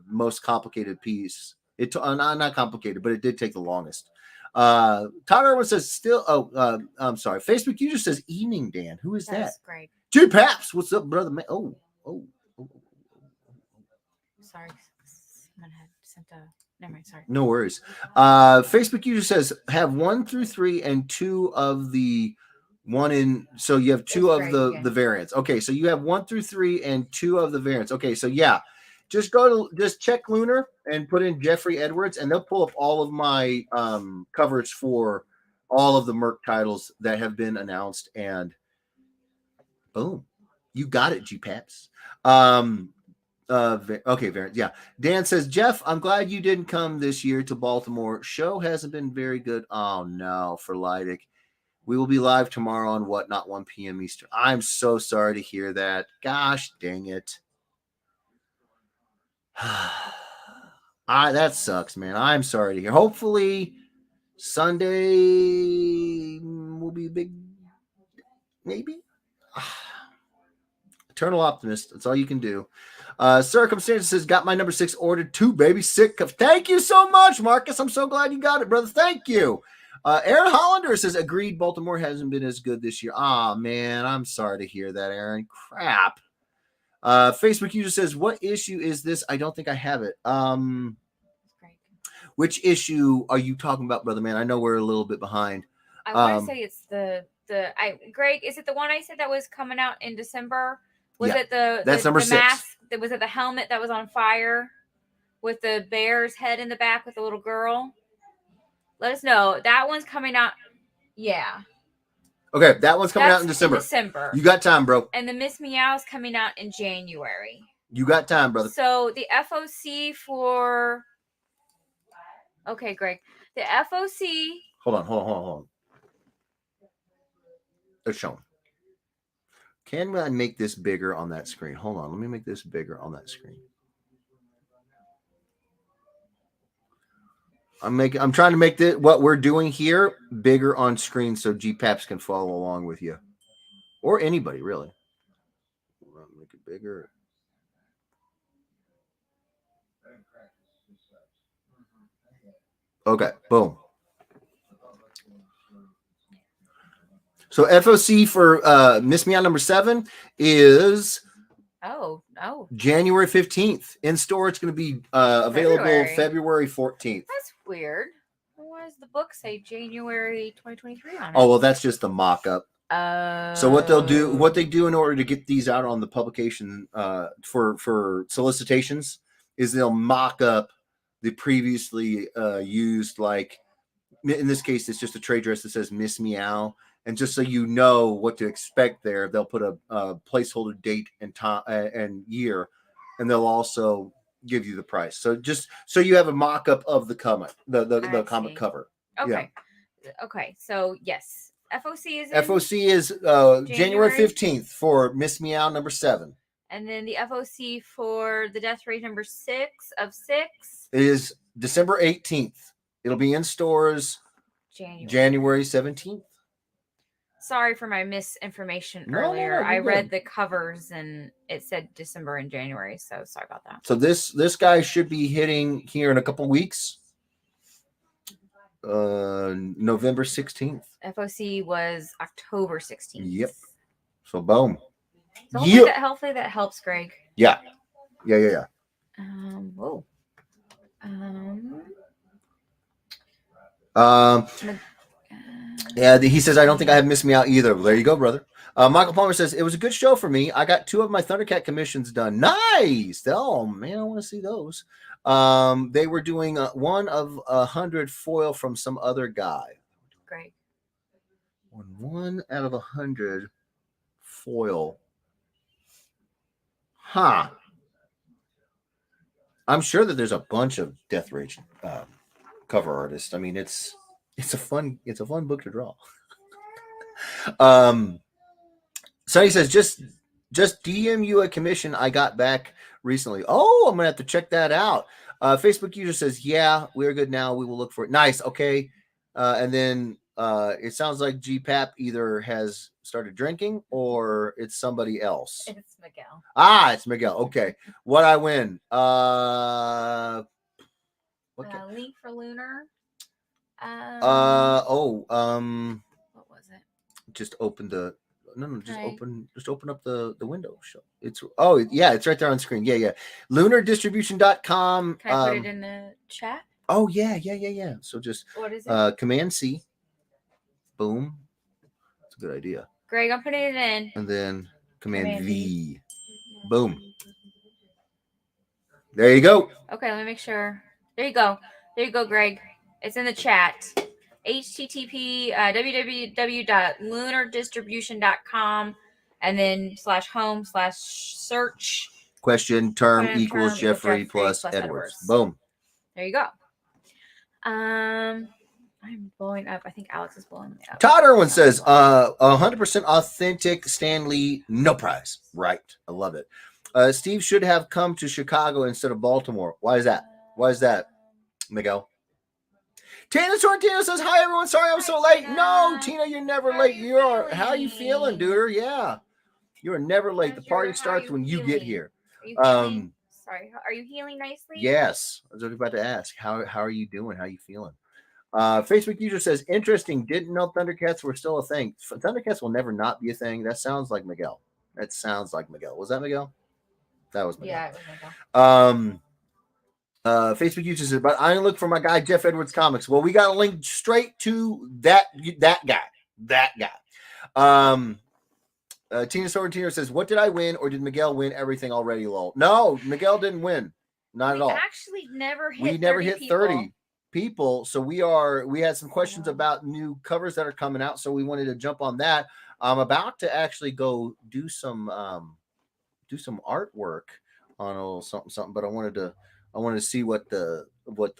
S1: most complicated piece. Not complicated, but it did take the longest. Todd Irwin says still. I'm sorry. Facebook user says evening, Dan. Who is that?
S2: That's great.
S1: Dude, Paps. What's up, brother? Man? Oh.
S2: Sorry, someone had sent a. Never mind. Sorry.
S1: No worries. Facebook user says have 1 through 3 and 2 of the one in. So you have 2 of the variants. Okay, so you have 1 through 3 and 2 of the variants. Okay, so yeah, just check Lunar and put in Jeffrey Edwards, and they'll pull up all of my covers for all of the Merc titles that have been announced, and boom, you got it, G-Paps. Okay, variant. Yeah. Dan says, Jeff, I'm glad you didn't come this year to Baltimore. Show hasn't been very good. Oh no, for Leidic. We will be live tomorrow on not 1 p.m. Eastern. I'm so sorry to hear that. Gosh dang it. That sucks, man. I'm sorry to hear. Hopefully Sunday will be big. Maybe. Eternal optimist. That's all you can do. Circumstances says, got my number 6 ordered too, baby. Sick of. Thank you so much, Marcus. I'm so glad you got it, brother. Thank you. Aaron Hollander says, agreed. Baltimore hasn't been as good this year. Ah, man. I'm sorry to hear that, Aaron. Crap. Facebook user says, what issue is this? I don't think I have it. Which issue are you talking about, brother, man? I know we're a little bit behind.
S2: I want to say it's Greg, is it the one I said that was coming out in December? Was it that's
S1: number 6.
S2: Mask? Was it the helmet that was on fire with the bear's head in the back with the little girl? Let us know. That one's coming out. Yeah.
S1: Okay, that one's coming out in December. You got time, bro.
S2: And the Miss Meow's coming out in January.
S1: You got time, brother.
S2: So the FOC for. Okay, Greg. The FOC.
S1: Hold on. It's showing. Can I make this bigger on that screen? Hold on. Let me make this bigger on that screen. I'm trying to make what we're doing here bigger on screen so G-Paps can follow along with you. Or anybody, really. Make it bigger. Okay, boom. So FOC for Miss Meow number 7 is January 15th. In store, it's going to be available February 14th.
S2: That's weird. Why does the book say January 2023 on it?
S1: Oh, well, that's just the mock-up. So what they do in order to get these out on the publication for solicitations is they'll mock up the previously used, like in this case, it's just a trade dress that says Miss Meow. And just so you know what to expect there, they'll put a placeholder date and time and year, and they'll also give you the price. So just so you have a mock-up of the comic, the comic cover.
S2: Okay. Yeah. Okay. So yes, FOC is
S1: January 15th for Miss Meow number 7.
S2: And then the FOC for the Death Rage number 6 of 6
S1: is December 18th. It'll be in stores January 17th.
S2: Sorry for my misinformation earlier. I read the covers and it said December and January, so sorry about that.
S1: So this guy should be hitting here in a couple weeks. November 16th.
S2: FOC was October 16th.
S1: Yep. So boom.
S2: So hopefully that helps, Greg.
S1: Yeah.
S2: Whoa.
S1: Yeah, he says, I don't think I have Miss Me Out either. Well, there you go, brother. Michael Palmer says, it was a good show for me. I got 2 of my Thundercat commissions done. Nice. Oh, man, I want to see those. They were doing 1 of 100 foil from some other guy.
S2: Great.
S1: 1 out of 100 foil. Huh. I'm sure that there's a bunch of Death Rage cover artists. I mean, it's a fun book to draw. So he says just DM you a commission I got back recently. Oh, I'm gonna have to check that out. Facebook user says, yeah, we're good now. We will look for it. Nice. Okay. And then it sounds like GPAP either has started drinking or it's somebody else.
S2: It's Miguel.
S1: Ah, it's Miguel. Okay. What I win?
S2: Link for Lunar.
S1: What
S2: was it?
S1: Just open the just
S2: Right.
S1: open up the window. It's it's right there on screen. Yeah. Lunardistribution.com.
S2: Can I put it in the chat?
S1: Oh yeah. So just
S2: What is it?
S1: Command C. Boom. That's a good idea.
S2: Greg, I'm putting it in.
S1: And then Command V. Boom. There you go.
S2: Okay, let me make sure. There you go, Greg. It's in the chat. http www.lunardistribution.com and then /home/search
S1: question term equals Jeffrey plus Edwards. Boom.
S2: There you go. I'm blowing up. I think Alex is blowing me up.
S1: Todd Irwin says 100% authentic Stan Lee, no prize. Right. I love it. Steve should have come to Chicago instead of Baltimore. Why is that? Miguel? Tina Sorrentino says, hi, everyone. Sorry I'm so late. No, Tina, you're never late. How are you feeling, dude? Yeah. You are never late. The party starts when you get here.
S2: Sorry. Are you healing nicely?
S1: Yes. I was about to ask. How are you doing? How are you feeling? Facebook user says, interesting. Didn't know Thundercats were still a thing. Thundercats will never not be a thing. That sounds like Miguel. Was that Miguel? That was Miguel.
S2: Yeah, it was Miguel.
S1: Facebook user says, but I look for my guy Jeff Edwards Comics. Well, we got a link straight to that guy. Tina Sorrentino says, what did I win, or did Miguel win everything already? Lol. No, Miguel didn't win. Not at all.
S2: Actually never hit.
S1: We never hit 30 people. So we had some questions about new covers that are coming out. So we wanted to jump on that. I'm about to actually go do some artwork on a little something, but I wanted to see what the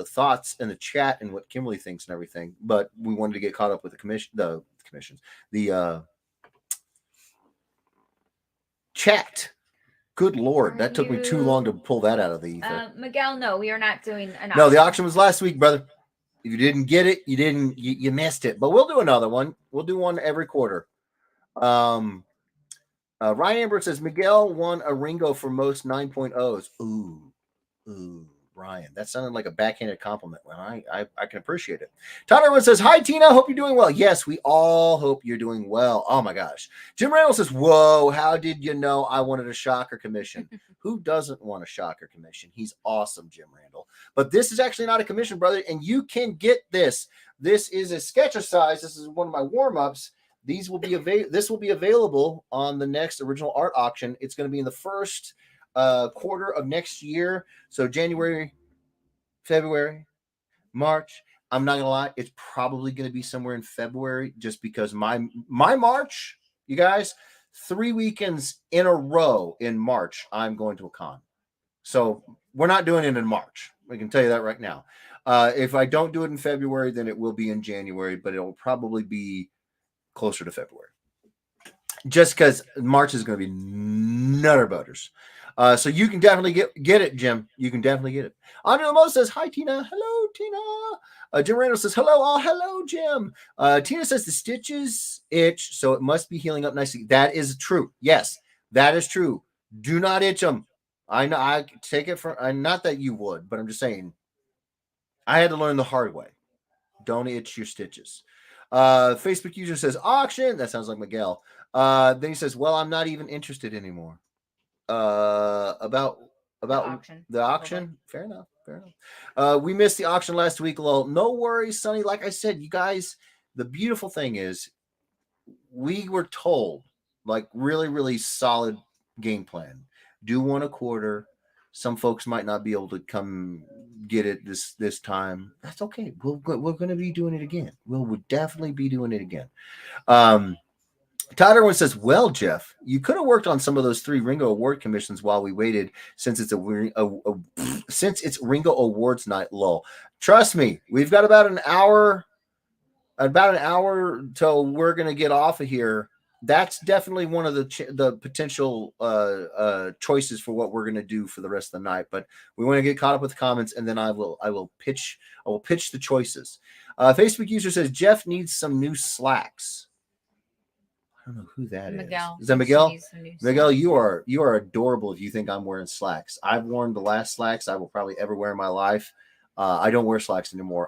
S1: thoughts in the chat and what Kimberly thinks and everything. But we wanted to get caught up with the commissions, the chat. Good Lord, that took me too long to pull that out of the ether.
S2: Miguel, no, we are not doing an auction.
S1: No, the auction was last week, brother. If you didn't get it, you missed it. But we'll do another one. We'll do one every quarter. Ryan Amber says Miguel won a Ringo for most 9.0s. Ooh, Ryan, that sounded like a backhanded compliment. Well, I can appreciate it. Todd Irwin says, hi, Tina. Hope you're doing well. Yes, we all hope you're doing well. Oh, my gosh. Jim Randall says, whoa, how did you know I wanted a shocker commission? Who doesn't want a shocker commission? He's awesome, Jim Randall. But this is actually not a commission, brother, and you can get this. This is a sketcher size. This is one of my warm-ups. This will be available on the next original art auction. It's going to be in the first quarter of next year. So January, February, March. I'm not gonna lie, it's probably gonna be somewhere in February, just because my March, you guys, 3 weekends in a row in March, I'm going to a con. So we're not doing it in March. We can tell you that right now. If I don't do it in February, then it will be in January, but it will probably be closer to February. Just because March is going to be nutter butters. So you can definitely get it, Jim. You can definitely get it. Andre Lamo says, hi, Tina. Hello, Tina. Jim Randall says, hello, all. Hello, Jim. Tina says the stitches itch, so it must be healing up nicely. That is true. Yes, that is true. Do not itch them. I know. I take it from, not that you would, but I'm just saying, I had to learn the hard way. Don't itch your stitches. Facebook user says, auction. That sounds like Miguel. Then he says, well, I'm not even interested anymore. About the auction. Fair enough. We missed the auction last week. Lol. No worries, Sonny. Like I said, you guys, the beautiful thing is we were told, like, really, really solid game plan. Do one a quarter. Some folks might not be able to come get it this time. That's okay. We're going to be doing it again. We'll definitely be doing it again. Todd Irwin says, well, Jeff, you could have worked on some of those 3 Ringo Award commissions while we waited since it's since it's Ringo Awards night, lol. Trust me, we've got about an hour till we're going to get off of here. That's definitely one of the potential choices for what we're going to do for the rest of the night. But we want to get caught up with the comments, and then I will pitch the choices. Facebook user says Jeff needs some new slacks. I don't know who that
S2: Miguel.
S1: is. Is that Miguel? Miguel, you are adorable if you think I'm wearing slacks. I've worn the last slacks I will probably ever wear in my life. I don't wear slacks anymore.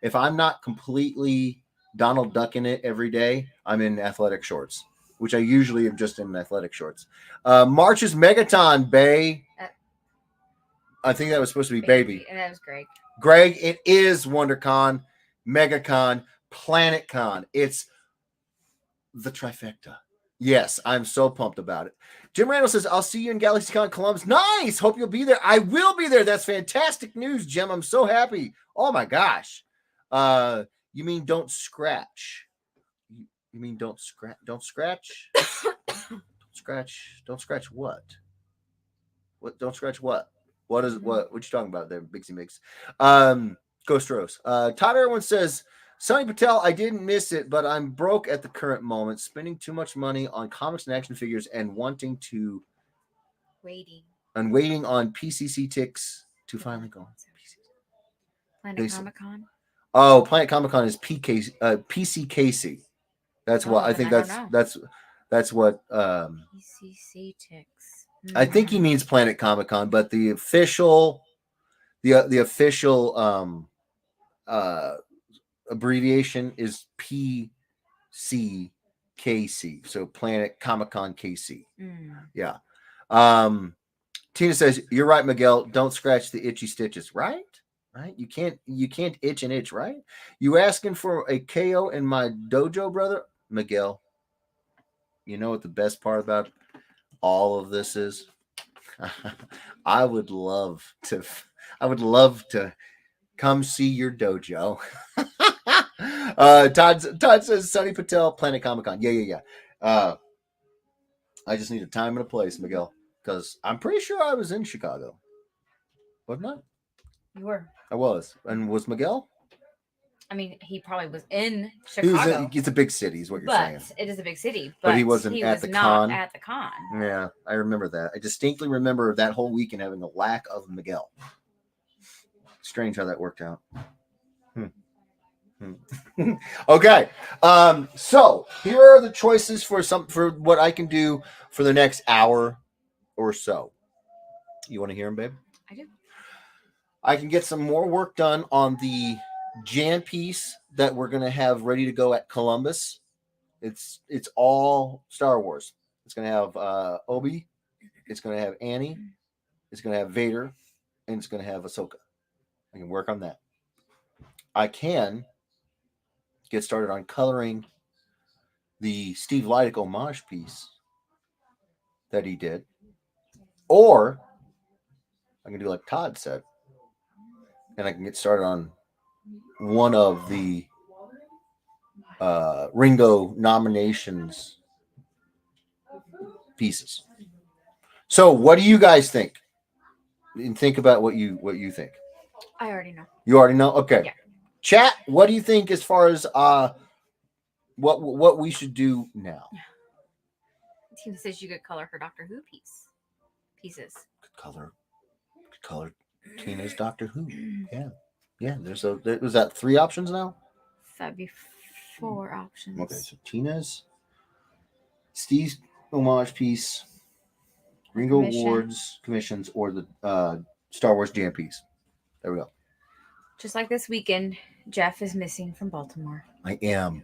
S1: If I'm not completely Donald Ducking it every day, I'm in athletic shorts, which I usually am just in athletic shorts. March's Megaton, Bay. I think that was supposed to be baby.
S2: And that was Greg.
S1: Greg, it is WonderCon, MegaCon, PlanetCon. It's the trifecta. Yes, I'm so pumped about it. Jim Randall says, I'll see you in GalaxyCon Columbus. Nice. Hope you'll be there. I will be there. That's fantastic news, Jim. I'm so happy. Oh, my gosh. You mean don't scratch? You mean don't scratch? Don't scratch? Don't scratch what? What? Don't scratch what? What is what you talking about there, Bixie Mix? Ghost Rose. Todd Irwin says, Sonny Patel, I didn't miss it, but I'm broke at the current moment, spending too much money on comics and action figures and waiting on PCC ticks to finally go.
S2: Planet Comic Con.
S1: Oh, Planet Comic Con is PC Casey. That's what I think. That's what
S2: PCC ticks.
S1: I think he means Planet Comic Con, but the official abbreviation is PCKC. So Planet Comic Con KC. Yeah. Tina says, you're right, Miguel. Don't scratch the itchy stitches. Right? You can't itch and itch, right? You asking for a KO in my dojo, brother? Miguel, you know what the best part about all of this is? I would love to come see your dojo. Todd says Sonny Patel, Planet Comic Con. Yeah. I just need a time and a place, Miguel, because I'm pretty sure I was in Chicago. Wasn't I?
S2: You were.
S1: I was. And was Miguel?
S2: I mean, he probably was in Chicago.
S1: It's a big city, is what you're saying.
S2: It is a big city.
S1: But he wasn't at the con.
S2: At the con.
S1: Yeah, I remember that. I distinctly remember that whole weekend having a lack of Miguel. Strange how that worked out. Okay. So here are the choices for what I can do for the next hour or so. You want to hear them, babe?
S2: I do.
S1: I can get some more work done on the Jan piece that we're going to have ready to go at Columbus. It's all Star Wars. It's going to have Obi. It's going to have Annie. It's going to have vader. And it's going to have Ahsoka. I can work on that. I can get started on coloring the Steve Leidick homage piece that he did. Or I can do like Todd said. And I can get started on one of the Ringo nominations pieces. So what do you guys think? And think about what you think.
S2: I already know.
S1: You already know? Okay.
S2: Yeah.
S1: Chat, what do you think as far as what we should do now?
S2: Tina says you could color her Doctor Who pieces.
S1: Could color Tina's Doctor Who. Yeah. Was that 3 options now?
S2: That'd be 4 options.
S1: Okay, so Tina's, Steve's homage piece, Ringo Awards commissions, or the Star Wars Jam piece. There we go.
S2: Just like this weekend, Jeff is missing from Baltimore.
S1: I am.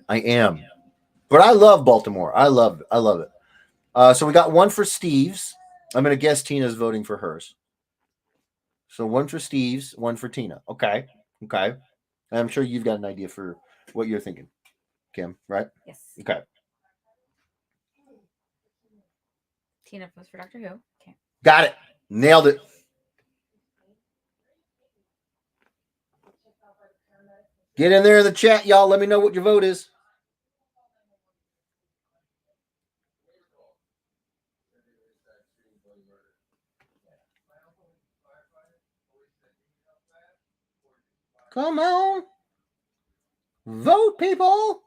S1: But I love Baltimore. I love it. So we got one for Steve's. I'm going to guess Tina's voting for hers. So one for Steve's, one for Tina. Okay. I'm sure you've got an idea for what you're thinking, Kim, right?
S2: Yes.
S1: Okay.
S2: Tina votes for Doctor Who. Okay.
S1: Got it. Nailed it. Get in there in the chat, y'all. Let me know what your vote is. Come on. Vote, people.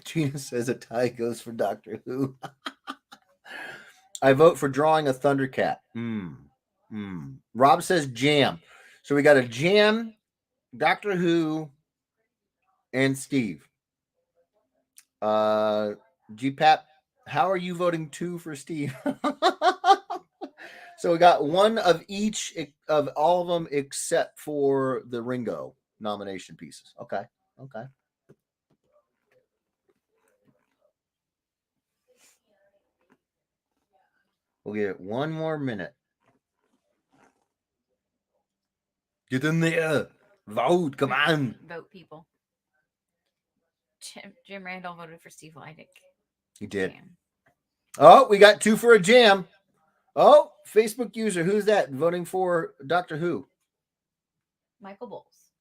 S1: Gina says a tie goes for Doctor Who. I vote for drawing a Thundercat. Rob says jam. So we got a jam, Doctor Who, and Steve. GPAP, how are you voting 2 for Steve? So we got one of each of all of them except for the Ringo nomination pieces. Okay. We'll give it one more minute. Get in there. Vote. Come on.
S2: Vote, people. Jim Randall voted for Steve Leidick.
S1: He did.
S2: Jam.
S1: Oh, we got 2 for a jam. Oh, Facebook user, who's that voting for Doctor Who?
S2: Michael Bowles.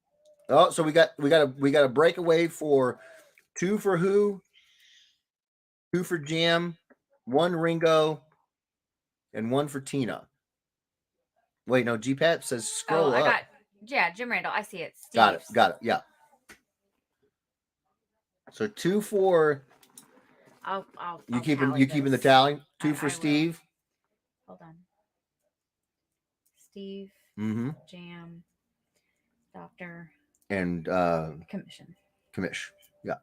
S1: Oh, so we got a breakaway for 2 for Who, 2 for Jam, 1 Ringo, and 1 for Tina. Wait, no, GPAT says scroll up.
S2: Jim Randall. I see it.
S1: Got it. Yeah. So 2 for.
S2: I'll
S1: keeping the
S2: those.
S1: tally. 2
S2: I
S1: for Steve.
S2: Will. Hold on. Steve.
S1: Mm-hmm.
S2: Jam. Doctor.
S1: And
S2: Commission.
S1: Yeah.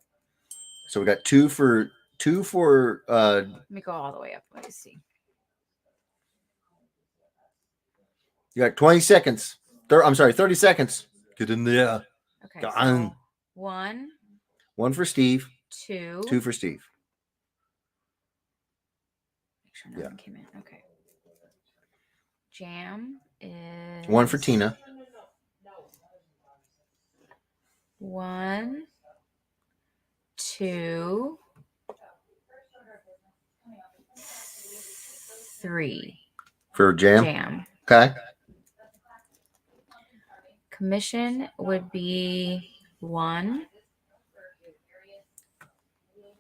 S1: So we got 2 for.
S2: Let me go all the way up. Let me see.
S1: You got 20 seconds. 30 seconds. Get in there.
S2: Okay.
S1: Go
S2: so
S1: on.
S2: 1
S1: for Steve.
S2: 2.
S1: 2 for Steve.
S2: Make sure no one came in. Okay. Jam is
S1: 1 for Tina.
S2: 1, 2, 3.
S1: For Jam. Okay.
S2: Commission would be 1.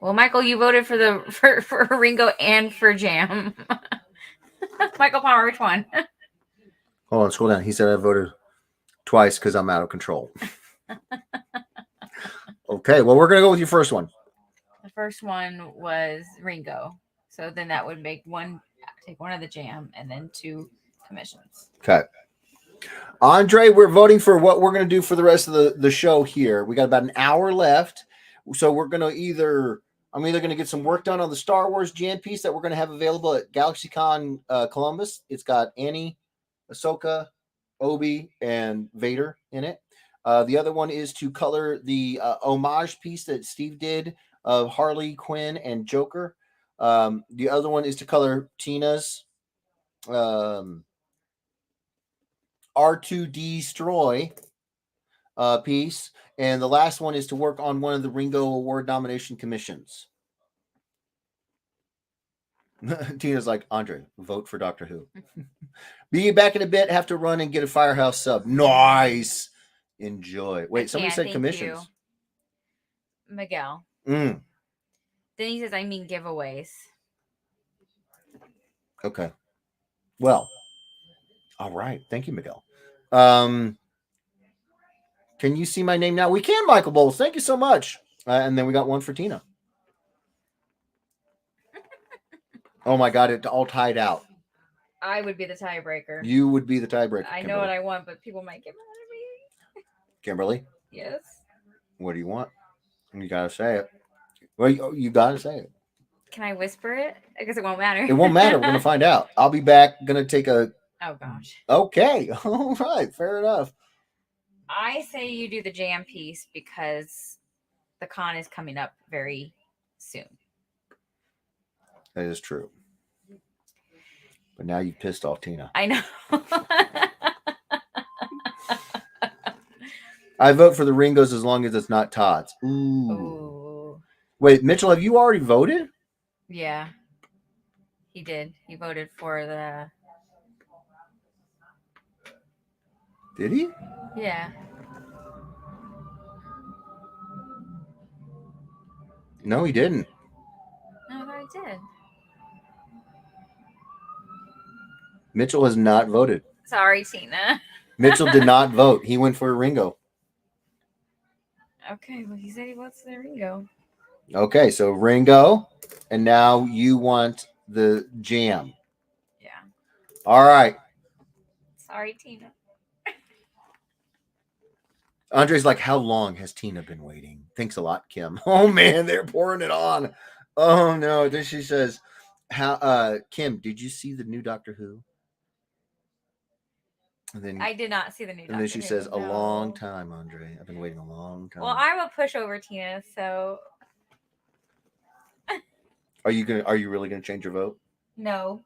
S2: Well, Michael, you voted for Ringo and for Jam. Michael Palmer, which one?
S1: Hold on, scroll down. He said I voted twice because I'm out of control. Okay, well, we're going to go with your first one.
S2: The first one was Ringo. So then that would make take 1 of the Jam and then 2 commissions.
S1: Okay. Andre, we're voting for what we're going to do for the rest of the show here. We got about an hour left. So we're going to I'm either going to get some work done on the Star Wars jam piece that we're going to have available at GalaxyCon Columbus. It's got Annie, Ahsoka, Obi, and Vader in it. The other one is to color the homage piece that Steve did of Harley Quinn and Joker. The other one is to color Tina's R2D Destroy piece. And the last one is to work on one of the Ringo Award nomination commissions. Tina's like, Andre, vote for Doctor Who. Be back in a bit. Have to run and get a Firehouse sub. Nice. Enjoy. Wait, somebody said commissions.
S2: Miguel.
S1: Then
S2: he says, I mean giveaways.
S1: Okay. Well, all right. Thank you, Miguel. Can you see my name now? We can, Michael Bowles. Thank you so much. And then we got 1 for Tina. Oh my God, it all tied out.
S2: I would be the tiebreaker.
S1: You would be the tiebreaker.
S2: I know what I want, but people might get mad at me.
S1: Kimberly?
S2: Yes.
S1: What do you want? You gotta say it. Well, you gotta say it.
S2: Can I whisper it? I guess it won't matter.
S1: It won't matter. We're gonna find out. I'll be back. Gonna take a.
S2: Oh gosh.
S1: Okay. All right. Fair enough.
S2: I say you do the jam piece because the con is coming up very soon.
S1: That is true. But now you've pissed off Tina.
S2: I know.
S1: I vote for the Ringos as long as it's not Todd's. Ooh. Wait, Mitchell, have you already voted?
S2: Yeah. He did. He voted for the...
S1: Did he?
S2: Yeah.
S1: No, he didn't.
S2: No, I thought he did.
S1: Mitchell has not voted.
S2: Sorry, Tina.
S1: Mitchell did not vote. He went for Ringo.
S2: Okay, well, he said he wants the Ringo.
S1: Okay, so Ringo, and now you want the jam.
S2: Yeah.
S1: All right.
S2: Sorry, Tina.
S1: Andre's like, how long has Tina been waiting? Thanks a lot, Kim. Oh man, they're pouring it on. Oh no. Then she says, how Kim, did you see the new Doctor Who? And then
S2: I did not see the new
S1: and then she
S2: Doctor Who,
S1: says, a long
S2: no.
S1: time, Andre. I've been waiting a long time.
S2: Well, I'm a pushover, Tina, so
S1: Are you really gonna change your vote?
S2: no.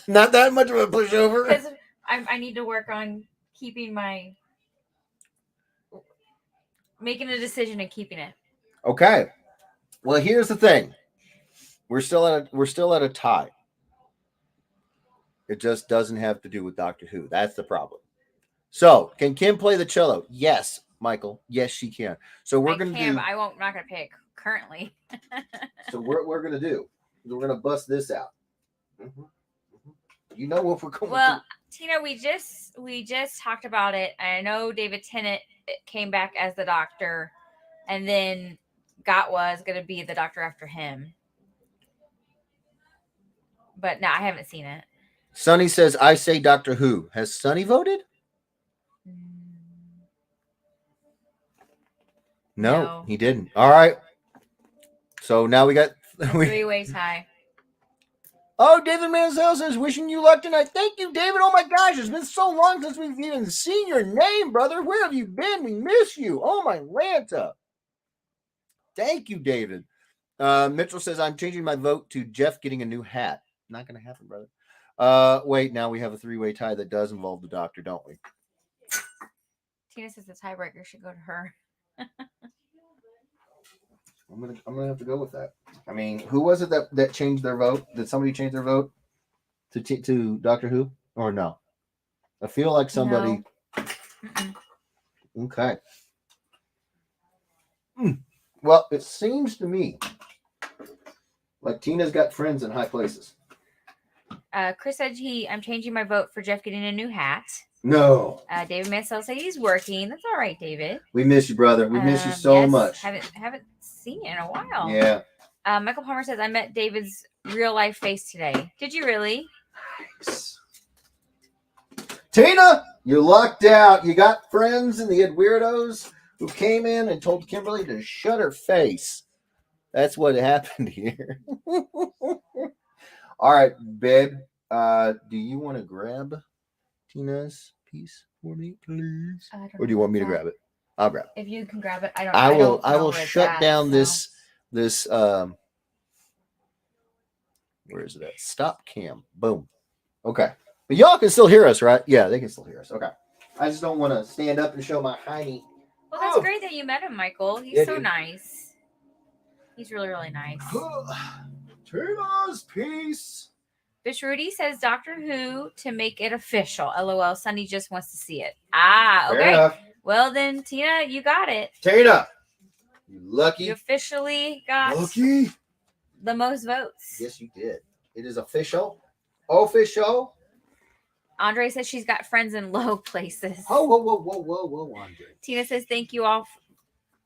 S1: Not that much of a pushover.
S2: Because I need to work on making a decision and keeping it.
S1: Okay. Well, here's the thing. We're still at a tie. It just doesn't have to do with Doctor Who. That's the problem. So, can Kim play the cello? Yes, Michael. Yes, she can. So we're gonna do.
S2: But I won't. I'm not gonna pick currently.
S1: So we're gonna do. We're gonna bust this out. Mm-hmm. Mm-hmm. You know what we're going.
S2: Well, Tina, we just talked about it. I know David Tennant came back as the Doctor, and then Gatwa is gonna be the Doctor after him. But no, I haven't seen it.
S1: Sonny says, "I say Doctor Who." Has Sonny voted? No, he didn't. All right. So now we got
S2: three-way tie.
S1: Oh, David Mansell says, wishing you luck tonight. Thank you, David. Oh my gosh, it's been so long since we've even seen your name, brother. Where have you been? We miss you. Oh my Lanta. Thank you, David. Mitchell says, I'm changing my vote to Jeff getting a new hat. Not going to happen, brother. Wait, now we have a three-way tie that does involve the Doctor, don't we?
S2: Tina says the tiebreaker should go to her.
S1: I'm gonna have to go with that. I mean, who was it that changed their vote? Did somebody change their vote to Doctor Who or no? I feel like somebody. No. Okay. Well, it seems to me like Tina's got friends in high places.
S2: Chris said I'm changing my vote for Jeff getting a new hat.
S1: No.
S2: David Mansell said he's working. That's all right, David.
S1: We miss you, brother. We miss you so much.
S2: Haven't seen you in a while.
S1: Yeah.
S2: Michael Palmer says I met David's real life face today. Did you really?
S1: Nice. Tina, you lucked out. You got friends and the weirdos who came in and told Kimberly to shut her face. That's what happened here. All right, babe. Do you want to grab Tina's piece for me, please? Or do you want me to grab it? I'll grab it.
S2: If you can grab it, I
S1: will shut down this where is it at? Stop cam. Boom. Okay. But y'all can still hear us, right? Yeah, they can still hear us. Okay. I just don't want to stand up and show my hiney.
S2: Well, that's great that you met him, Michael. He's so nice. He's really, really nice.
S1: Tina's piece.
S2: Fish Rudy says Doctor Who to make it official. LOL. Sunny just wants to see it. Ah, okay.
S1: Fair enough.
S2: Well, then, Tina, you got it.
S1: Tina, you lucky.
S2: You officially got the most votes.
S1: Yes, you did. It is official. Official.
S2: Andre says she's got friends in low places.
S1: Oh, whoa, Andre.
S2: Tina says thank you all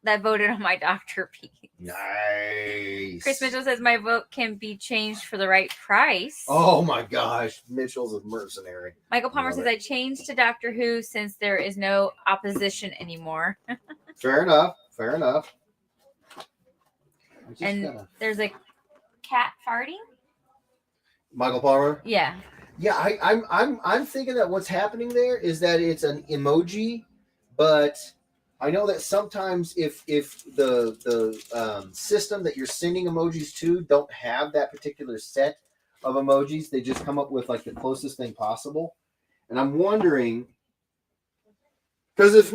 S2: that voted on my Doctor piece.
S1: Nice.
S2: Chris Mitchell says my vote can be changed for the right price.
S1: Oh my gosh, Mitchell's a mercenary.
S2: Michael Palmer says I changed to Doctor Who since there is no opposition anymore.
S1: Fair enough.
S2: And there's a cat farting.
S1: Michael Palmer.
S2: Yeah.
S1: Yeah, I'm thinking that what's happening there is that it's an emoji, but I know that sometimes if the system that you're sending emojis to don't have that particular set of emojis, they just come up with like the closest thing possible. And I'm wondering, because if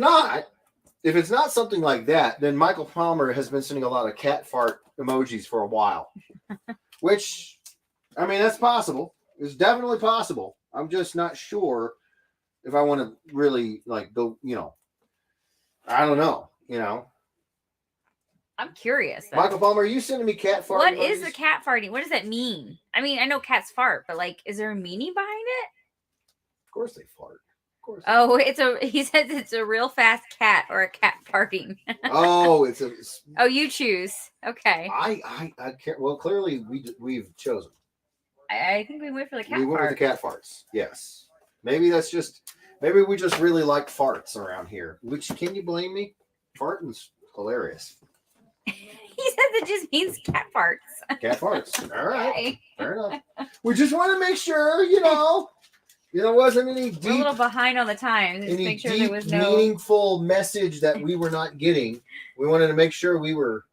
S1: it's not something like that, then Michael Palmer has been sending a lot of cat fart emojis for a while, which, I mean, that's possible. It's definitely possible. I'm just not sure if I want to really like go, I don't know,
S2: I'm curious. Though.
S1: Michael Palmer, are you sending me cat fart?
S2: What is the cat farting? What does that mean? I mean, I know cats fart, but like, is there a meaning behind it?
S1: course they fart. Of course.
S2: Oh, he says it's a real fast cat or a cat farting.
S1: Oh, it's a.
S2: Oh, you choose. Okay.
S1: I can't. Well, clearly we've chosen.
S2: I think we went for the cat
S1: We went
S2: fart.
S1: with the cat farts. Yes. Maybe that's just. Maybe we just really like farts around here. Which, can you blame me? Farting's hilarious.
S2: He says it just means cat farts.
S1: Cat farts. All right.
S2: Okay.
S1: Fair enough. We just want to make sure, there wasn't any
S2: We're a
S1: deep,
S2: little behind on the times. Just
S1: any
S2: make sure
S1: deep,
S2: there was no.
S1: meaningful message that we were not getting. We wanted to make sure we were,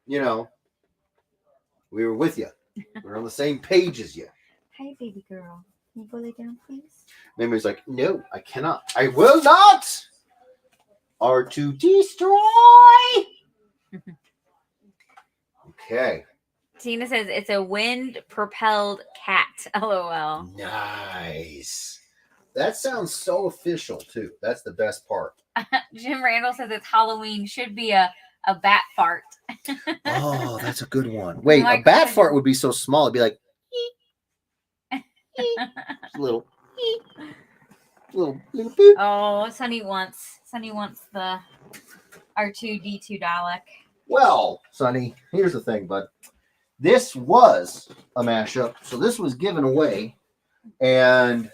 S1: we were with you. We were on the same page as you.
S2: Hi, baby girl. Can you go lay down, please?
S1: Memory's like, no, I cannot. I will not. R2 destroy. Okay.
S2: Tina says it's a wind-propelled cat. LOL.
S1: Nice. That sounds so official too. That's the best part.
S2: Jim Randall says it's Halloween. Should be a bat fart.
S1: Oh, that's a good one. Wait,
S2: my
S1: a bat
S2: God.
S1: fart would be so small. It'd be like little boop.
S2: Oh, Sonny wants the R2D2 Dalek.
S1: Well, Sonny, here's the thing, bud. This was a mashup, so this was given away. And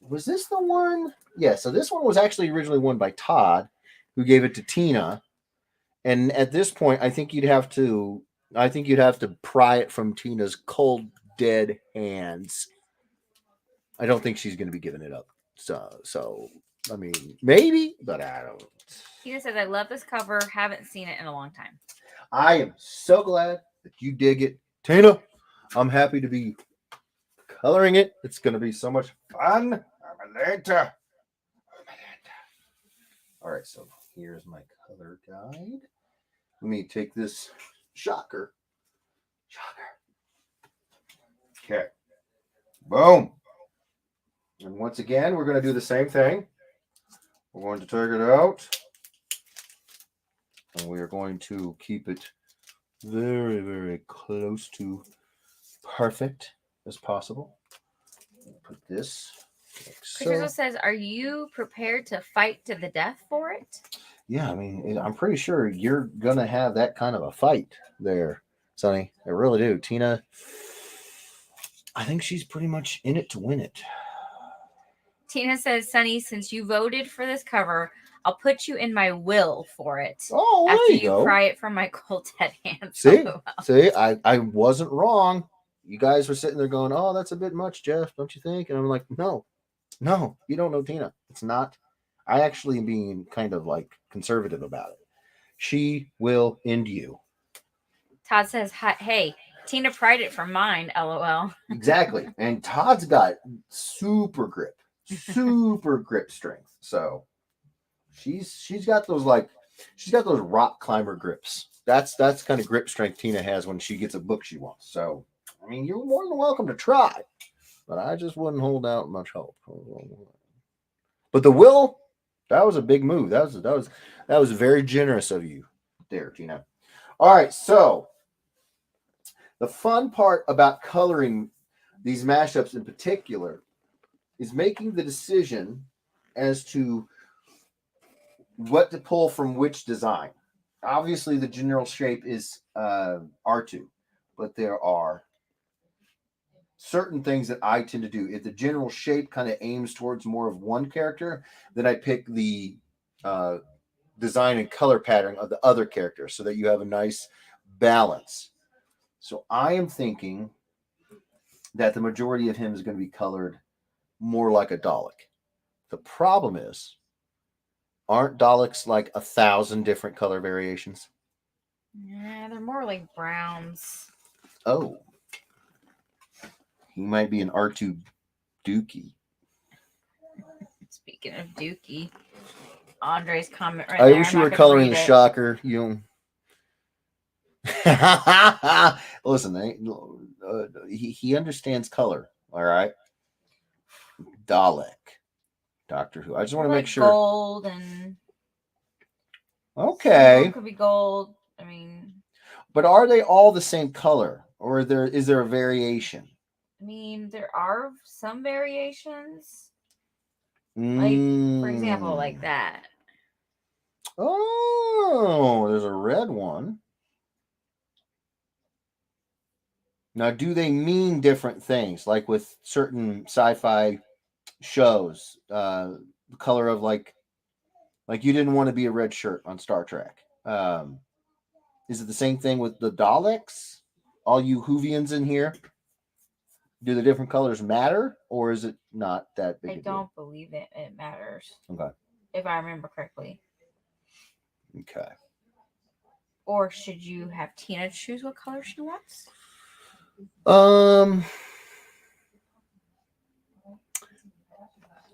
S1: was this the one? Yeah, so this one was actually originally won by Todd, who gave it to Tina. And at this point, I think you'd have to pry it from Tina's cold, dead hands. I don't think she's going to be giving it up. So I mean, maybe, but I don't.
S2: Tina says, I love this cover. Haven't seen it in a long time.
S1: I am so glad that you dig it, Tina. I'm happy to be coloring it. It's going to be so much fun. Amalanta. All right, so here's my color guide. Let me take this shocker. Okay. Boom. And once again, we're going to do the same thing. We're going to take it out. And we are going to keep it very, very close to perfect as possible. Put this like
S2: Chris
S1: so.
S2: says, are you prepared to fight to the death for it?
S1: Yeah, I mean, I'm pretty sure you're going to have that kind of a fight there, Sonny. I really do. Tina, I think she's pretty much in it to win it.
S2: Tina says, Sonny, since you voted for this cover, I'll put you in my will for it.
S1: Oh,
S2: after
S1: there you
S2: you
S1: go.
S2: pry it from my cold dead hands.
S1: See,
S2: LOL.
S1: see, I wasn't wrong. You guys were sitting there going, "Oh, that's a bit much, Jeff, don't you think?" And I'm like, "No, you don't know Tina. It's not." I actually am being kind of like conservative about it. She will end you.
S2: Todd says, hey, Tina pried it from mine. LOL.
S1: Exactly. And Todd's got super grip strength. So she's got those rock climber grips. That's kind of grip strength Tina has when she gets a book she wants. So I mean, you're more than welcome to try, but I just wouldn't hold out much hope. But the will, that was a big move. That was very generous of you there, Tina. All right, so the fun part about coloring these mashups in particular is making the decision as to what to pull from which design. Obviously, the general shape is R2, but there are certain things that I tend to do. If the general shape kind of aims towards more of one character, then I pick the design and color pattern of the other character so that you have a nice balance. So I am thinking that the majority of him is going to be colored more like a Dalek. The problem is, aren't Daleks like 1,000 different color variations?
S2: Yeah, they're more like browns.
S1: Oh. He might be an R2 Dookie.
S2: Speaking of Dookie, Andre's comment right
S1: I
S2: there.
S1: wish
S2: I'm
S1: you
S2: not
S1: were
S2: gonna
S1: coloring
S2: read
S1: the
S2: it.
S1: shocker. Listen, he understands color. All right. Dalek. Doctor Who. I just want to
S2: Like
S1: make sure.
S2: Gold and
S1: Okay.
S2: some could be gold. I mean,
S1: But are they all the same color? Or is there a variation?
S2: I mean, there are some variations. Like, for example, like that.
S1: Oh, there's a red one. Now, do they mean different things? Like with certain sci-fi shows, the color of like you didn't want to be a red shirt on Star Trek. Is it the same thing with the Daleks? All you Whovians in here, do the different colors matter, or is it not that big?
S2: I don't believe it matters.
S1: Okay.
S2: If I remember correctly.
S1: Okay.
S2: Or should you have Tina choose what color she wants?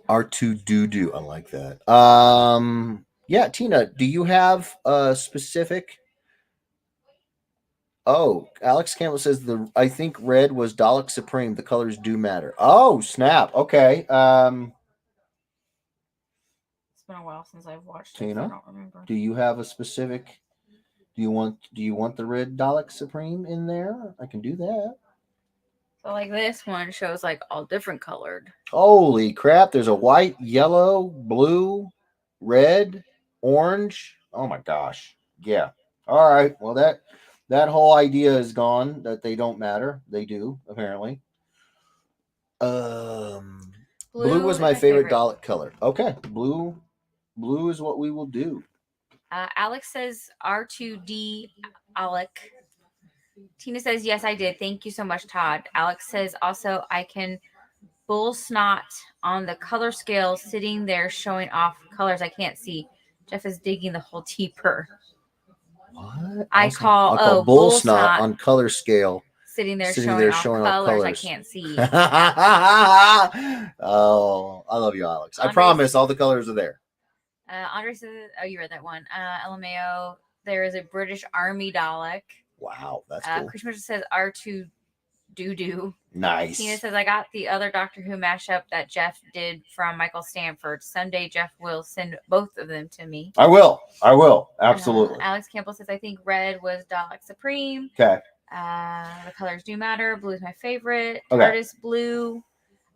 S1: R2-do-do. I like that. Yeah, Tina, do you have a specific? Oh, Alex Campbell says I think red was Dalek Supreme. The colors do matter. Oh, snap. Okay.
S2: It's been a while since I've watched it, so I
S1: Tina,
S2: don't remember.
S1: do you have a specific? Do you want the red Dalek Supreme in there? I can do that.
S2: So like this one shows like all different colored.
S1: Holy crap! There's a white, yellow, blue, red, orange. Oh my gosh! Yeah. All right. Well, that whole idea is gone. That they don't matter. They do apparently. Blue was my favorite Dalek color. Okay, blue is what we will do.
S2: Alex says R2D. Alec. Tina says, yes, I did. Thank you so much, Todd. Alex says, also, I can bull snot on the color scale sitting there showing off colors I can't see. Jeff is digging the hole deeper.
S1: What?
S2: I'll call
S1: bull snot on color scale.
S2: Sitting there showing off colors I can't see.
S1: Oh, I love you, Alex. I promise all the colors are there.
S2: Andre says, oh, you read that one. LMAO, there is a British Army Dalek.
S1: Wow, that's cool.
S2: Christmas says R2-do-do.
S1: Nice.
S2: Tina says, I got the other Doctor Who mashup that Jeff did from Michael Stanford. Someday Jeff will send both of them to me.
S1: I will. Absolutely.
S2: Alex Campbell says, I think red was Dalek Supreme.
S1: Okay.
S2: The colors do matter. Blue is my favorite.
S1: Okay.
S2: TARDIS blue.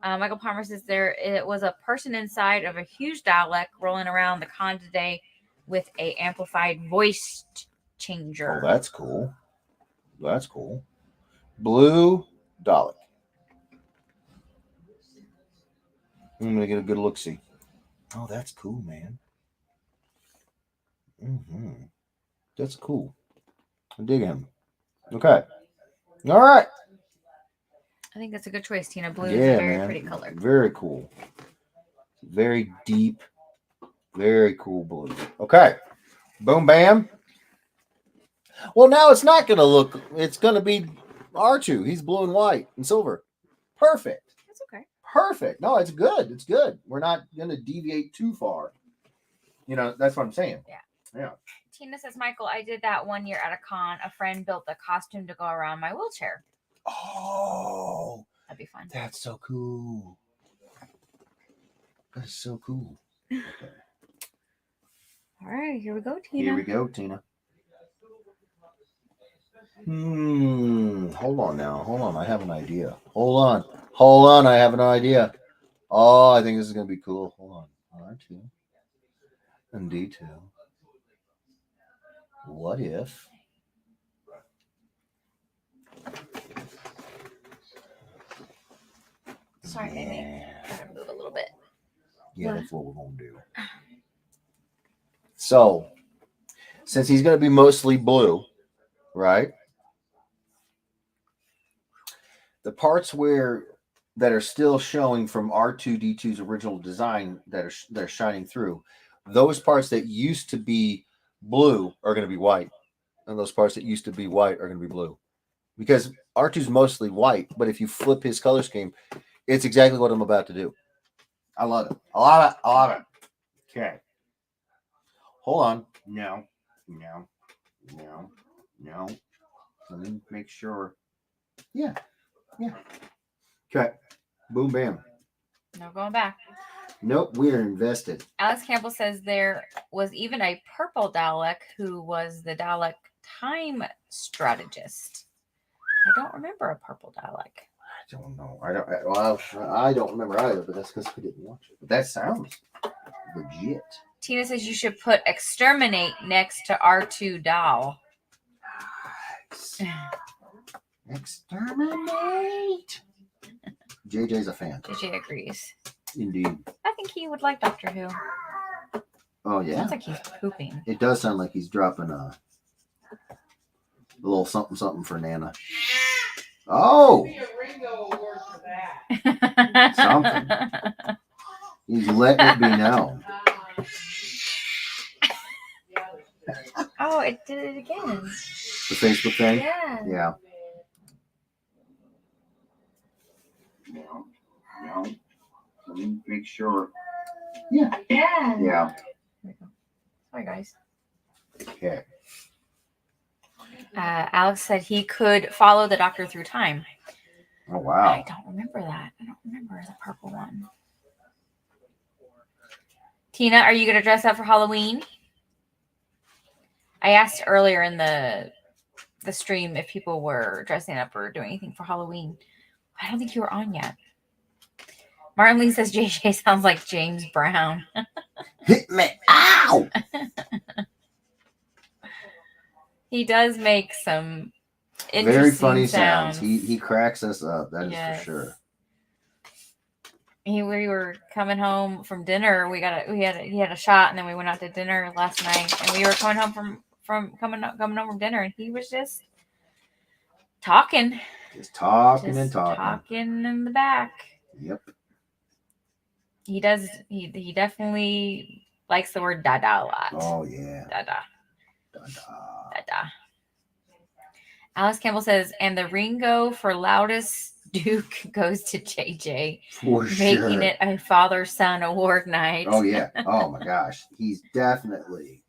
S2: Michael Palmer says it was a person inside of a huge Dalek rolling around the con today with a amplified voice changer.
S1: Oh, that's cool. Blue Dalek. I'm gonna get a good look. See. Oh, that's cool, man. That's cool. I dig him. Okay. All right.
S2: I think that's a good choice, Tina. Blue is a very pretty color.
S1: Very cool. Very deep. Very cool blue. Okay. Boom, bam. Well, now it's not going to look, it's going to be R2. He's blue and white and silver. Perfect.
S2: That's okay.
S1: Perfect. No, it's good. It's good. We're not going to deviate too far. That's what I'm saying. Yeah.
S2: Tina says, Michael, I did that one year at a con. A friend built a costume to go around my wheelchair.
S1: Oh,
S2: that'd be fun.
S1: That's so cool. That's so cool. Okay.
S2: All right, here we go, Tina.
S1: Hold on now. Hold on. I have an idea. Hold on. I have an idea. Oh, I think this is going to be cool. Hold on. R2 and D2. What if?
S2: Sorry, Amy. Gotta move a little bit.
S1: Yeah, that's what we're going to do. So, since he's going to be mostly blue, right? The parts that are still showing from R2-D2's original design that are shining through, those parts that used to be blue are going to be white, and those parts that used to be white are going to be blue, because R2's mostly white. But if you flip his color scheme, it's exactly what I'm about to do. I love it. Okay. Hold on. No. Let me make sure. Yeah. Okay. Boom, bam.
S2: No going back.
S1: Nope, we are invested.
S2: Alex Campbell says there was even a purple Dalek who was the Dalek time strategist. I don't remember a purple Dalek.
S1: don't know. I don't remember either, but that's because we didn't watch it. But that sounds legit.
S2: Tina says you should put exterminate next to R2 doll.
S1: Nice. Exterminate. JJ's a fan.
S2: JJ agrees.
S1: Indeed.
S2: I think he would like Doctor Who.
S1: Oh yeah.
S2: Sounds like he's pooping.
S1: It does sound like he's dropping a little something for Nana. Oh,
S3: Be a Ringo award for that.
S1: something. He's letting it be known.
S2: Oh, it did it again.
S1: The Facebook thing.
S2: Yeah.
S1: Yeah. No. Let me make sure. Yeah.
S2: Yeah.
S1: Yeah.
S2: Sorry, guys.
S1: Okay.
S2: Alex said he could follow the Doctor through time.
S1: Oh
S2: I
S1: wow.
S2: don't remember that. I don't remember the purple one. Tina, are you going to dress up for Halloween? I asked earlier in the stream if people were dressing up or doing anything for Halloween. I don't think you were on yet. Martin Lee says JJ sounds like James Brown.
S1: Hit me. Ow.
S2: He does make some interesting
S1: Very funny
S2: sounds.
S1: He cracks us up. That is
S2: Yes.
S1: for sure.
S2: We were coming home from dinner. He had a shot, and then we went out to dinner last night. And we were coming home from coming home from dinner, and he was just talking,
S1: Just talking and talking.
S2: talking in the back.
S1: Yep.
S2: He does. He definitely likes the word "dada" a lot.
S1: Oh yeah.
S2: Dada,
S1: Da-da.
S2: dada. Alice Campbell says, and the Ringo for loudest Duke goes to JJ,
S1: For
S2: making
S1: sure.
S2: it a father-son award night.
S1: Oh yeah. Oh my gosh. He's definitely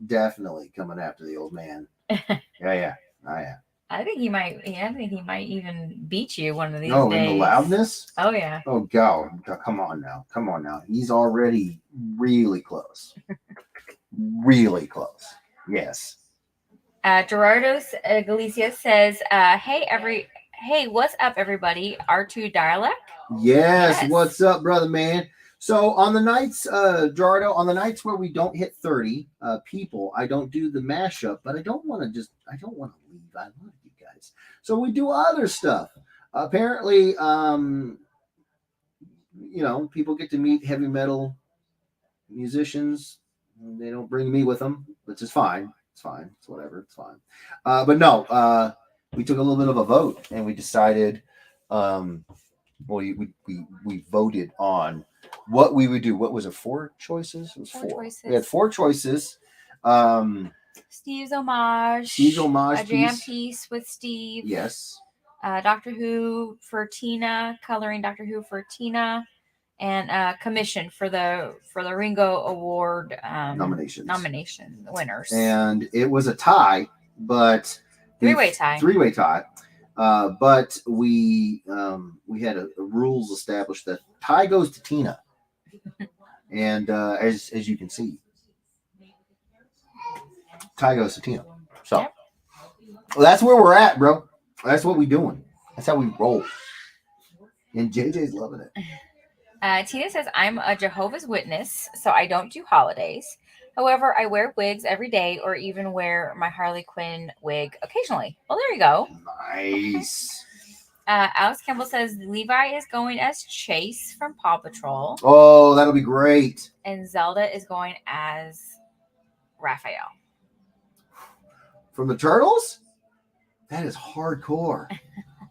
S1: coming after the old man. Yeah. Oh yeah.
S2: I think he might. Yeah, I think he might even beat you one of these
S1: No,
S2: days.
S1: in the loudness.
S2: Oh yeah.
S1: Oh God. Come on now. He's already really close. Really close. Yes.
S2: Gerardo Galicia says, hey, what's up, everybody? R2 dialect?
S1: Yes.
S2: Yes.
S1: What's up, brother man? So on the nights, Gerardo, on the nights where we don't hit 30 people, I don't do the mashup, but I don't want to leave. I love you guys. So we do other stuff. Apparently, people get to meet heavy metal musicians. They don't bring me with them, which is fine. It's fine. It's whatever. It's fine. But no, we took a little bit of a vote and we decided, we voted on what we would do. What was it? 4 choices? It was
S2: Four
S1: 4.
S2: choices.
S1: We had 4 choices.
S2: Steve's homage. A jam piece with Steve.
S1: Yes.
S2: Doctor Who for Tina, coloring Doctor Who for Tina, and commission for the Ringo Award
S1: Nomination
S2: winners.
S1: And it was a tie, but
S2: Three-way tie.
S1: But we had a rules established that tie goes to Tina, and as you can see, tie goes to Tina. So
S2: Yep.
S1: well, that's where we're at, bro. That's what we doing. That's how we roll. And JJ's loving it.
S2: Tina says, I'm a Jehovah's Witness, so I don't do holidays. However, I wear wigs every day or even wear my Harley Quinn wig occasionally. Well, there you go.
S1: Nice.
S2: Alex Campbell says, Levi is going as Chase from Paw Patrol,
S1: Oh, that'll be great.
S2: and Zelda is going as Raphael.
S1: From the Turtles? That is hardcore.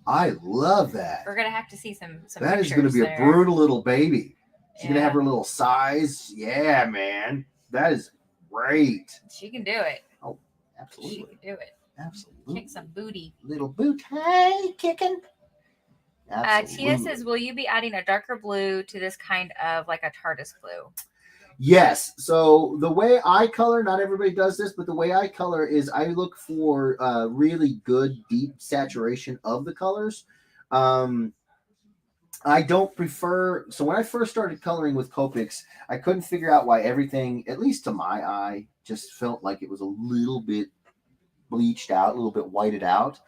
S1: I love that.
S2: We're going to have to see some
S1: That is
S2: pictures
S1: going to be
S2: there.
S1: a brutal little baby. She's going to
S2: Yeah.
S1: have her little size. Yeah, man. That is great.
S2: She can do it. She
S1: Absolutely.
S2: can do it.
S1: Absolutely.
S2: Kick some booty.
S1: Little boot. Hey, kicking. Absolutely.
S2: Tina says, will you be adding a darker blue to this kind of like a TARDIS blue?
S1: Yes. So the way I color, not everybody does this, but the way I color is I look for really good deep saturation of the colors. I don't prefer. So when I first started coloring with Copics, I couldn't figure out why everything, at least to my eye, just felt like it was a little bit bleached out, a little bit whited out.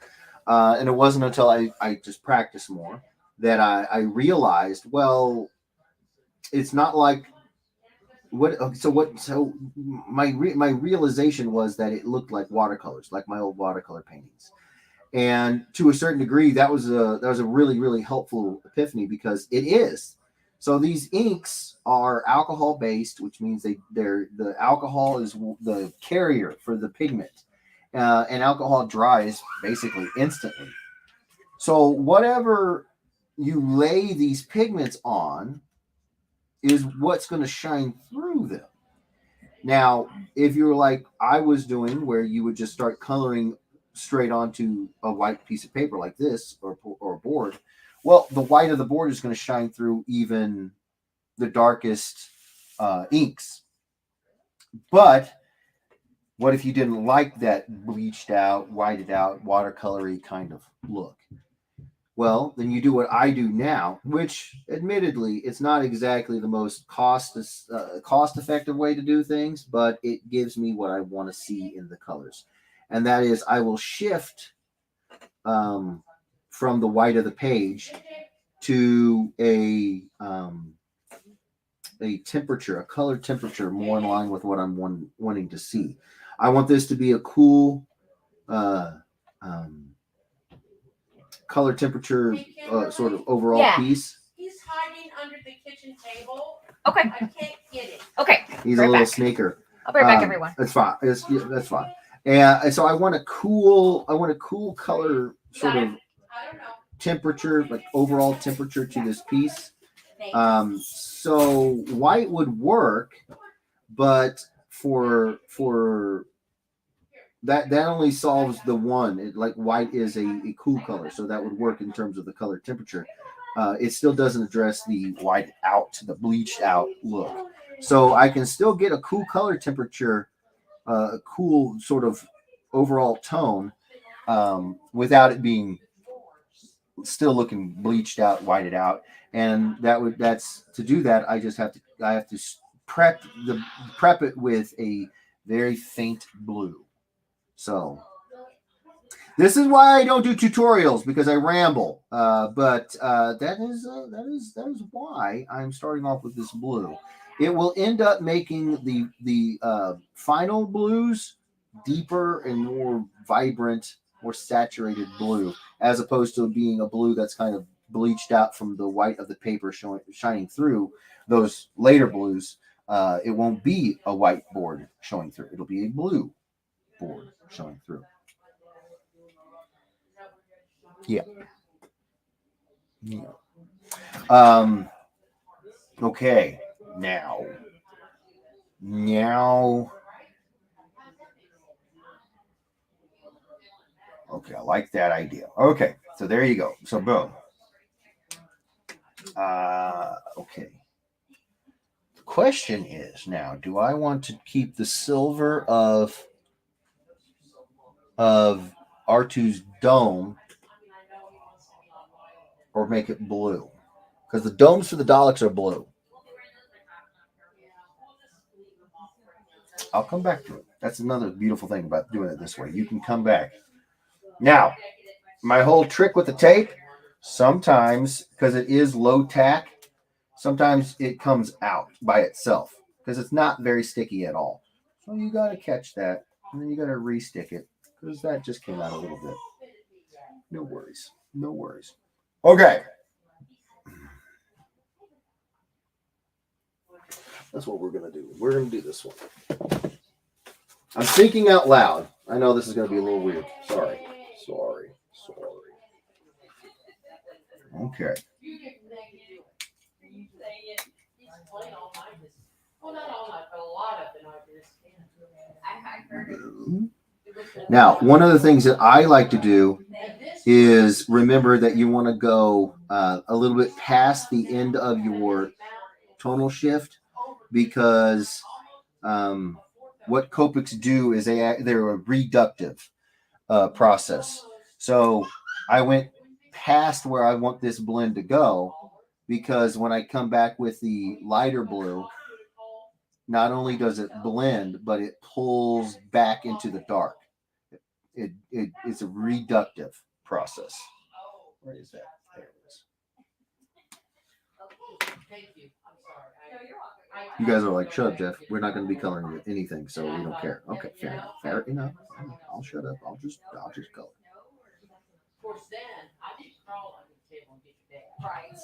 S1: And it wasn't until I just practiced more that I realized, well, it's not like so my realization was that it looked like watercolors, like my old watercolor paintings. And to a certain degree, that was a really, really helpful epiphany, because it is. So these inks are alcohol based, which means the alcohol is the carrier for the pigment, and alcohol dries basically instantly. So whatever you lay these pigments on is what's going to shine through them. Now, if you're like I was doing, where you would just start coloring straight onto a white piece of paper like this, or a board, well, the white of the board is going to shine through even the darkest inks. But what if you didn't like that bleached out, whited out, watercolory kind of look? Well, then you do what I do now, which admittedly it's not exactly the most cost effective way to do things, but it gives me what I want to see in the colors. And that is, I will shift from the white of the page to a temperature, a color temperature more in line with what I'm wanting to see. I want this to be a cool color temperature sort of overall piece.
S3: He's hiding under the kitchen table.
S2: Okay.
S3: I can't get it.
S2: Okay.
S1: He's a little snaker.
S2: I'll be right back, everyone.
S1: That's fine. That's fine. And so I want a cool color sort of temperature, like overall temperature to this piece. So white would work, but for that only solves the one. Like white is a cool color, so that would work in terms of the color temperature. It still doesn't address the white out, the bleached out look. So I can still get a cool color temperature, a cool sort of overall tone, without it being still looking bleached out, whited out. And that's to do that. I have to prep it with a very faint blue. So this is why I don't do tutorials, because I ramble. But that is why I'm starting off with this blue. It will end up making the final blues deeper and more vibrant, more saturated blue, as opposed to being a blue that's kind of bleached out from the white of the paper shining through. Those later blues, it won't be a white board showing through. It'll be a blue board showing through. Yeah. Okay. Now. Okay, I like that idea. Okay, so there you go. So boom. Okay. The question is now, do I want to keep the silver of R2's dome, or make it blue? Because the domes for the Daleks are blue. I'll come back to it. That's another beautiful thing about doing it this way. You can come back. Now, my whole trick with the tape, sometimes, because it is low tack, sometimes it comes out by itself, because it's not very sticky at all. So you got to catch that, and then you got to re-stick it, because that just came out a little bit. No worries. No worries. Okay. That's what we're going to do. We're going to do this one. I'm thinking out loud. I know this is going to be a little weird. Sorry. Okay. Now, one of the things that I like to do is remember that you want to go a little bit past the end of your tonal shift, because what Copics do is they're a reductive process. So I went past where I want this blend to go, because when I come back with the lighter blue, not only does it blend, but it pulls back into the dark. It's a reductive process. Where is that? There it is.
S3: Thank you. I'm sorry.
S1: You guys are like, shut up, Jeff. We're not going to be coloring anything, so we don't care. Okay, fair enough. Fair enough. I'll shut up. I'll just color.
S3: Of course, then I didn't crawl under the table and get your dad. Right.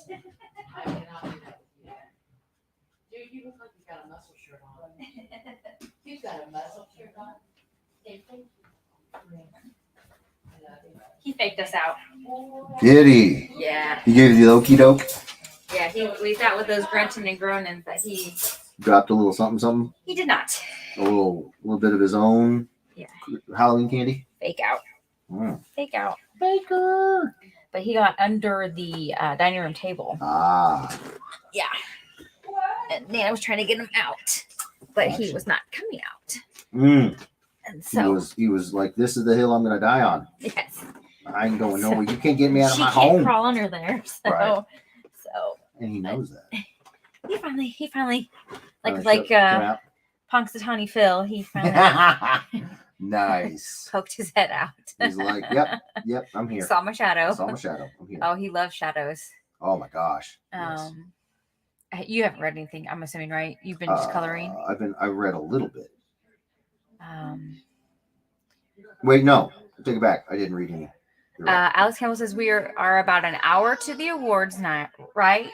S3: I cannot do that with you. Dude, you look like you got a muscle shirt on. He's got a muscle shirt on. Hey, thank you. I love you.
S2: He faked us out.
S1: Did he?
S2: Yeah.
S1: He gave you the okey doke?
S2: Yeah, we thought with those grunting and groaning that he
S1: Dropped a little something?
S2: did not.
S1: A little bit of his own Halloween candy?
S2: Fake out.
S1: Mm.
S2: Fake out.
S1: Baker!
S2: But he got under the dining room table.
S1: Ah.
S2: Yeah. And Nana was trying to get him out, but he
S1: Gotcha.
S2: was not coming out.
S1: Mm.
S2: And so
S1: He was like, this is the hill I'm going to die on.
S2: yes,
S1: I ain't going nowhere. You can't get me out of
S2: she
S1: my
S2: can't
S1: home.
S2: crawl under there. So,
S1: Right.
S2: so
S1: And he knows that.
S2: he finally, like
S1: Shut
S2: Punxsutawney Phil, he finally
S1: up. Nice.
S2: poked his head out.
S1: He's like, yep, I'm here.
S2: Saw my shadow.
S1: Saw my shadow. I'm here.
S2: Oh, he loves shadows.
S1: Oh my gosh. Yes.
S2: You haven't read anything, I'm assuming, right? You've been just coloring.
S1: I read a little bit.
S2: Wait,
S1: no, take it back. I didn't read any. You're right.
S2: Alex Campbell says we are about an hour to the awards night, right?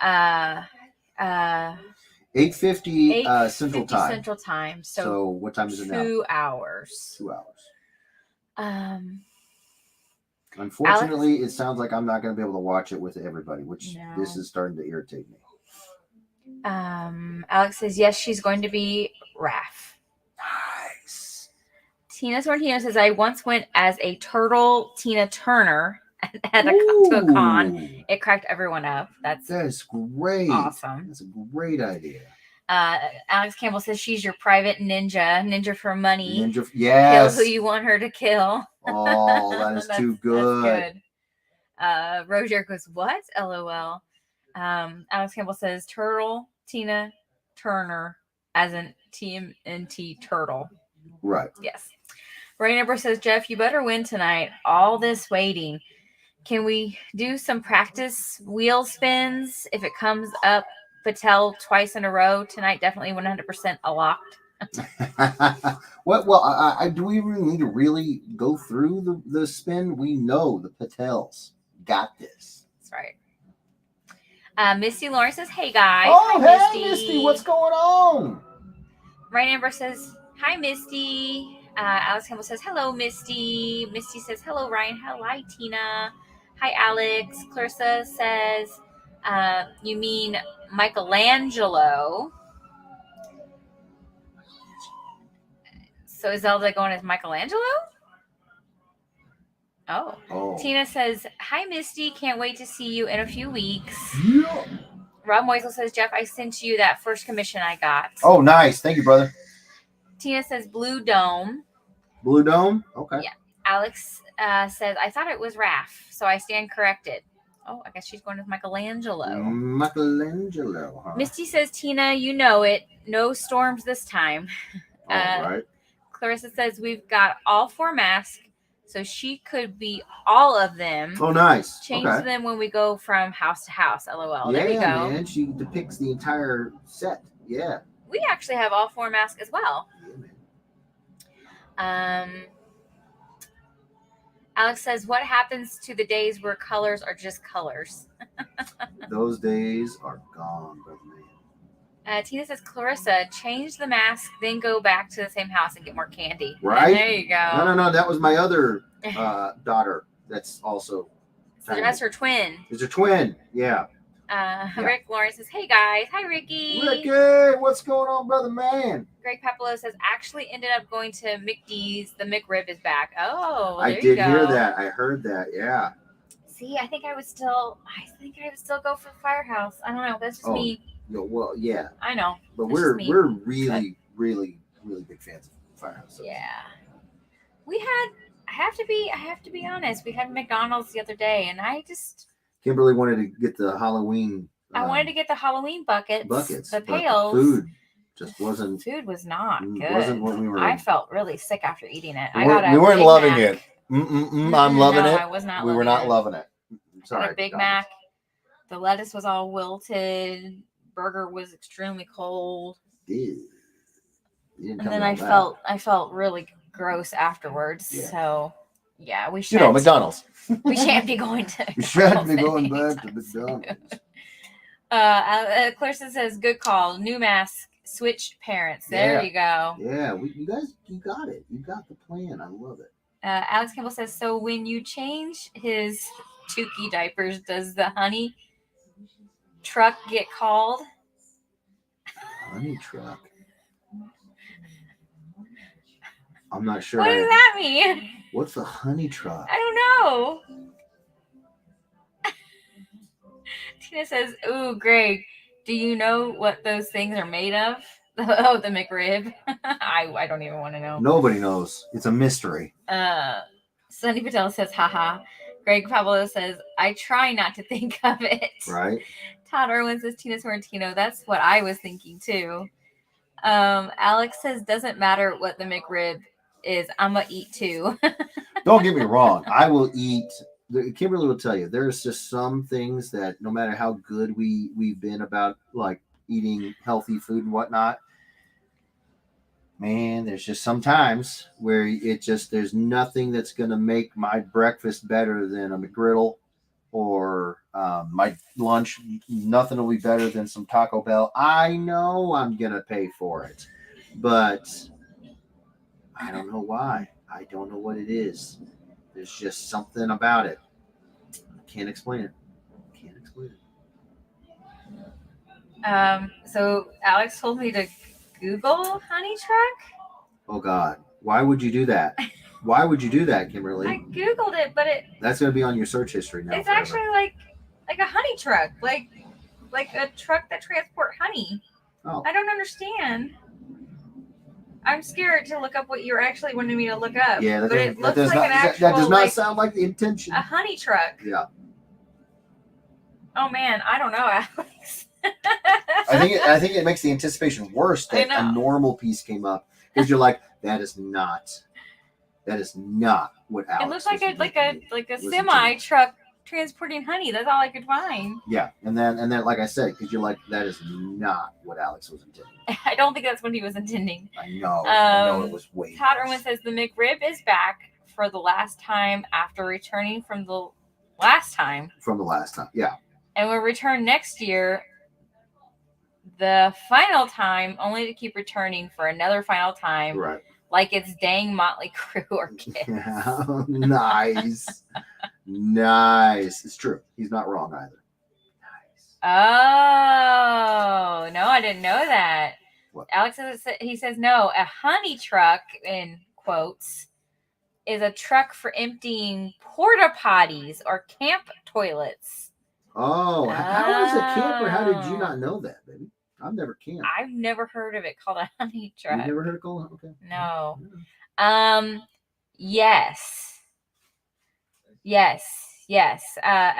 S1: 8:50 Central
S2: 8:50
S1: Time.
S2: Central Time. So
S1: So what time is it now?
S2: 2 hours.
S1: 2 hours.
S2: Um,
S1: Unfortunately, it sounds like I'm not going to be able to watch it with everybody, which
S2: No.
S1: this is starting to irritate me.
S2: Alex says yes, she's going to be Raph.
S1: Nice.
S2: Tina Sorrentino says I once went as a turtle Tina Turner to a con.
S1: Ooh,
S2: It cracked everyone up. That's
S1: that is great.
S2: awesome.
S1: That's a great idea.
S2: Alex Campbell says she's your private ninja for money.
S1: Ninja, yes.
S2: Kill who you want her to kill.
S1: Oh, that is too good.
S2: That's good. Roger goes, what? LOL. Alex Campbell says turtle Tina Turner as in TMNT turtle.
S1: Right.
S2: Yes. Rainbow says, Jeff, you better win tonight. All this waiting. Can we do some practice wheel spins? If it comes up Patel twice in a row tonight, definitely 100% a locked.
S1: What? Well, do we really need to really go through the spin? We know the Patels got this.
S2: That's right. Misty Lawrence says, hey, guys.
S1: Oh,
S2: Hi,
S1: hey, Misty, what's going on?
S2: Rain Amber says, hi, Misty. Alex Campbell says, hello, Misty. Misty says, hello, Ryan. Hi, Tina. Hi, Alex. Clarissa says, you mean Michelangelo. So is Zelda going as Michelangelo? Oh. Tina says, hi, Misty. Can't wait to see you in a few weeks.
S1: Yeah.
S2: Rob Moisel says, Jeff, I sent you that first commission I got.
S1: Oh, nice. Thank you, brother.
S2: Tina says, Blue Dome.
S1: Blue Dome? Okay.
S2: Yeah. Alex says, I thought it was Raph, so I stand corrected. Oh, I guess she's going with Michelangelo.
S1: Michelangelo, huh?
S2: Misty says, Tina, you know it. No storms this time.
S1: All right.
S2: Clarissa says, we've got all 4 masks, so she could be all of them.
S1: Oh, nice.
S2: Change
S1: Okay.
S2: them when we go from house to house. LOL.
S1: Yeah,
S2: There you go.
S1: man. She depicts the entire set. Yeah.
S2: We actually have all 4 masks as well.
S1: Yeah, man.
S2: Alex says, what happens to the days where colors are just colors?
S1: Those days are gone, brother man.
S2: Tina says, Clarissa, change the mask, then go back to the same house and get more candy.
S1: Right?
S2: There you go.
S1: No. That was my other daughter. That's also.
S2: So that's her twin.
S1: It's a twin. Yeah.
S2: Rick Lawrence says, hey guys. Hi, Ricky.
S1: Ricky, what's going on, brother man?
S2: Greg Pepolo says, actually ended up going to McD's. The McRib is back. Oh,
S1: I
S2: there you
S1: did
S2: go.
S1: hear that. I heard that. Yeah.
S2: See, I think I would still go for Firehouse. I don't know. That's just me.
S1: Well, yeah.
S2: I know.
S1: But
S2: That's
S1: we're
S2: just me.
S1: really, really, really big fans of Firehouse. So.
S2: Yeah. I have to be honest. We had McDonald's the other day and
S1: Kimberly wanted to get the Halloween.
S2: I wanted to get the Halloween buckets. The
S1: but
S2: pails.
S1: The food just wasn't.
S2: Food was not good.
S1: Wasn't what we were.
S2: I felt really sick after eating it.
S1: We weren't loving it. I'm loving
S2: no,
S1: it.
S2: I was not.
S1: We were not loving it.
S2: I got a Big Mac. The lettuce was all wilted. Burger was extremely cold.
S1: Ew. You didn't
S2: And
S1: tell
S2: then
S1: me all that.
S2: I felt really gross afterwards.
S1: Yeah.
S2: So yeah, we
S1: You
S2: should.
S1: know, McDonald's.
S2: We shan't be going to.
S1: We shan't be going
S2: McDonald's
S1: back to
S2: anytime soon.
S1: McDonald's.
S2: Clarissa says, "Good call. New mask. Switch parents. There
S1: Yeah.
S2: you go."
S1: Yeah, you guys, you got it. You got the plan. I love it.
S2: Alex Campbell says, "So when you change his Tukey diapers, does the honey truck get called?"
S1: Honey truck. I'm not sure.
S2: What does that mean?
S1: What's a honey truck?
S2: I don't know. Tina says, "Ooh, Greg, do you know what those things are made of?" Oh, the McRib. I don't even want to know.
S1: Nobody knows. It's a mystery.
S2: Sunny Patel says, "Haha." Greg Pablo says, "I try not to think of it."
S1: Right?
S2: Todd Irwin says, "Tina Sorrentino." That's what I was thinking too. Alex says, "Doesn't matter what the McRib is. I'ma eat too."
S1: Don't get me wrong. I will eat. Kimberly will tell you there's just some things that no matter how good we've been about like eating healthy food and whatnot, man, there's just some times where there's nothing that's gonna make my breakfast better than a McGriddle or my lunch. Nothing will be better than some Taco Bell. I know I'm gonna pay for it, but I don't know why. I don't know what it is. There's just something about it. I can't explain it. Can't explain it.
S2: So Alex told me to Google honey truck.
S1: Oh God, why would you do that? Why would you do that, Kimberly?
S2: I Googled it, but
S1: that's going to be on your search history now.
S2: It's
S1: forever.
S2: actually like a honey truck, like a truck that transport honey.
S1: Oh.
S2: I don't understand. I'm scared to look up what you're actually wanting me to look up.
S1: Yeah,
S2: but it looks like an actual.
S1: That does not sound like the intention.
S2: A honey truck.
S1: Yeah.
S2: Oh man, I don't know, Alex.
S1: I think it makes the anticipation worse that a normal piece came up because you're like, that is not what Alex.
S2: It looks like a semi truck transporting honey. That's all I could find.
S1: Yeah, and then like I said, because you're like, that is not what Alex was intending.
S2: I don't think that's what he was intending.
S1: I know it was way.
S2: Todd Irwin says the McRib is back for the last time after returning from the last time. Yeah. And will return next year. The final time, only to keep returning for another final time.
S1: Right.
S2: Like it's dang Motley Crue or Kiss.
S1: Yeah, nice. Nice. It's true. He's not wrong either. Nice.
S2: Oh, no, I didn't know that.
S1: What?
S2: Alex says, he says, no, a honey truck, in quotes, is a truck for emptying porta potties or camp toilets.
S1: Oh, how is a camper? How did you not know that, baby? I've never camped.
S2: I've never heard of it called a honey truck.
S1: You've never heard it called? Okay.
S2: No. Yes.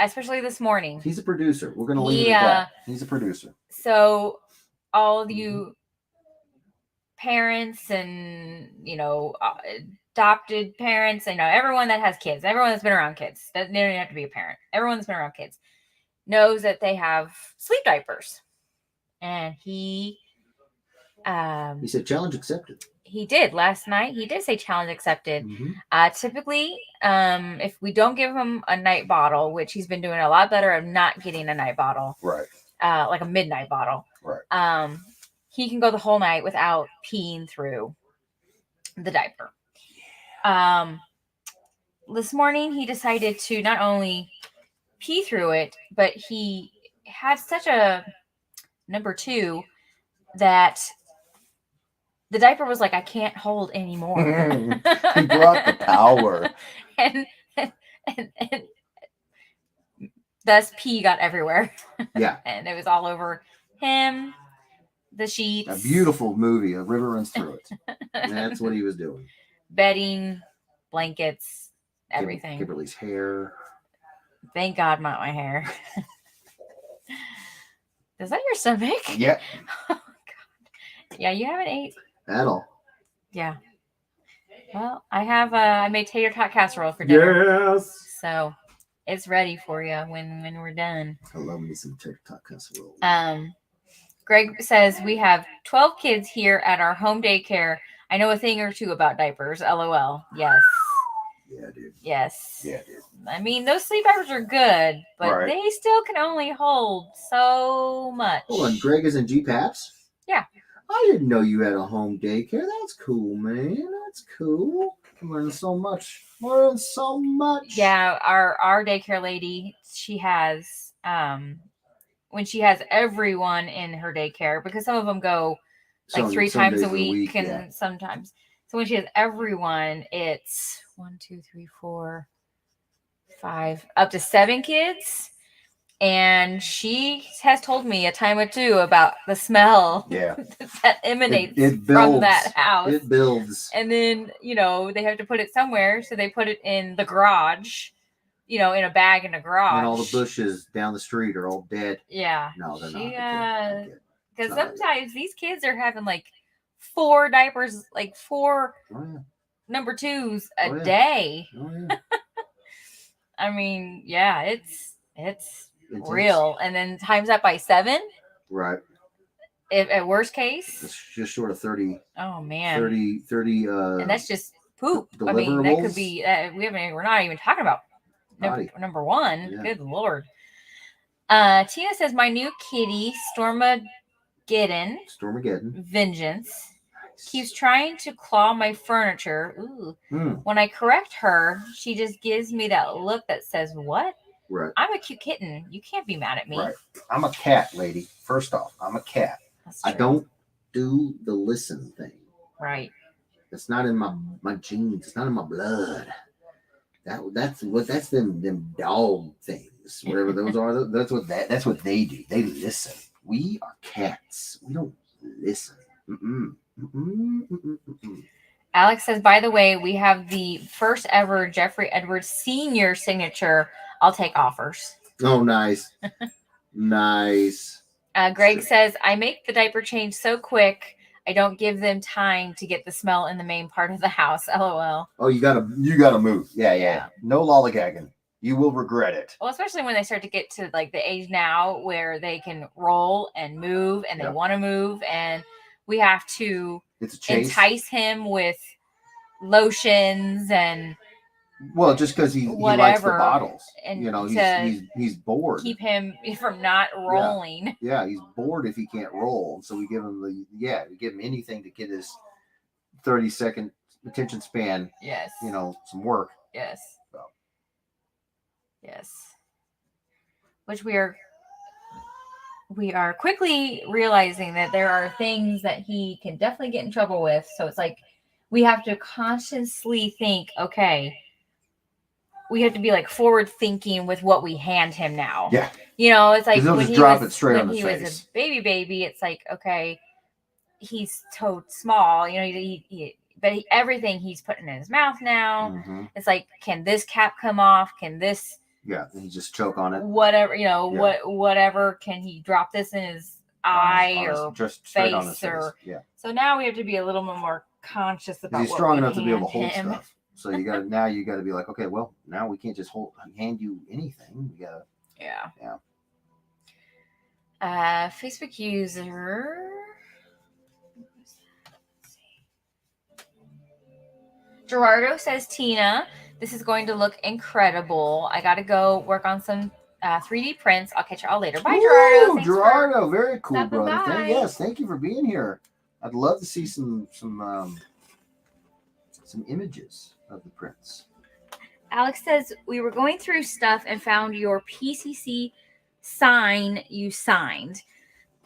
S2: Especially this morning.
S1: He's a producer. We're going to leave it at that. He's a producer.
S2: So all of you parents and, adopted parents, everyone that has kids, everyone that's been around kids, they don't even have to be a parent. Everyone that's been around kids knows that they have sleep diapers. And he
S1: said challenge accepted.
S2: He did last night. He did say challenge accepted.
S1: Mm-hmm.
S2: Typically, if we don't give him a night bottle, which he's been doing a lot better of not getting a night bottle,
S1: right?
S2: Like a midnight bottle,
S1: right?
S2: He can go the whole night without peeing through the diaper. This morning he decided to not only pee through it, but he had such a number 2 that the diaper was like, I can't hold anymore.
S1: He brought the power.
S2: and thus pee got everywhere.
S1: Yeah.
S2: And it was all over him, the sheets.
S1: A beautiful movie. A river runs through it. That's what he was doing.
S2: Bedding, blankets, everything.
S1: Kimberly's hair.
S2: Thank God, not my hair. Is that your stomach?
S1: Yeah.
S2: Oh, God. Yeah, you haven't ate.
S1: At all.
S2: Yeah. Well, I have. I made tater tot casserole for dinner.
S1: Yes.
S2: So It's ready for you when we're done.
S1: I love me some TikTok casserole.
S2: Greg says we have 12 kids here at our home daycare. I know a thing or two about diapers. LOL. Yes.
S1: Yeah, dude.
S2: Yes.
S1: Yeah, dude.
S2: I mean, those sleep diapers are good, but
S1: Right.
S2: they still can only hold so much.
S1: Hold on, Greg is in GPAPS?
S2: Yeah.
S1: I didn't know you had a home daycare. That's cool, man. That's cool. I'm learning so much. Learning so much.
S2: Yeah, our daycare lady, she has when she has everyone in her daycare, because some of them go like
S1: Some
S2: 3 times
S1: days
S2: a
S1: of
S2: week, and
S1: yeah.
S2: sometimes. So when she has everyone, it's 1, 2, 3, 4, 5, up to 7 kids. And she has told me a time or two about the smell
S1: Yeah.
S2: that emanates
S1: it builds,
S2: from that house.
S1: It builds.
S2: And then, they have to put it somewhere. So they put it in the garage, in a bag in the garage.
S1: And all the bushes down the street are all dead.
S2: Yeah.
S1: No, they're not.
S2: Because sometimes these kids are having like 4 diapers, like 4 number 2s a day.
S1: Oh, yeah.
S2: I mean, yeah, it's real. And then times that by 7.
S1: Right.
S2: If at worst case,
S1: it's just short of 30.
S2: Oh man.
S1: 30
S2: and that's just poop. I mean, that could be we're not even talking about number 1. Yeah. Good Lord. Tina says my new kitty, Stormageddon Vengeance, keeps trying to claw my furniture. Ooh. When I correct her, she just gives me that look that says, "What?
S1: Right.
S2: I'm a cute kitten. You can't be mad at me."
S1: Right. I'm a cat, lady. First off, I'm a cat. I don't do the listen thing.
S2: Right.
S1: It's not in my genes. It's not in my blood. That's them dog things. Whatever those are. That's what they do. They listen. We are cats. We don't listen.
S2: Alex says, by the way, we have the first ever Jeffrey Edwards Sr. signature. I'll take offers.
S1: Oh, nice. Nice.
S2: Greg says, I make the diaper change so quick, I don't give them time to get the smell in the main part of the house. LOL.
S1: Oh, you gotta move. Yeah. No lollygagging. You will regret it.
S2: Well, especially when they start to get to like the age now where they can roll and move and they want to move, and we have to entice him with lotions and
S1: just because he likes the bottles, and he's bored.
S2: Keep him from not rolling.
S1: Yeah, he's bored if he can't roll. So we give him anything to get his 30-second attention span.
S2: Yes.
S1: Some work.
S2: Yes. So. Yes. Which we are quickly realizing that there are things that he can definitely get in trouble with. So it's like we have to consciously think, okay, we have to be like forward thinking with what we hand him now.
S1: Yeah.
S2: It's like
S1: when he was
S2: a baby, it's like, okay, he's so small, but everything he's putting in his mouth now. Mm-hmm. It's like, can this cap come off? Can this?
S1: Yeah. Can he just choke on it?
S2: Whatever, whatever. Can he drop this in his eye or
S1: just
S2: face
S1: on his
S2: or?
S1: Face. Yeah.
S2: So now we have to be a little more conscious about.
S1: He's strong enough to be able to hold stuff. So you got to be like, okay, well, now we can't just hand you anything. We gotta.
S2: Yeah. Facebook user. Gerardo says, Tina, this is going to look incredible. I got to go work on some 3D prints. I'll catch you all later. Bye, Gerardo.
S1: Thanks, Gerardo. Very cool, brother. Thank you for being here. I'd love to see some images of the prints.
S2: Alex says, we were going through stuff and found your PCC sign you signed.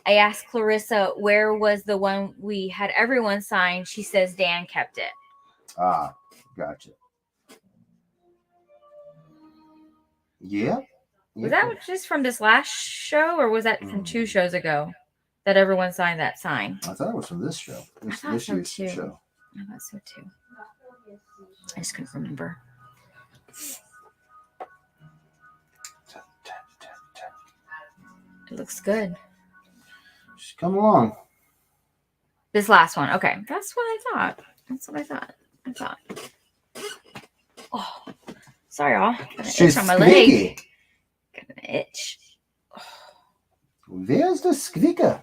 S2: I asked Clarissa, where was the one we had everyone sign? She says Dan kept it.
S1: Ah, gotcha. Yeah.
S2: Was that just from this last show, or was that from 2 shows ago that everyone signed that sign?
S1: I thought it was from this show. This year's show.
S2: I thought so too. I just couldn't remember. It looks good.
S1: Just come along.
S2: This last one. Okay. That's what I thought. Oh. Sorry, y'all. Got an
S1: She's
S2: itch on my leg.
S1: squeaky.
S2: Got an itch.
S1: Where's the squeaker?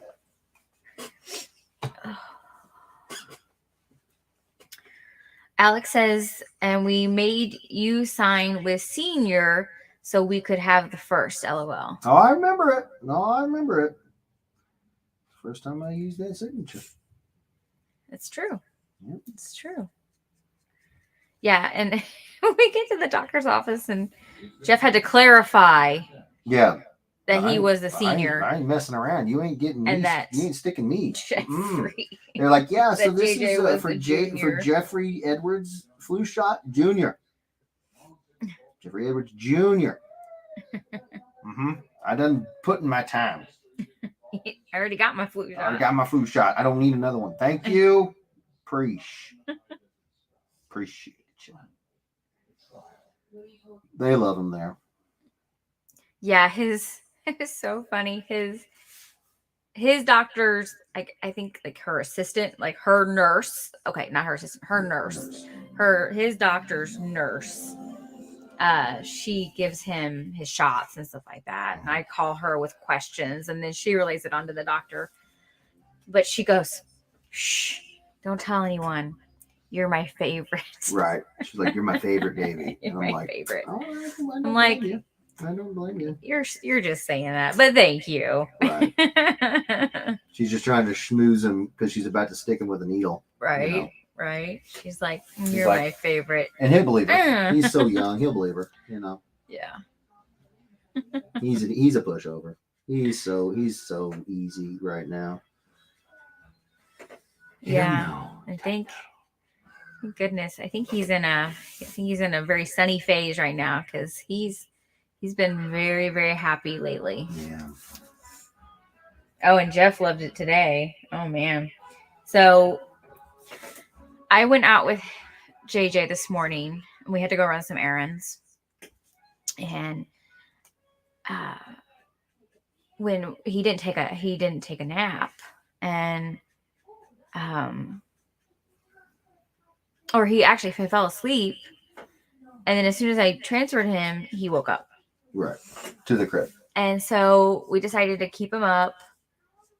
S2: Alex says, and we made you sign with senior so we could have the first. LOL.
S1: Oh, I remember it. No, I remember it. First time I used that signature.
S2: It's true.
S1: Yep.
S2: It's true. Yeah, and we get to the doctor's office, and Jeff had to clarify
S1: Yeah.
S2: that he was the senior.
S1: I ain't messing around. You ain't getting
S2: And
S1: me.
S2: that
S1: You ain't sticking me.
S2: Jeffrey.
S1: They're like, yeah. So
S2: that
S1: this
S2: JJ
S1: is
S2: was
S1: for
S2: the
S1: for
S2: junior.
S1: Jeffrey Edwards flu shot Jr. Jeffrey Edwards Jr. I done put in my time.
S2: I already got my flu shot.
S1: I already got my flu shot. I don't need another one. Thank you. Appreciate you. They love him there.
S2: Yeah, it was so funny. His doctors, I think like her assistant, like her nurse. Okay, not her assistant, her nurse. His doctor's nurse. She gives him his shots and stuff like that. And I call her with questions, and then she relays it onto the doctor. But she goes, "Shh, don't tell anyone. You're my favorite."
S1: Right. She's like, "You're my favorite, Davey."
S2: You're
S1: And I'm
S2: my
S1: like,
S2: favorite.
S1: "Oh, I
S2: I'm like,
S1: I don't blame you.
S2: You're just saying that, but thank you.
S1: Right. She's just trying to schmooze him because she's about to stick him with a needle.
S2: Right.
S1: You know?
S2: Right. She's like, you're
S1: like,
S2: my favorite.
S1: And he'll believe her. He's so young. He'll believe her. You know.
S2: Yeah.
S1: He's a pushover. He's so easy right now.
S2: Yeah. I think. Thank goodness. I think he's in a very sunny phase right now because he's been very, very happy lately.
S1: Yeah.
S2: Oh, and Jeff loved it today. Oh man. So I went out with JJ this morning and we had to go run some errands. And when he didn't take a nap, and or he actually fell asleep, and then as soon as I transferred him, he woke up.
S1: Right. To the crib.
S2: And so we decided to keep him up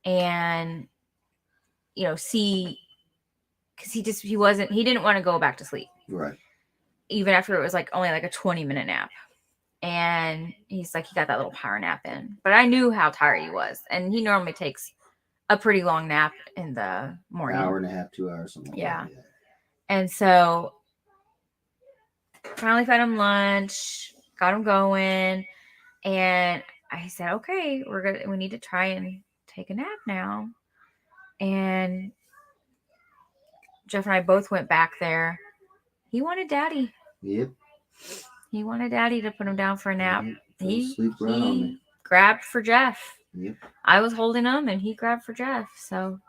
S2: and see, because he didn't want to go back to sleep.
S1: Right.
S2: Even after it was like only like a 20-minute nap. And he's like, he got that little power nap in. But I knew how tired he was. And he normally takes a pretty long nap in the morning.
S1: An hour and a half, 2 hours, something like that. Yeah.
S2: And so finally fed him lunch, got him going. And I said, okay, we need to try and take a nap now. And Jeff and I both went back there. He wanted daddy.
S1: Yep.
S2: He wanted daddy to put him down for a nap.
S1: Yep. He
S2: grabbed for Jeff.
S1: Yep.
S2: I was holding him and he grabbed for Jeff. So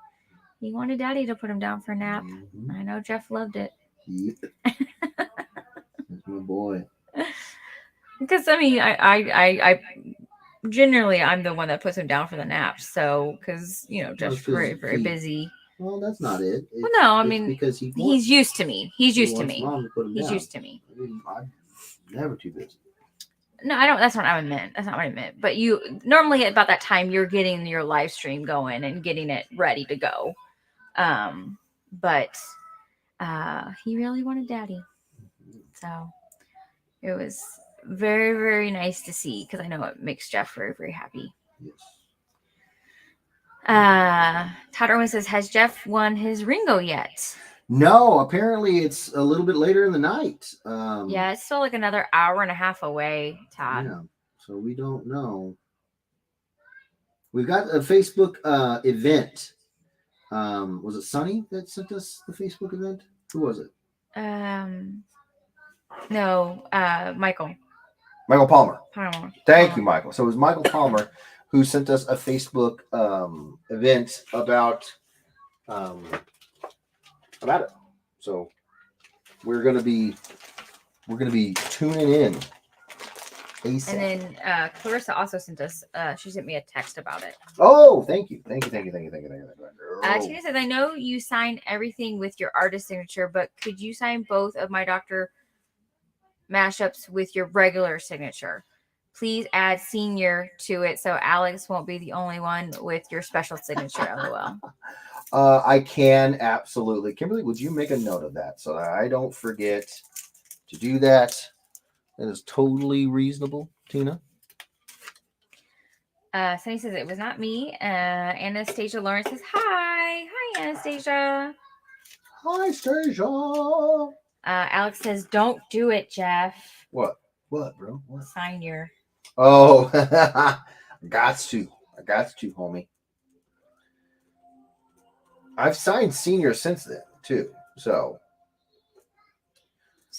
S2: he wanted daddy to put him down for a nap.
S1: Mm-hmm.
S2: I know Jeff loved it.
S1: Yep. That's my boy.
S2: Because I generally I'm the one that puts him down for the naps. So because Jeff's very, very busy.
S1: Well, that's not it.
S2: Well, no, I mean
S1: because
S2: he's used to me. He's used to me.
S1: He's
S2: used to me.
S1: I'm never too busy.
S2: No, I don't. That's not what I meant. That's not what I meant. But you normally about that time you're getting your live stream going and getting it ready to go. But he really wanted daddy, so it was very, very nice to see because I know it makes Jeff very, very happy.
S1: Yes.
S2: Todd Irwin says, has Jeff won his Ringo yet?
S1: No, apparently it's a little bit later in the night.
S2: Yeah, it's still like another hour and a half away, Todd.
S1: Yeah, so we don't know. We've got a Facebook event. Was it Sunny that sent us the Facebook event? Who was it?
S2: No, Michael.
S1: Michael Palmer. Thank you,
S2: Palmer.
S1: Michael. So it was Michael Palmer who sent us a Facebook event about it. So we're gonna be tuning in. ASAP.
S2: And then Clarissa also sent us. She sent me a text about it.
S1: Oh, thank you. Thank you.
S2: Tina says, I know you sign everything with your artist signature, but could you sign both of my Dr. mashups with your regular signature. Please add senior to it so Alex won't be the only one with your special signature. LOL.
S1: I can absolutely. Kimberly, would you make a note of that so that I don't forget to do that? That is totally reasonable, Tina.
S2: Sunny says it was not me. Anastasia Lawrence says hi. Hi, Anastasia.
S1: Hi, Stasia.
S2: Alex says don't do it, Jeff.
S1: What? What, bro? What?
S2: Sign your.
S1: Oh, got to, homie. I've signed senior since then too. So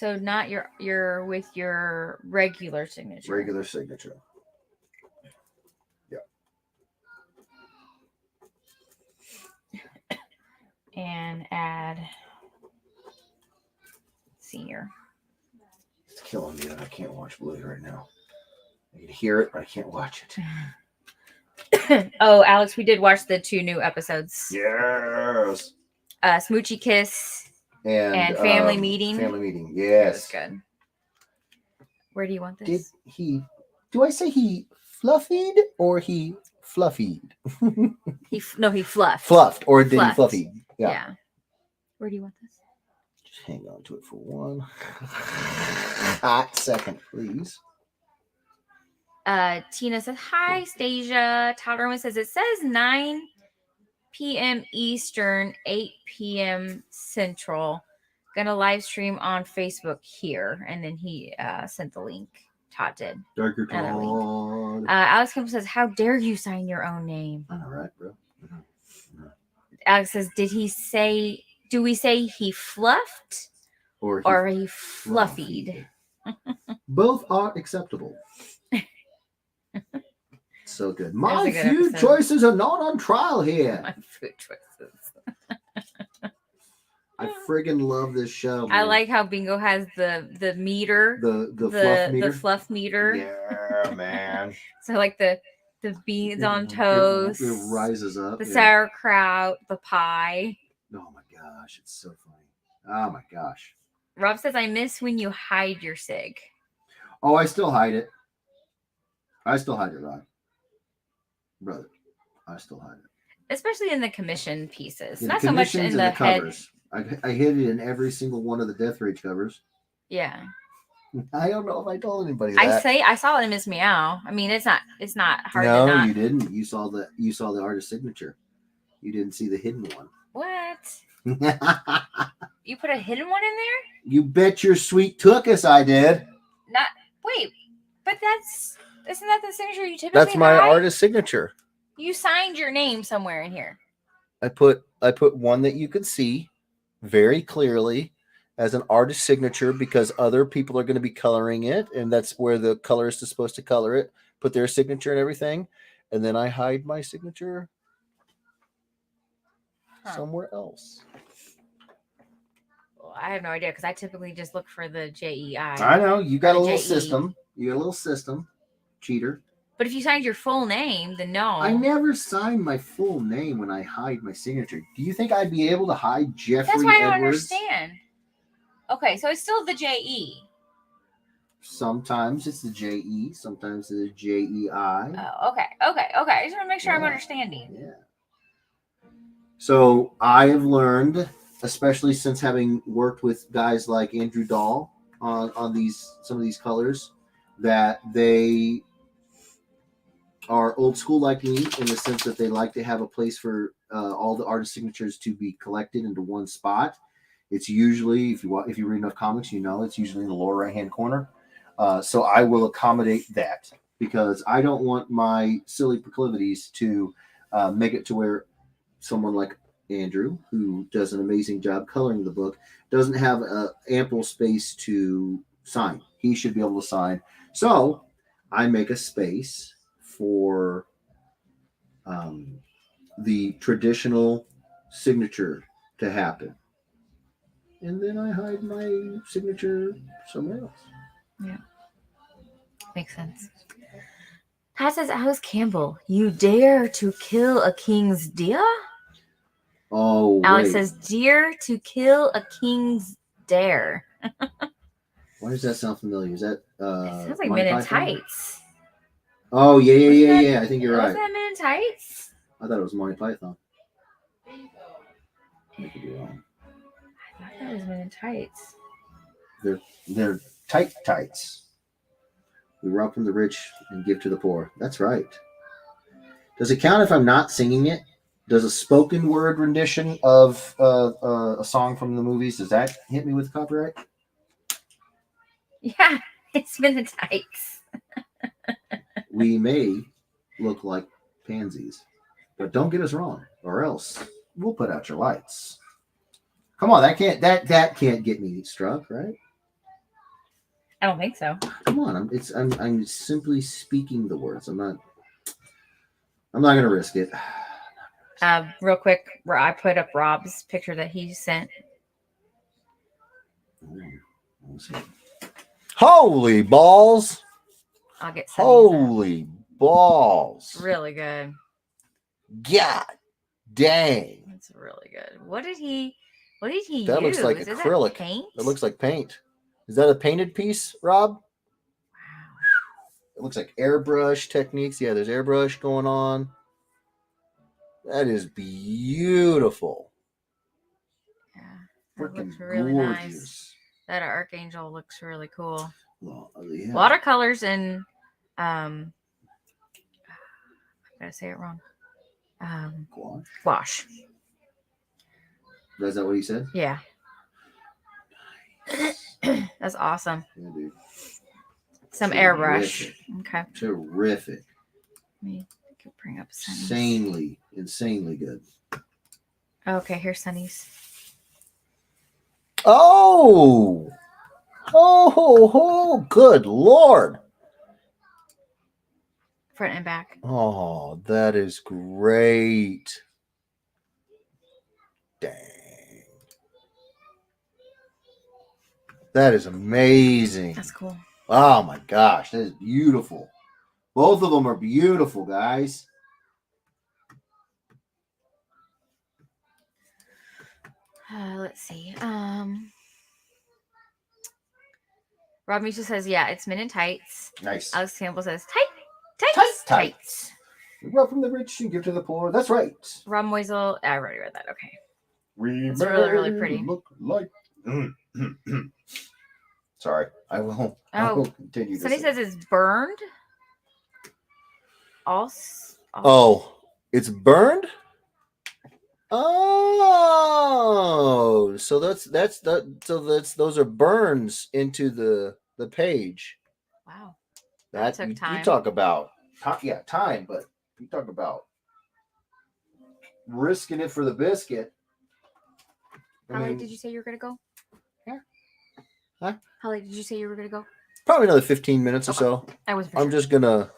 S2: not your with your regular signature.
S1: Regular signature. Yeah.
S2: And add senior.
S1: It's killing me that I can't watch Bluey right now. I can hear it, but I can't watch it.
S2: Oh, Alex, we did watch the 2 new episodes.
S1: Yes.
S2: Smoochy Kiss
S1: And
S2: Family Meeting.
S1: Family Meeting.
S2: That
S1: Yes.
S2: was good. Where do you want this?
S1: Did he? Do I say he fluffied or he fluffied?
S2: He fluffed.
S1: Fluffed or did he
S2: Fluffed.
S1: fluffy?
S2: Yeah. Where do you want this?
S1: Just hang on to it for one hot second, please.
S2: Tina says, hi, Stasia. Todd Roman says, it says 9 p.m. Eastern, 8 p.m. Central. Gonna live stream on Facebook here. And then he sent the link. Todd did.
S1: Darker
S2: Another
S1: Todd.
S2: Alex Campbell says, how dare you sign your own name?
S1: All right, bro.
S2: Alex says, do we say he fluffed or he fluffied?
S1: Both are acceptable. So good.
S2: That was
S1: My
S2: a good
S1: food
S2: episode.
S1: choices are not on trial here.
S2: My food choices.
S1: I friggin' love this show.
S2: I
S1: man.
S2: like how Bingo has the meter,
S1: the fluff meter.
S2: the fluff meter.
S1: Yeah, man.
S2: So like the beans on toast,
S1: It rises up.
S2: the
S1: yeah.
S2: sauerkraut, the pie.
S1: Oh my gosh, it's so funny. Oh my gosh.
S2: Rob says, I miss when you hide your sig.
S1: Oh, I still hide it. Rod. Brother. I still hide it.
S2: Especially in the commission pieces.
S1: In
S2: Not
S1: the
S2: so much
S1: commissions
S2: in
S1: and
S2: the head.
S1: covers. I hid it in every single one of the Death Rage covers.
S2: Yeah.
S1: I don't know if I told anybody that.
S2: I saw it in Miss Meow. I mean, it's not hard
S1: no,
S2: to not.
S1: you didn't. You saw the artist signature. You didn't see the hidden one.
S2: What? You put a hidden one in there?
S1: You bet your sweet tookus I did.
S2: Wait, but isn't that the signature you typically
S1: That's my
S2: hide?
S1: artist signature.
S2: You signed your name somewhere in here.
S1: I put one that you could see very clearly as an artist signature because other people are going to be coloring it, and that's where the colorist is supposed to color it, put their signature and everything, and then I hide my signature somewhere else.
S2: Well, I have no idea because I typically just look for the JEI.
S1: I know you got a little
S2: JE.
S1: system. You got a little system, cheater.
S2: But if you signed your full name, then no.
S1: I never sign my full name when I hide my signature. Do you think I'd be able to hide Jeffrey
S2: That's why I don't
S1: Edwards?
S2: understand. Okay, so it's still the JE.
S1: Sometimes it's the JE, sometimes it's the JEI.
S2: Oh, okay. I just want to make sure I'm
S1: Yeah.
S2: understanding.
S1: Yeah. So I have learned, especially since having worked with guys like Andrew Dahl on some of these colors, that they are old school like me in the sense that they like to have a place for all the artist signatures to be collected into one spot. It's usually, if you read enough comics, it's usually in the lower right hand corner. So I will accommodate that because I don't want my silly proclivities to make it to where someone like Andrew, who does an amazing job coloring the book, doesn't have ample space to sign. He should be able to sign. So I make a space for the traditional signature to happen. And then I hide my signature somewhere else.
S2: Yeah. Makes sense. Pat says, Alice Campbell, you dare to kill a king's deer?
S1: Oh,
S2: Alex
S1: wait.
S2: says, dear to kill a king's dare.
S1: Why does that sound familiar? Is that
S2: It sounds like
S1: Monty
S2: Men in
S1: Python?
S2: Tights.
S1: Oh yeah, yeah,
S2: Wasn't
S1: yeah,
S2: that-
S1: yeah. I think you're
S2: Wasn't
S1: right.
S2: that Men in Tights?
S1: I thought it was Monty Python.
S3: Bingo.
S1: I could be wrong.
S2: I thought that was Men in Tights.
S1: They're tights. We rob from the rich and give to the poor. That's right. Does it count if I'm not singing it? Does a spoken word rendition of a song from the movies, does that hit me with copyright?
S2: Yeah, it's Men in Tights.
S1: We may look like pansies, but don't get us wrong, or else we'll put out your lights. Come on, that can't get me struck, right?
S2: I don't think so.
S1: Come on, I'm simply speaking the words. I'm not gonna risk it.
S2: Real quick, where I put up Rob's picture that he sent.
S1: Holy balls!
S2: I'll get some.
S1: Holy balls!
S2: Really good.
S1: God dang!
S2: That's really good. What did he use?
S1: That looks like
S2: Is
S1: acrylic.
S2: that paint?
S1: It looks like paint. Is that a painted piece, Rob?
S2: Wow.
S1: It looks like airbrush techniques. Yeah, there's airbrush going on. That is beautiful.
S2: Yeah. That
S1: Freaking
S2: looks really
S1: gorgeous.
S2: nice. That archangel looks really cool.
S1: Well, yeah.
S2: Watercolors and I'm gonna say it wrong. Gouache.
S1: Is that what he said?
S2: Yeah. That's awesome.
S1: Yeah, dude.
S2: Some
S1: Terrific.
S2: airbrush. Okay.
S1: Terrific.
S2: Let me bring up Sunny's.
S1: Insanely good.
S2: Okay, here's Sunny's.
S1: Oh, good Lord.
S2: Front and back.
S1: Oh, that is great. Dang. That is amazing.
S2: That's cool.
S1: Oh my gosh, that is beautiful. Both of them are beautiful, guys.
S2: Let's see. Rob Misha says, yeah, it's Men in Tights.
S1: Nice.
S2: Alex Campbell says, tights.
S1: We rob from the rich and give to the poor. That's right.
S2: Rob Moisel, I already read that. Okay.
S1: We
S2: It's really, really pretty.
S1: Look like. Sorry, I will continue.
S2: Somebody says it's burned.
S1: Oh, it's burned. Oh, so those are burns into the page.
S2: Wow.
S1: That
S2: took time.
S1: You talk about time, but you talk about risking it for the biscuit.
S2: Holly, did you say you were gonna go?
S1: Yeah. Huh?
S2: Holly, did you say you were gonna go?
S1: Probably another 15 minutes or so.
S2: I was.
S1: I'm just gonna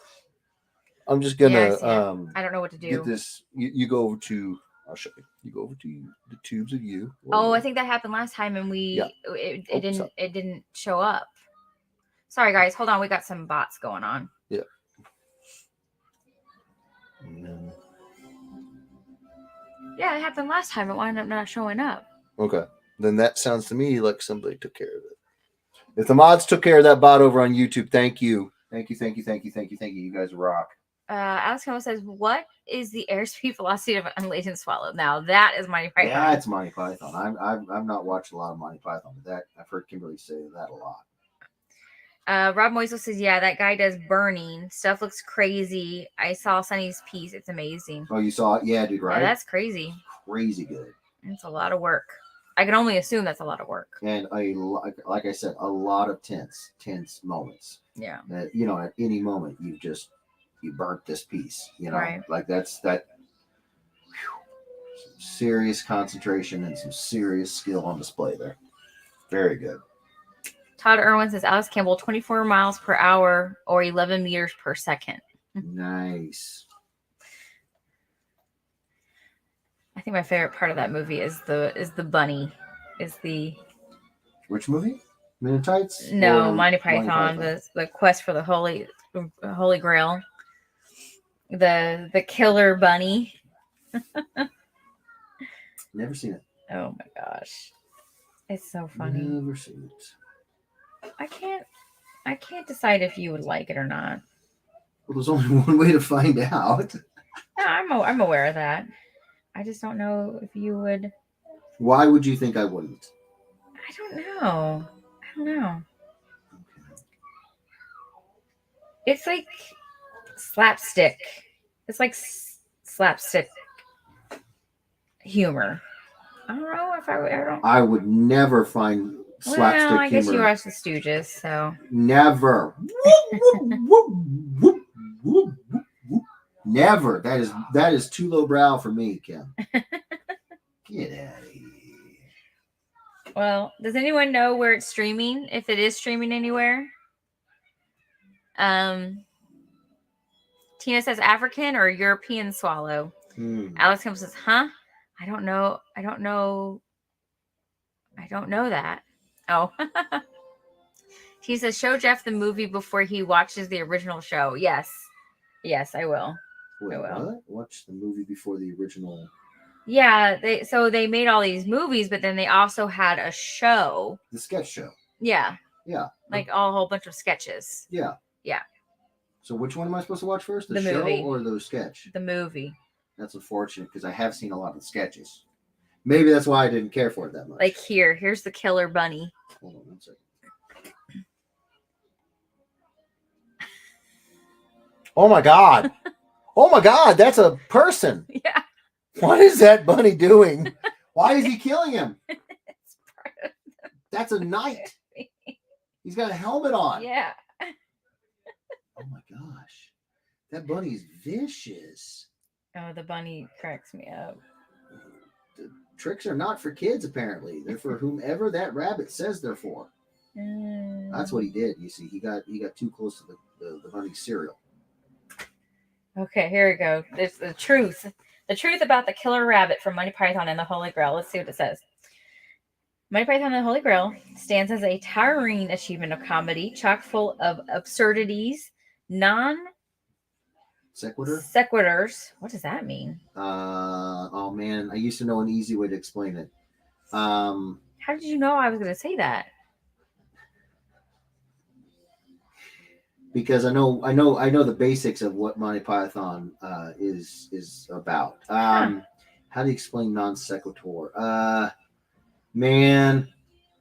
S2: Yeah, I don't know what to do.
S1: get this. You go over to. I'll show you. You go over to the tubes of you.
S2: Oh, I think that happened last time, and it didn't show up. Sorry, guys. Hold on. We got some bots going on.
S1: Yeah.
S2: Yeah, it happened last time. It wound up not showing up.
S1: Okay. Then that sounds to me like somebody took care of it. If the mods took care of that bot over on YouTube, thank you. Thank you. You guys rock.
S2: Alex Campbell says, what is the airspeed velocity of an unladen swallow? Now, that is Monty Python.
S1: That's Monty Python. I've not watched a lot of Monty Python, but that I've heard Kimberly say that a lot.
S2: Rob Moisel says, yeah, that guy does burning. Stuff looks crazy. I saw Sunny's piece. It's amazing.
S1: Oh, you saw it? Yeah, dude, right?
S2: Yeah, that's crazy.
S1: Crazy good.
S2: It's a lot of work. I can only assume that's a lot of work.
S1: And like I said, a lot of tense moments.
S2: Yeah.
S1: That, at any moment you burnt this piece.
S2: Right.
S1: Like that's that. Some serious concentration and some serious skill on display there. Very good.
S2: Todd Irwin says Alex Campbell 24 miles per hour or 11 meters per second.
S1: Nice.
S2: I think my favorite part of that movie is the bunny.
S1: Which movie? Men in Tights?
S2: No, Monty Python. The quest for the Holy Grail. The killer bunny.
S1: Never seen it.
S2: Oh my gosh. It's so funny.
S1: Never seen it.
S2: I can't decide if you would like it or not.
S1: Well, there's only one way to find out.
S2: No, I'm aware of that. I just don't know if you would.
S1: Why would you think I wouldn't?
S2: I don't know. I don't know. It's like slapstick. It's like slapstick humor. I don't know if I don't.
S1: I would never find slapstick
S2: Well, I guess
S1: humor.
S2: you watch the Stooges, so
S1: Never. Never. That is too lowbrow for me, Kim. Get out of here.
S2: well. Does anyone know where it's streaming? If it is streaming anywhere? Tina says African or European swallow. Alex comes and says, huh? I don't know that. Oh. He says, show Jeff the movie before he watches the original show. Yes. Yes, I will.
S1: Wait,
S2: I will.
S1: what? Watch the movie before the original.
S2: Yeah, they made all these movies, but then they also had a show.
S1: The sketch show.
S2: Yeah.
S1: Yeah.
S2: Like a whole bunch of sketches.
S1: Yeah.
S2: Yeah.
S1: So which one am I supposed to watch first? The
S2: The
S1: show
S2: movie.
S1: or the sketch?
S2: The movie.
S1: That's unfortunate because I have seen a lot of the sketches. Maybe that's why I didn't care for it that much.
S2: Like here's the killer bunny.
S1: Hold on one second. Oh my God. Oh my God, that's a person.
S2: Yeah.
S1: What is that bunny doing? Why is he killing him? That's a knight. He's got a helmet on.
S2: Yeah.
S1: Oh my gosh. That bunny's vicious.
S2: Oh, the bunny cracks me up.
S1: The tricks are not for kids, apparently. They're for whomever that rabbit says they're for. That's what he did. You see, he got too close to the bunny's cereal.
S2: Okay, here we go. There's the truth. The truth about the killer rabbit from Monty Python and the Holy Grail. Let's see what it says. Monty Python and the Holy Grail stands as a towering achievement of comedy, chock full of absurdities, sequiturs. What does that mean?
S1: Oh man, I used to know an easy way to explain it.
S2: How did you know I was going to say that?
S1: Because I know the basics of what Monty Python is about. How do you explain non sequitur? Man,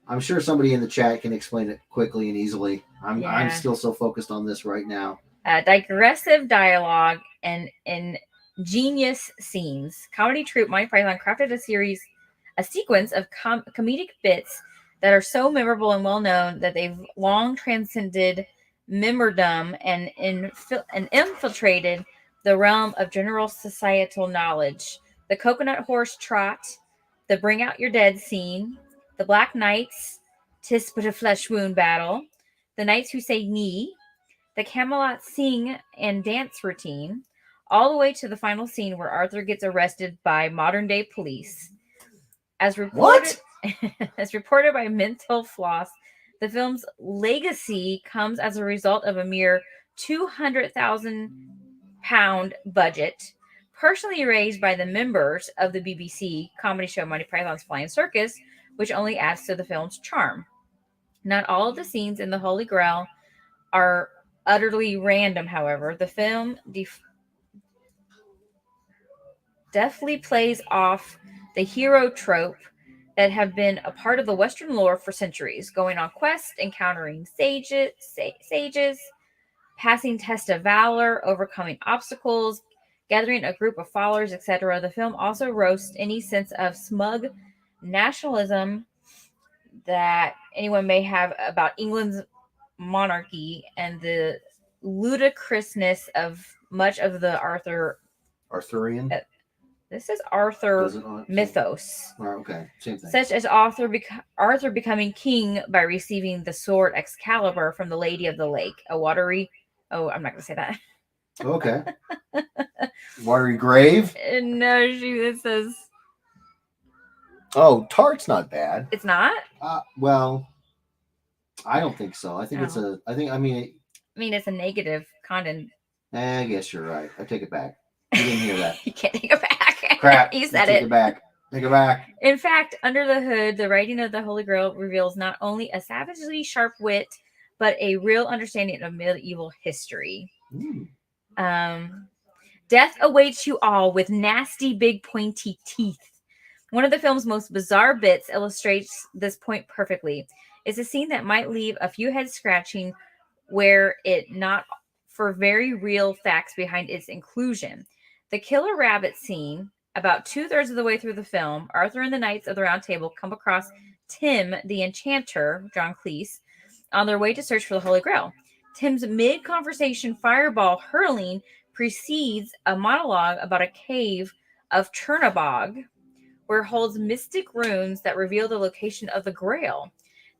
S1: I'm sure somebody in the chat can explain it quickly and easily. I'm still so focused on this right now.
S2: Digressive dialogue and ingenious scenes. Comedy troupe Monty Python crafted a sequence of comedic bits that are so memorable and well known that they've long transcended memordom and infiltrated the realm of general societal knowledge. The coconut horse trot, the bring out your dead scene, the Black Knights, 'tis but a flesh wound battle, the knights who say knee, the Camelot sing and dance routine, all the way to the final scene where Arthur gets arrested by modern day police. As reported by Mental Floss, the film's legacy comes as a result of a mere £200,000 budget, personally raised by the members of the BBC comedy show Monty Python's Flying Circus, which only adds to the film's charm. Not all of the scenes in the Holy Grail are utterly random, however. The film deftly plays off the hero trope that have been a part of the Western lore for centuries, going on quests, encountering sages, passing tests of valor, overcoming obstacles, gathering a group of followers, etc. The film also roasts any sense of smug nationalism that anyone may have about England's monarchy and the ludicrousness of much of the
S1: Arthurian?
S2: This is Arthur mythos.
S1: Oh, okay, same thing.
S2: Such as Arthur becoming king by receiving the sword Excalibur from the Lady of the Lake, a watery... Oh, I'm not going to say that.
S1: Okay. Watery grave?
S2: No, it says...
S1: Oh, tart's not bad.
S2: It's not?
S1: Well, I don't think so. I think it's
S2: it's a negative content.
S1: I guess you're right. I take it back. You didn't hear that.
S2: You can't take it back.
S1: Crap.
S2: You said
S1: Take
S2: it.
S1: it back. Take it back.
S2: In fact, under the hood, the writing of the Holy Grail reveals not only a savagely sharp wit, but a real understanding of medieval history.
S1: Ooh.
S2: Death awaits you all with nasty, big, pointy teeth. One of the film's most bizarre bits illustrates this point perfectly. It's a scene that might leave a few heads scratching were it not for very real facts behind its inclusion. The killer rabbit scene, about 2/3 of the way through the film, Arthur and the Knights of the Round Table come across Tim, the enchanter, John Cleese, on their way to search for the Holy Grail. Tim's mid-conversation fireball hurling precedes a monologue about a cave of Chernabog, where holds mystic runes that reveal the location of the Grail.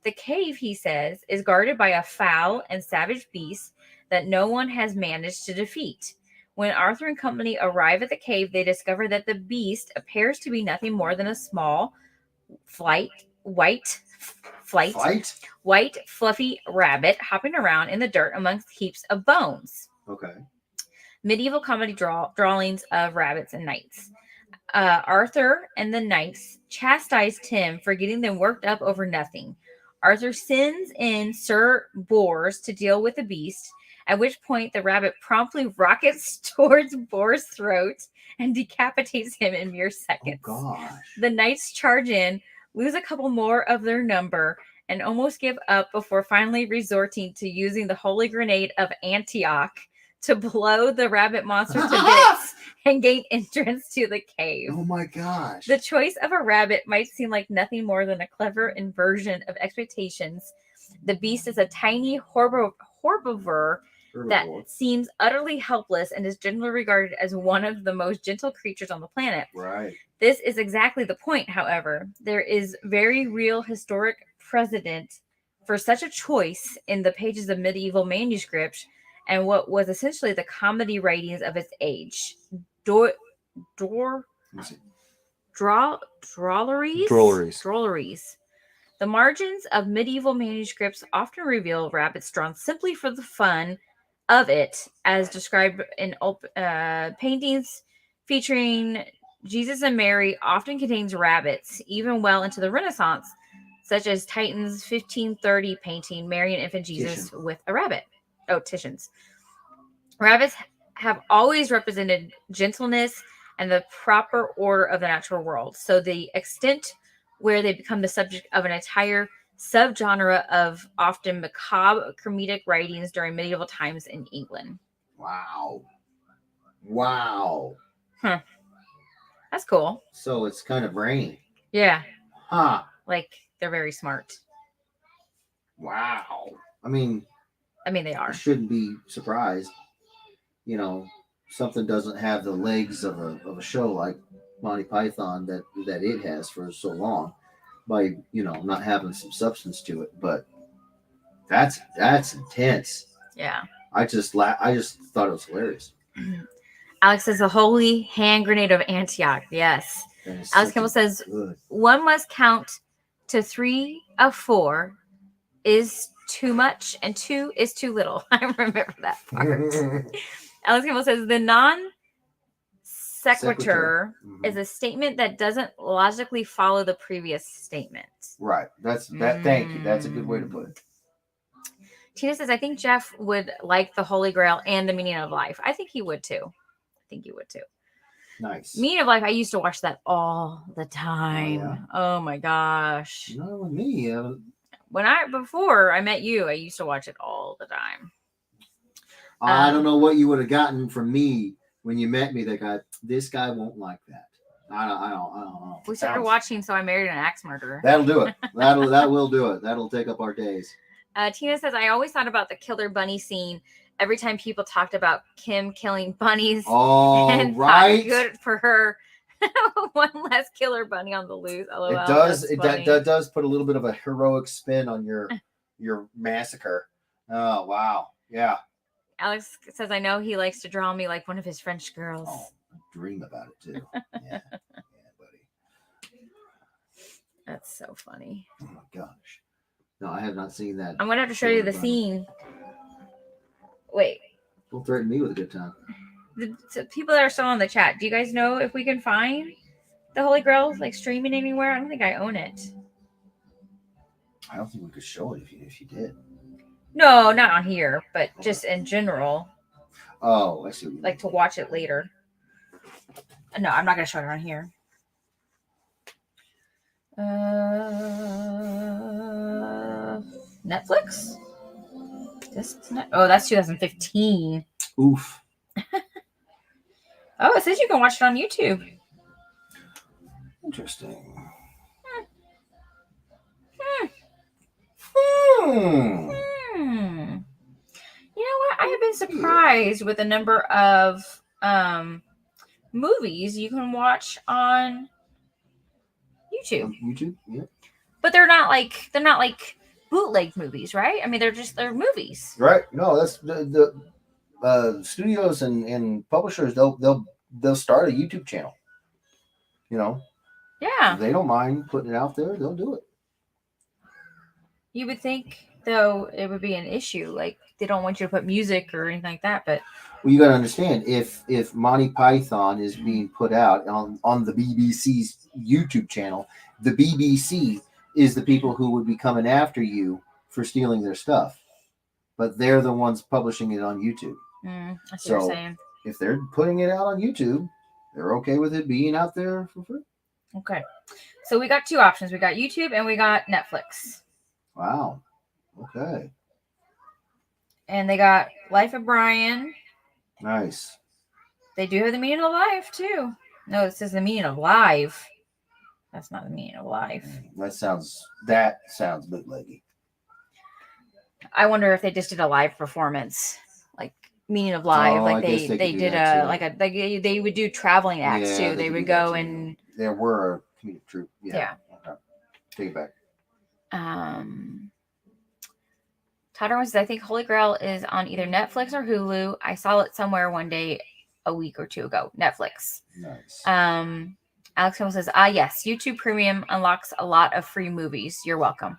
S2: The cave, he says, is guarded by a foul and savage beast that no one has managed to defeat. When Arthur and company arrive at the cave, they discover that the beast appears to be nothing more than a small, white, fluffy rabbit hopping around in the dirt amongst heaps of bones.
S1: Okay.
S2: Medieval comedy drawings of rabbits and knights. Arthur and the knights chastise Tim for getting them worked up over nothing. Arthur sends in Sir Bors to deal with the beast, at which point the rabbit promptly rockets towards Bors' throat and decapitates him in mere seconds.
S1: Oh, gosh.
S2: The knights charge in, lose a couple more of their number, and almost give up before finally resorting to using the holy grenade of Antioch to blow the rabbit monster to bits and gain entrance to the cave.
S1: Oh my gosh.
S2: The choice of a rabbit might seem like nothing more than a clever inversion of expectations. The beast is a tiny herbivore that seems utterly helpless and is generally regarded as one of the most gentle creatures on the planet.
S1: Right.
S2: This is exactly the point, however. There is very real historic precedent for such a choice in the pages of medieval manuscripts and what was essentially the comedy writings of its age. Drolleries. The margins of medieval manuscripts often reveal rabbits drawn simply for the fun of it, as described in paintings featuring Jesus and Mary often contains rabbits, even well into the Renaissance, such as Titian's 1530 painting, Mary and Infant Jesus with a rabbit. Oh, Titian's. Rabbits have always represented gentleness and the proper order of the natural world. So the extent where they become the subject of an entire subgenre of often macabre comedic writings during medieval times in England.
S1: Wow.
S2: Huh. That's cool.
S1: So it's kind of brainy.
S2: Yeah.
S1: Huh.
S2: Like, they're very smart.
S1: Wow. I mean,
S2: they are.
S1: I shouldn't be surprised. You know, something doesn't have the legs of a show like Monty Python that it has for so long by, not having some substance to it. But that's intense.
S2: Yeah.
S1: I just thought it was hilarious.
S2: Alex says the holy hand grenade of Antioch. Yes. Alex Campbell says one must count to 3 of 4 is too much and 2 is too little. I remember that part. Alex Campbell says the non sequitur is a statement that doesn't logically follow the previous statement.
S1: Right. Thank you. That's a good way to put it.
S2: Tina says, I think Jeff would like the Holy Grail and the Meaning of Life. I think he would too.
S1: Nice.
S2: Meaning of Life, I used to watch that all the time.
S1: Oh, yeah.
S2: Oh my gosh.
S1: Not with me.
S2: Before I met you, I used to watch it all the time.
S1: I don't know what you would have gotten from me when you met me. This guy won't like that. I don't know.
S2: We started watching So I Married an Axe Murderer.
S1: That'll do it. That will do it. That'll take up our days.
S2: Tina says, I always thought about the killer bunny scene every time people talked about Kim killing bunnies.
S1: Oh,
S2: and
S1: right.
S2: Good for her. One less killer bunny on the loose. LOL,
S1: it does. That does put a little bit of a heroic spin on your massacre. Oh, wow. Yeah.
S2: Alex says, I know he likes to draw me like one of his French girls.
S1: Oh, I dream about it too. Yeah, buddy.
S2: That's so funny.
S1: Oh my gosh. No, I have not seen that.
S2: I'm going to have to show you the scene. Wait.
S1: Don't threaten me with a good time.
S2: The people that are still on the chat, do you guys know if we can find The Holy Grail like streaming anywhere? I don't think I own it.
S1: I don't think we could show it if you did.
S2: No, not on here, but just in general.
S1: Oh, I see. What you
S2: Like to watch it later. No, I'm not gonna show it on here. Netflix? Oh, that's 2015.
S1: Oof.
S2: Oh, it says you can watch it on YouTube.
S1: Interesting.
S2: Hmm. You know what? I have been surprised with the number of movies you can watch on YouTube.
S1: YouTube, yeah.
S2: But they're not like bootleg movies, right? I mean, they're movies.
S1: Right. No, that's the studios and publishers. They'll start a YouTube channel. You know.
S2: Yeah.
S1: If they don't mind putting it out there, they'll do it.
S2: You would think, though, it would be an issue. Like they don't want you to put music or anything like that. But
S1: well, you got to understand if Monty Python is being put out on the BBC's YouTube channel, the BBC is the people who would be coming after you for stealing their stuff, but they're the ones publishing it on YouTube.
S2: I see what you're saying.
S1: If they're putting it out on YouTube, they're okay with it being out there for free.
S2: Okay, so we got two options. We got YouTube and we got Netflix.
S1: Wow. Okay.
S2: And they got Life of Brian.
S1: Nice.
S2: They do have the meaning of life too. No, it says the meaning of life. That's not the meaning of life.
S1: That sounds bootleggy.
S2: I wonder if they just did a live performance, like meaning of live, like they did they would do traveling acts too. They would go and
S1: there were a comedic troupe.
S2: Yeah.
S1: Okay. Take it back.
S2: Todd says, I think Holy Grail is on either Netflix or Hulu. I saw it somewhere one day a week or two ago. Netflix.
S1: Nice.
S2: Alex Hill says, yes, YouTube Premium unlocks a lot of free movies. You're welcome.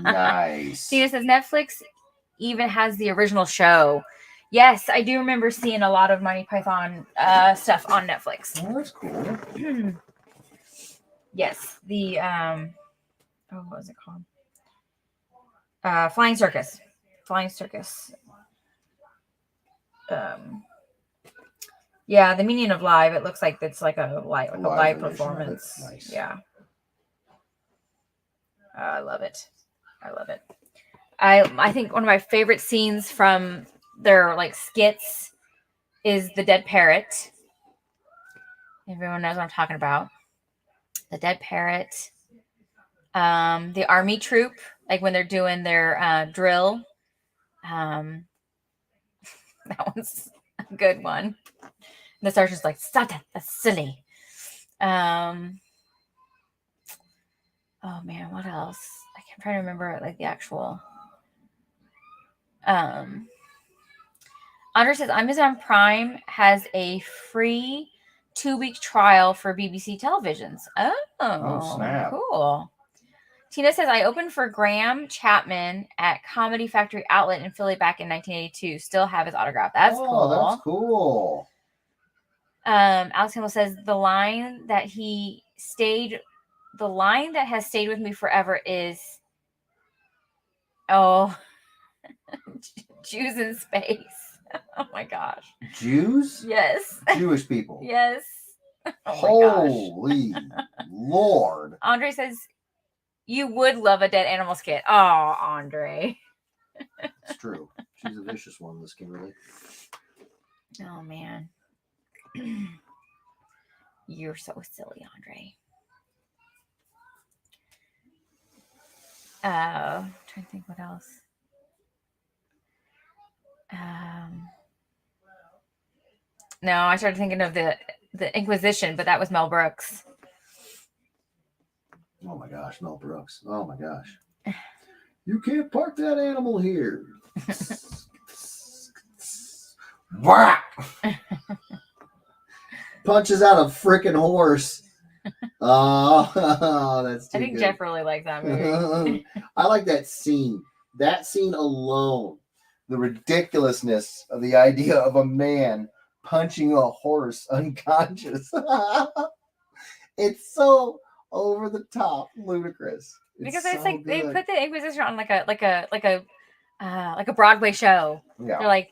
S1: Nice.
S2: Tina says, Netflix even has the original show. Yes, I do remember seeing a lot of Monty Python stuff on Netflix.
S1: Oh, that's cool.
S2: Yes, the what was it called? Flying Circus. Yeah, the meaning of live. It looks like it's like a live performance.
S1: Nice.
S2: Yeah, I love it. I think one of my favorite scenes from their like skits is the dead parrot. Everyone knows what I'm talking about. The dead parrot. The army troop, like when they're doing their drill. That one's a good one. The sergeant's like, stop that, that's silly. Oh man, what else? I can't try to remember like the actual. Andre says Amazon Prime has a free 2-week trial for BBC televisions. Oh,
S1: snap.
S2: Cool. Tina says, I opened for Graham Chapman at Comedy Factory Outlet in Philly back in 1982. Still have his autograph. That's cool.
S1: That's cool.
S2: Alex Campbell says, the line that has stayed with me forever is, Jews in space. Oh my gosh.
S1: Jews?
S2: Yes.
S1: Jewish people.
S2: Yes.
S1: Holy Lord.
S2: Andre says, you would love a dead animal skit. Oh, Andre.
S1: It's true. She's a vicious one, this Kimberly.
S2: Oh, man. You're so silly, Andre. Trying to think what else. No, I started thinking of the Inquisition, but that was Mel Brooks.
S1: Oh my gosh, Mel Brooks. Oh my gosh. You can't park that animal here. Whack! Punches out a freaking horse. Oh, that's too
S2: I think
S1: good.
S2: Jeff really likes that movie.
S1: I like that scene. That scene alone. The ridiculousness of the idea of a man punching a horse unconscious. It's so over the top, ludicrous.
S2: Because
S1: so
S2: it's like they
S1: good.
S2: put the Inquisition on like a Broadway show.
S1: Yeah.
S2: They're like,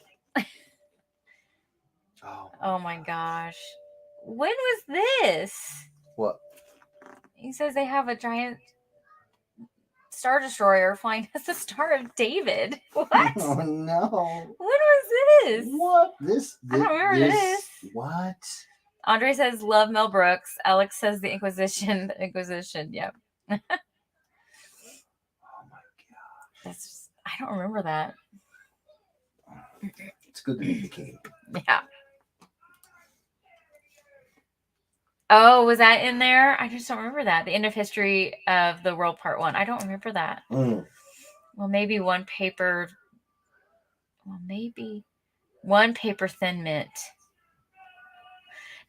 S1: Oh,
S2: oh my gosh, when was this?
S1: what?
S2: He says they have a giant Star Destroyer flying as the Star of David. What?
S1: Oh no.
S2: When was this?
S1: What? This?
S2: I don't remember this.
S1: What?
S2: Andre says, love Mel Brooks. Alex says, the Inquisition. The Inquisition. Yep.
S1: Oh my god.
S2: I don't remember that.
S1: It's good to be the king.
S2: Yeah. Oh, was that in there? I just don't remember that. The end of history of the world, part 1. I don't remember that.
S1: Mm.
S2: Well, maybe one paper thin mint.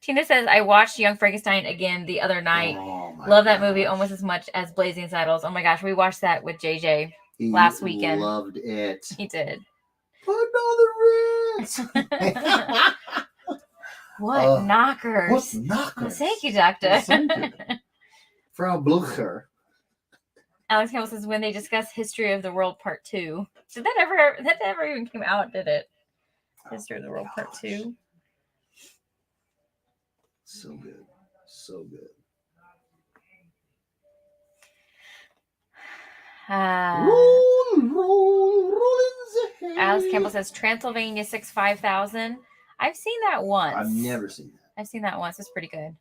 S2: Tina says, I watched Young Frankenstein again the other night.
S1: Oh my
S2: Love that movie
S1: gosh.
S2: almost as much as Blazing Saddles. Oh my gosh, we watched that with JJ last weekend.
S1: Loved it.
S2: He did.
S1: Another Ritz.
S2: What knockers?
S1: What knockers?
S2: Well, thank you, Doctor.
S1: Well, thank you. Frau Blucher.
S2: Alex Campbell says, when they discuss History of the World Part 2. Did that ever even came out, did it? History of the World Part 2.
S1: So good. So good. Roll in the
S2: Alex Campbell says, Transylvania 65000. I've seen that once.
S1: I've never seen that.
S2: I've seen that once. It's pretty good.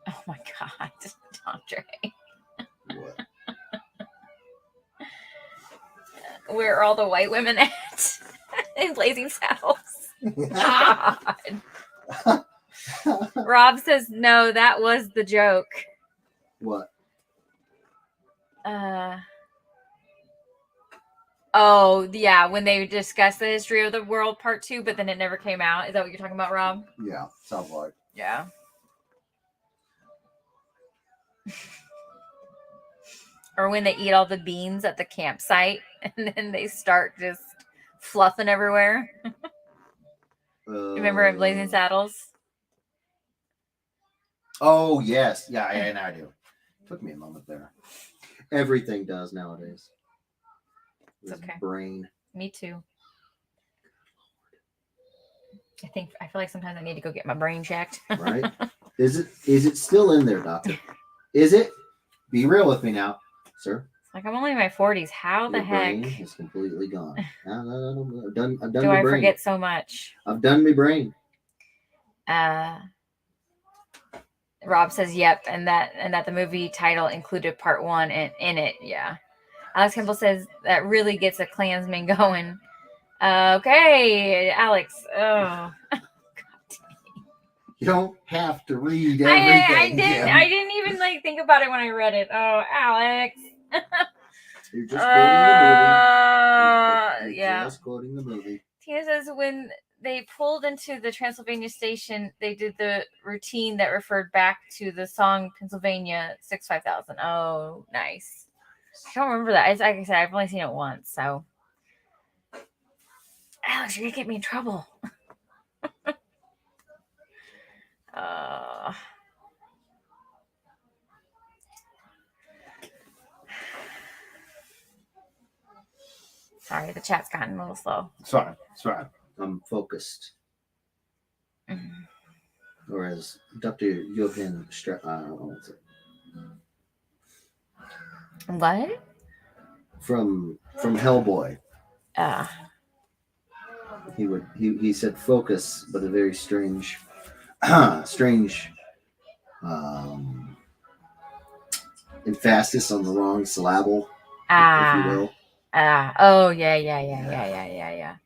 S2: Oh my God, Andre.
S1: What?
S2: Where are all the white women at? In Blazing Saddles. God. Rob says, no, that was the joke.
S1: What?
S2: Oh, yeah, when they discussed the History of the World Part 2, but then it never came out. Is that what you're talking about, Rob?
S1: Yeah, sounds like.
S2: Yeah. Or when they eat all the beans at the campsite and then they start just fluffing everywhere. Remember in Blazing Saddles?
S1: Oh, yes. Yeah, now I do. Took me a moment there. Everything does nowadays.
S2: It's okay.
S1: Brain.
S2: Me too. I feel like sometimes I need to go get my brain checked.
S1: Right? Is it still in there, doctor? Is it? Be real with me now, sir.
S2: It's like I'm only in my 40s. How the
S1: Your
S2: heck?
S1: brain is completely gone. No. I've done
S2: Do
S1: my
S2: I
S1: brain.
S2: forget so much?
S1: I've done my brain.
S2: Rob says, yep, and that the movie title included part 1 in it. Yeah. Alex Campbell says that really gets a Klansman going. Okay, Alex. Oh.
S1: You don't have to read everything.
S2: I didn't even think about it when I read it. Oh, Alex.
S1: You're just quoting the movie.
S2: Yeah.
S1: Just quoting the movie.
S2: Tina says when they pulled into the Transylvania station, they did the routine that referred back to the song Pennsylvania 65000. Oh, nice. I don't remember that. Like I said, I've only seen it once, so. Alex, you're going to get me in trouble. Sorry, the chat's gotten a little slow.
S1: Sorry. I'm focused.
S2: Mm-hmm.
S1: Whereas Dr. Johann
S2: What?
S1: From Hellboy. He said focus, but a very strange emphasis on the wrong syllable, if you will.
S2: Oh, yeah.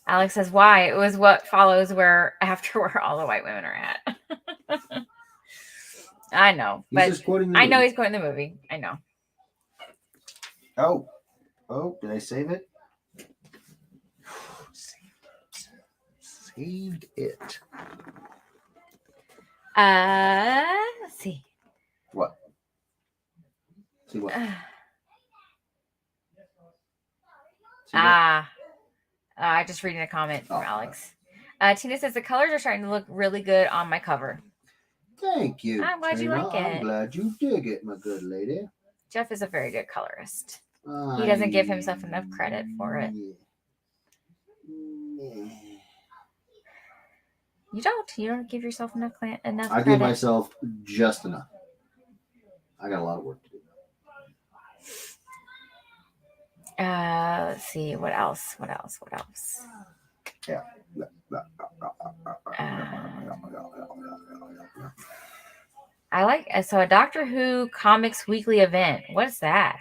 S2: Alex says, why? It was what follows where all the white women are at. I know. But I know he's quoting the movie. I know.
S1: Oh, did I save it? Saved it.
S2: Let's see.
S1: What? See what?
S2: I just reading a comment from
S1: Oh,
S2: Alex. Tina says the colors are starting to look really good on my cover.
S1: Thank you.
S2: I'm glad you
S1: Tina.
S2: like it.
S1: I'm glad you dig it, my good lady.
S2: Jeff is a very good colorist. He doesn't give himself enough credit for it.
S1: Yeah.
S2: You don't give yourself enough credit.
S1: I give myself just enough. I got a lot of work to do.
S2: Let's see. What else?
S1: Yeah.
S2: I like a Doctor Who Comics Weekly event. What is that?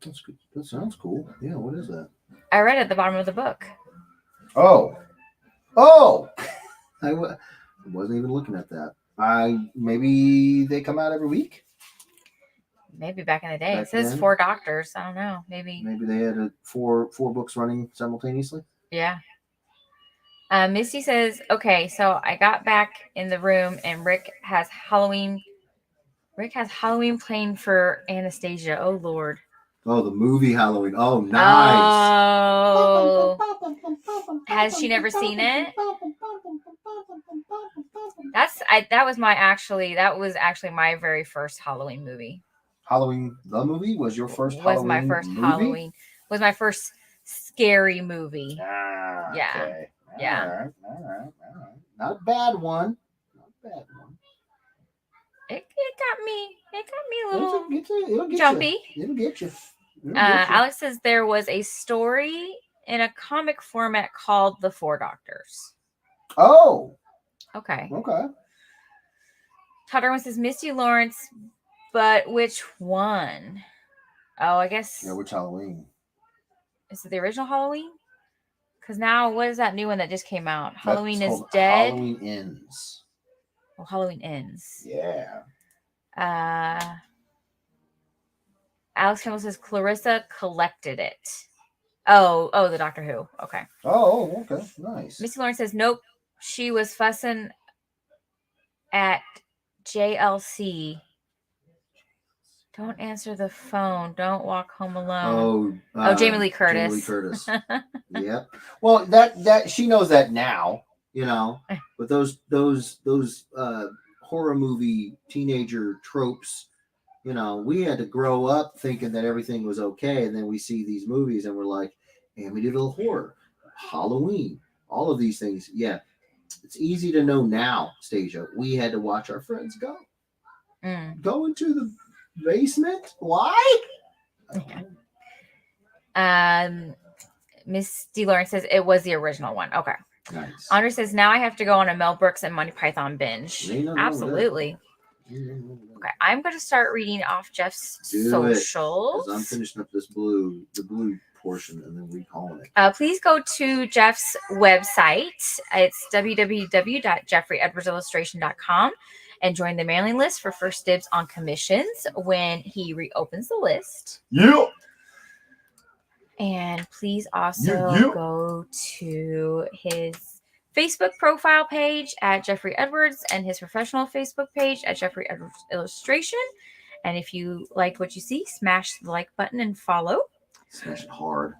S1: That's good. That sounds cool. Yeah, what is that?
S2: I read it at the bottom of the book.
S1: Oh! I wasn't even looking at that. Maybe they come out every week.
S2: Maybe back in the day.
S1: Back
S2: It says
S1: then?
S2: 4 doctors. I don't know. Maybe
S1: they had four books running simultaneously.
S2: Yeah. Misty says, okay, so I got back in the room and Rick has Halloween playing for Anastasia. Oh, Lord.
S1: Oh, the movie Halloween. Oh, nice.
S2: Oh. Has she never seen it? That was actually my very first Halloween movie.
S1: Halloween, the movie, was your first
S2: Was
S1: Halloween
S2: my first
S1: movie?
S2: Halloween. Was my first scary movie.
S1: Ah,
S2: Yeah.
S1: Okay.
S2: Yeah.
S1: All right. Not a bad one.
S2: It got me a little
S1: It'll get
S2: jumpy.
S1: You. It'll get you.
S2: Alex says there was a story in a comic format called The Four Doctors.
S1: Oh.
S2: Okay.
S1: Okay.
S2: Todd Irwin says Misty Lawrence, but which one? Oh, I guess.
S1: Yeah, which Halloween?
S2: Is it the original Halloween? Because now, what is that new one that just came out? Halloween
S1: That's
S2: is
S1: called
S2: Dead.
S1: Halloween Ends.
S2: Well, Halloween Ends.
S1: Yeah.
S2: Alex Campbell says Clarissa collected it. Oh, the Doctor Who. Okay.
S1: Oh, okay. Nice.
S2: Misty Lawrence says nope. She was fussing at JLC. Don't answer the phone. Don't walk home alone. Jamie Lee Curtis.
S1: Jamie Lee Curtis. Yep. Well, that she knows that now, but those horror movie teenager tropes, we had to grow up thinking that everything was okay, and then we see these movies and we're like, Amityville Horror, Halloween, all of these things. Yeah, it's easy to know now, Stasia. We had to watch our friends go into the basement. Why?
S2: Miss D. Lawrence says it was the original one. Okay.
S1: Nice.
S2: Andre says now I have to go on a Mel Brooks and Monty Python binge. Absolutely. Okay, I'm going to start reading off Jeff's socials.
S1: I'm finishing up the blue portion, and then recalling it.
S2: Please go to Jeff's website. It's www.jeffreyedwardsillustration.com and join the mailing list for first dibs on commissions when he reopens the list.
S1: Yeah.
S2: And please also go to his Facebook profile page at Jeffrey Edwards and his professional Facebook page at Jeffrey Edwards Illustration. And if you like what you see, smash the like button and follow.
S1: Smash it hard.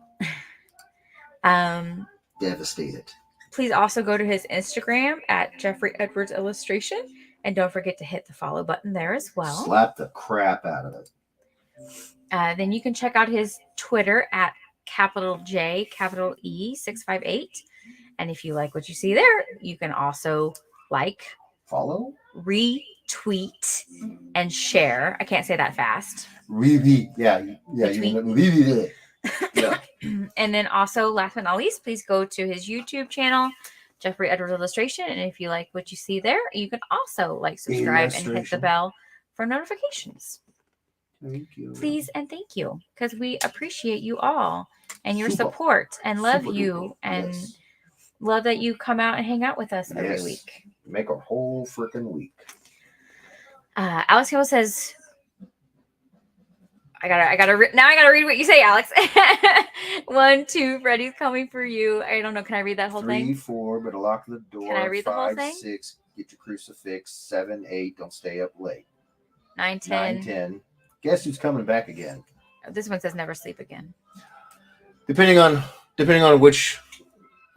S1: Devastate it.
S2: Please also go to his Instagram at Jeffrey Edwards Illustration. And don't forget to hit the follow button there as well.
S1: Slap the crap out of it.
S2: Then you can check out his Twitter at J E 658. And if you like what you see there, you can also
S1: follow,
S2: retweet, and share. I can't say that fast.
S1: Retweet. Yeah. Retweet. Yeah.
S2: And then also, last but not least, please go to his YouTube channel, Jeffrey Edwards Illustration. And if you like what you see there, you can also subscribe, and hit the bell for notifications.
S1: Thank you.
S2: Please and thank you, because we appreciate you all and your support and love you and love that you come out and hang out with us every week.
S1: Make a whole freaking week.
S2: Alex Hill says, I gotta read what you say, Alex. 1, 2, Freddy's coming for you. I don't know. Can I read that whole
S1: 3,
S2: thing?
S1: 4, better lock the door.
S2: Can I read
S1: 5,
S2: the whole thing?
S1: 6, get your crucifix. 7, 8, don't stay up late.
S2: 9, 10.
S1: 9, 10. Guess who's coming back again?
S2: This one says never sleep again.
S1: Depending on depending on which.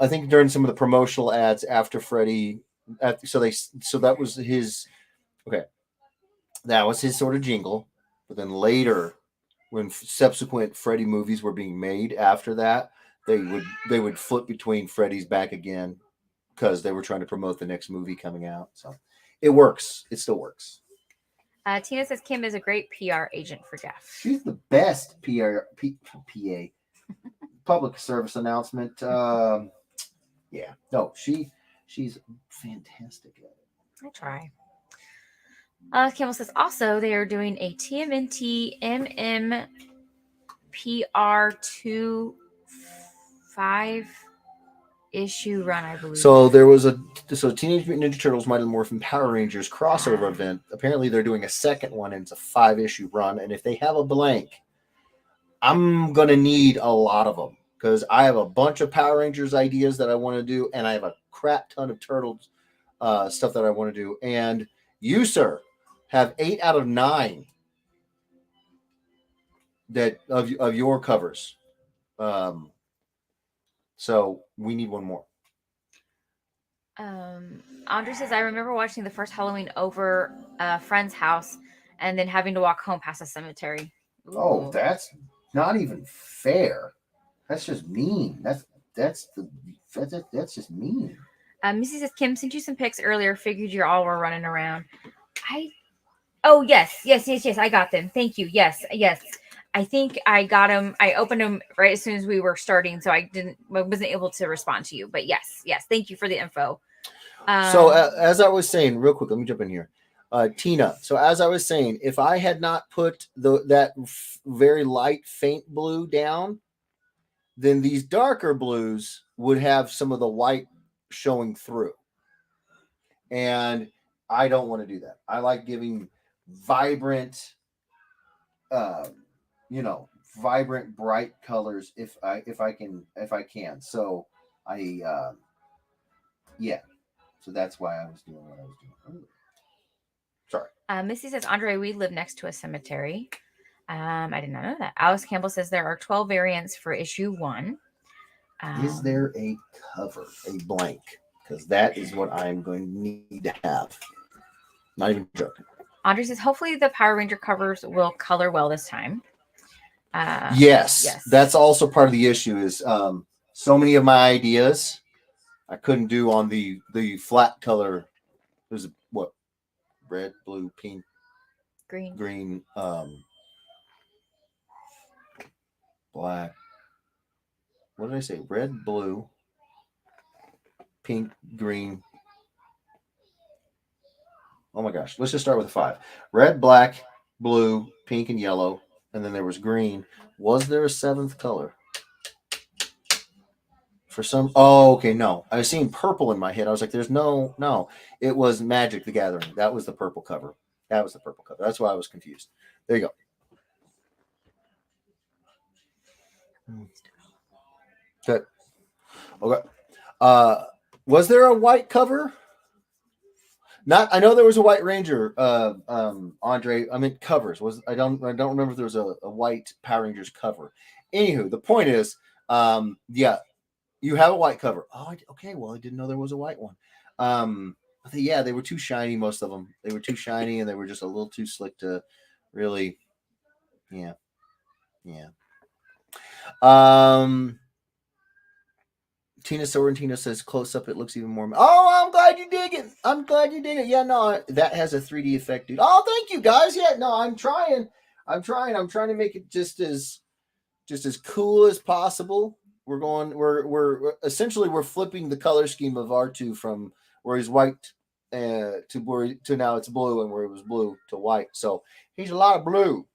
S1: I think during some of the promotional ads after Freddie, so that was his. Okay, that was his sort of jingle. But then later, when subsequent Freddy movies were being made after that, they would flip between Freddy's back again because they were trying to promote the next movie coming out. So it works. It still works.
S2: Tina says Kim is a great PR agent for Jeff.
S1: She's the best PA public service announcement. Yeah, no, she's fantastic at it.
S2: I try. Campbell says also they are doing a TMNT MMPR 2-5 issue run, I believe.
S1: So there was Teenage Mutant Ninja Turtles Mighty Morphin Power Rangers crossover event. Apparently they're doing a second one and it's a 5-issue run. And if they have a blank, I'm gonna need a lot of them because I have a bunch of Power Rangers ideas that I want to do, and I have a crap ton of Turtles stuff that I want to do. And you, sir, have 8 out of 9 that of your covers. So we need one more.
S2: Andre says, I remember watching the first Halloween over a friend's house and then having to walk home past a cemetery. Ooh.
S1: Oh, that's not even fair. That's just mean. That's just mean.
S2: Missy says, Kim sent you some pics earlier. Figured you all were running around. Oh, yes. I got them. Thank you. Yes. I think I got them. I opened them right as soon as we were starting, so I wasn't able to respond to you. But yes. Thank you for the info.
S1: So as I was saying, real quick, let me jump in here, Tina. So as I was saying, if I had not put that very light, faint blue down, then these darker blues would have some of the white showing through, and I don't want to do that. I like giving vibrant, vibrant, bright colors if I can. So so that's why I was doing what I was doing earlier. Sorry.
S2: Missy says, Andre, we live next to a cemetery. I did not know that. Alice Campbell says there are 12 variants for issue 1.
S1: Is there a cover, a blank? Because that is what I'm going to need to have. Not even joking.
S2: Andre says, hopefully the Power Ranger covers will color well this time.
S1: Yes. That's also part of the issue is so many of my ideas I couldn't do on the flat color. There's what? Red, blue, pink, green, black. What did I say? Red, blue, pink, green. Oh my gosh. Let's just start with a 5. Red, black, blue, pink, and yellow. And then there was green. Was there a 7th color? Okay, no. I was seeing purple in my head. I was like, there's no. It was Magic the Gathering. That was the purple cover. That's why I was confused. There you go. Good. Okay. Was there a white cover? I know there was a White Ranger, Andre. I meant covers. I don't remember if there was a white Power Rangers cover. Anywho, the point is, you have a white cover. Oh, okay. Well, I didn't know there was a white one. They were too shiny. Most of them, they were too shiny, and they were just a little too slick to really. Yeah. Tina Sorrentino says close up. It looks even more. Oh, I'm glad you dig it. Yeah, no, that has a 3D effect, dude. Oh, thank you guys. Yeah, no, I'm trying. I'm trying to make it just as cool as possible. We're essentially flipping the color scheme of R2 from where he's white to now it's blue, and where it was blue to white. So he's a lot of blue.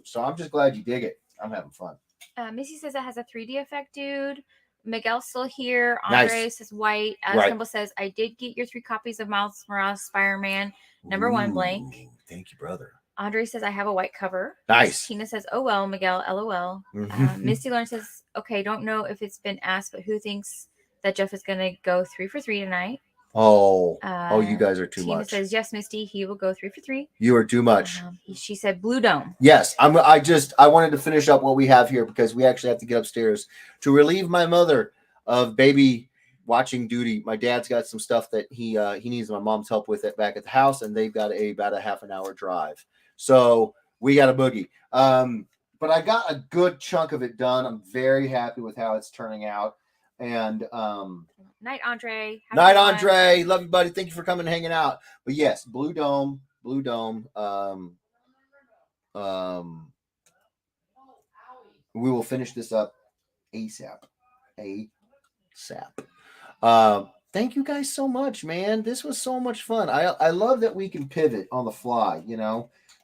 S1: So I'm just glad you dig it. I'm having fun.
S2: Missy says it has a 3D effect, dude. Miguel's still here. Andre says white. Alex Campbell says, I did get your 3 copies of Miles Morales Spider-Man #1 blank.
S1: Thank you, brother.
S2: Andre says, I have a white cover.
S1: Nice.
S2: Tina says, oh, well, Miguel, LOL. Misty Lauren says, okay, don't know if it's been asked, but who thinks that Jeff is going to go 3 for 3 tonight?
S1: Oh, you guys are too
S2: Tina
S1: much.
S2: says yes, Misty. He will go 3 for 3.
S1: You are too much.
S2: She said Blue Dome.
S1: Yes, I wanted to finish up what we have here because we actually have to get upstairs to relieve my mother of baby watching duty. My dad's got some stuff that he needs my mom's help with it back at the house, and they've got about a half an hour drive. So we got a boogie. But I got a good chunk of it done. I'm very happy with how it's turning out. And
S2: Night, Andre.
S1: Night, Andre. Love you, buddy. Thank you for coming and hanging out. But yes, Blue Dome. We will finish this up ASAP. Thank you guys so much, man. This was so much fun. I love that we can pivot on the fly.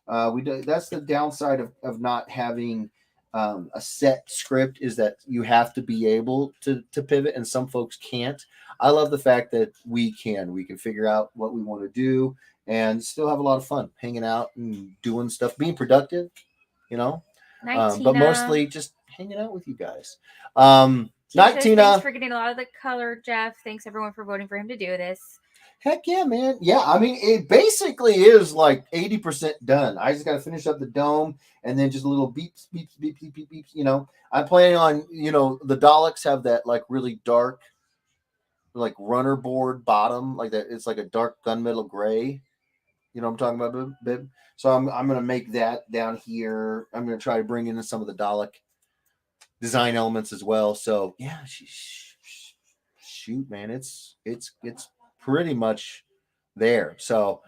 S1: That's the downside of not having a set script, is that you have to be able to pivot, and some folks can't. I love the fact that we can figure out what we want to do and still have a lot of fun hanging out and doing stuff, being productive,
S2: Night,
S1: but mostly just hanging out with you guys.
S2: Night, Tina. Thanks for getting a lot of the color, Jeff. Thanks everyone for voting for him to do this.
S1: Heck yeah, man. Yeah, I mean, it basically is like 80% done. I just got to finish up the dome and then just a little beeps, beeps, beeps, beeps, beeps, beeps. I'm planning on, the Daleks have that like really dark, like runner board bottom, like that. It's like a dark gunmetal gray. You know what I'm talking about, babe? So I'm going to make that down here. I'm going to try to bring in some of the Dalek design elements as well. So yeah, shoot, man, it's pretty much there. So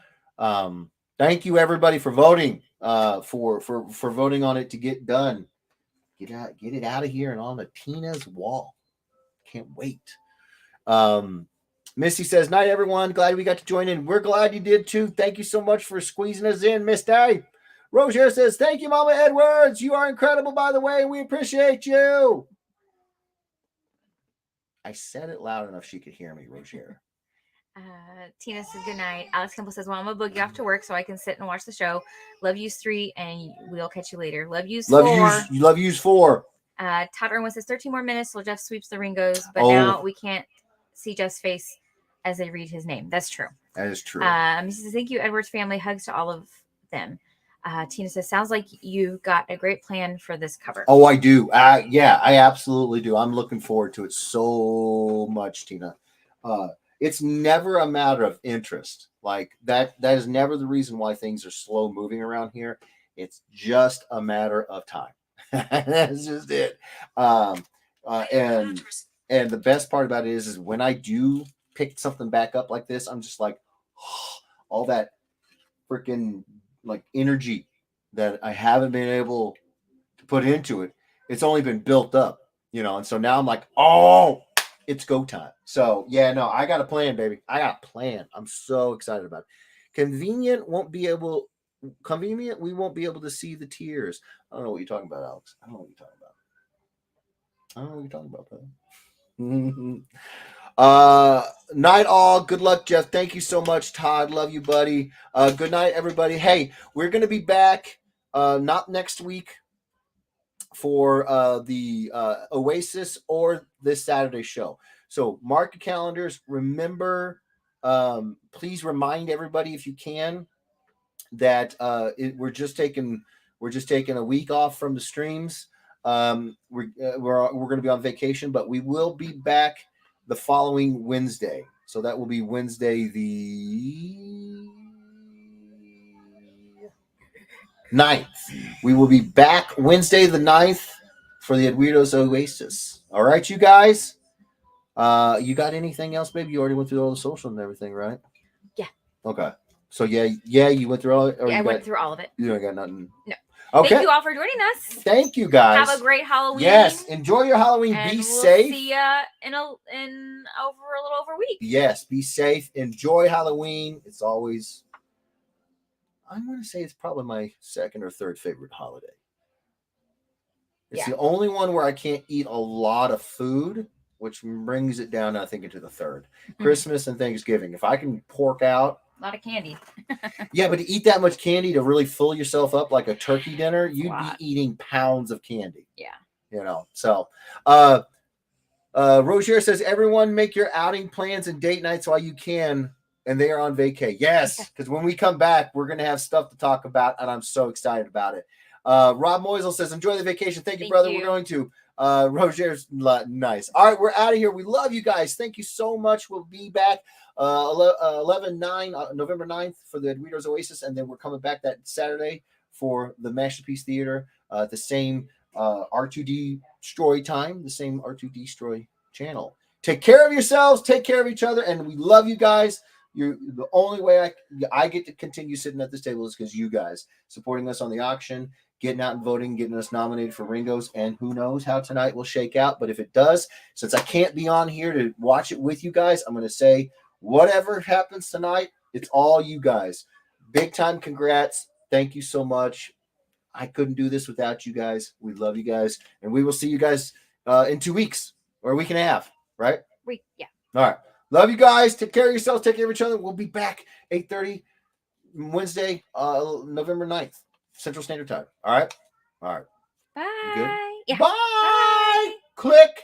S1: thank you everybody for voting, for voting on it to get done. Get it out of here and on the Tina's wall. Can't wait. Missy says, night everyone, glad we got to join in. We're glad you did too. Thank you so much for squeezing us in, Misty. Roger says, thank you, Mama Edwards. You are incredible, by the way. We appreciate you. I said it loud enough she could hear me, Roger.
S2: Tina says, good night. Alex Campbell says, well, I'm going to boogie off to work so I can sit and watch the show. Love yous 3, and we'll catch you later. Love yous 4.
S1: Love yous 4.
S2: Todd Irwin says, 13 more minutes till Jeff sweeps the Ringos, but now we can't see Jeff's face as they read his name. That's true.
S1: That is true.
S2: He says, thank you, Edwards family. Hugs to all of them. Tina says, sounds like you've got a great plan for this cover.
S1: Oh, I do. Yeah, I absolutely do. I'm looking forward to it so much, Tina. It's never a matter of interest. Like that is never the reason why things are slow moving around here. It's just a matter of time. That's just it. And the best part about it is when I do pick something back up like this, I'm just like, oh, all that freaking like energy that I haven't been able to put into it. It's only been built up, and so now I'm like, oh, it's go time. So yeah, no, I got a plan, baby. I got a plan. I'm so excited about it. Convenient, we won't be able to see the tears. I don't know what you're talking about, Alex. I don't know what you're talking about, brother. Night all. Good luck, Jeff. Thank you so much, Todd. Love you, buddy. Good night, everybody. Hey, we're gonna be back not next week for the Oasis or this Saturday show. So mark your calendars. Remember, please remind everybody if you can that we're just taking a week off from the streams. We're going to be on vacation, but we will be back the following Wednesday. So that will be Wednesday the 9th. We will be back Wednesday the 9th for the Eduardo's Oasis. All right, you guys. You got anything else, baby? You already went through all the social and everything, right?
S2: Yeah.
S1: Okay. So yeah, you went through all it?
S2: Yeah, I went through all of it.
S1: You don't got nothing?
S2: No.
S1: Okay.
S2: Thank you all for joining us.
S1: Thank you, guys.
S2: Have a great Halloween.
S1: Yes. Enjoy your Halloween.
S2: And
S1: be
S2: we'll
S1: safe.
S2: See ya in a little over a week.
S1: Yes. Be safe. Enjoy Halloween. It's always, I'm going to say it's probably my second or third favorite holiday. It's the only one where I can't eat a lot of food, which brings it down, I think, into the third. Christmas and Thanksgiving. If I can pork out
S2: a lot of candy.
S1: Yeah, but to eat that much candy to really fill yourself up like a turkey dinner, you'd be eating pounds of candy.
S2: Yeah.
S1: So Roger says, everyone make your outing plans and date nights while you can, and they are on vacay. Yes, because when we come back, we're going to have stuff to talk about, and I'm so excited about it. Rob Moisel says, enjoy the vacation. Thank you, brother. We're going to. Roger's nice. All right, we're out of here. We love you guys. Thank you so much. We'll be back 11/9, November 9th for the Doritos Oasis, and then we're coming back that Saturday for the Mash-terpiece Theater, the same R2D Stroy time, the same R2D Stroy channel. Take care of yourselves, take care of each other, and we love you guys. You're the only way I get to continue sitting at this table is because you guys supporting us on the auction, getting out and voting, getting us nominated for Ringos, and who knows how tonight will shake out. But if it does, since I can't be on here to watch it with you guys, I'm going to say whatever happens tonight, it's all you guys. Big time congrats. Thank you so much. I couldn't do this without you guys. We love you guys, and we will see you guys in 2 weeks or a week and a half, right?
S2: Yeah.
S1: All right. Love you guys. Take care of yourselves. Take care of each other. We'll be back 8:30 Wednesday, November 9th, Central Standard Time. All right. All right.
S2: Bye.
S1: You good?
S2: Yeah.
S1: Bye.
S2: Bye.
S1: Click.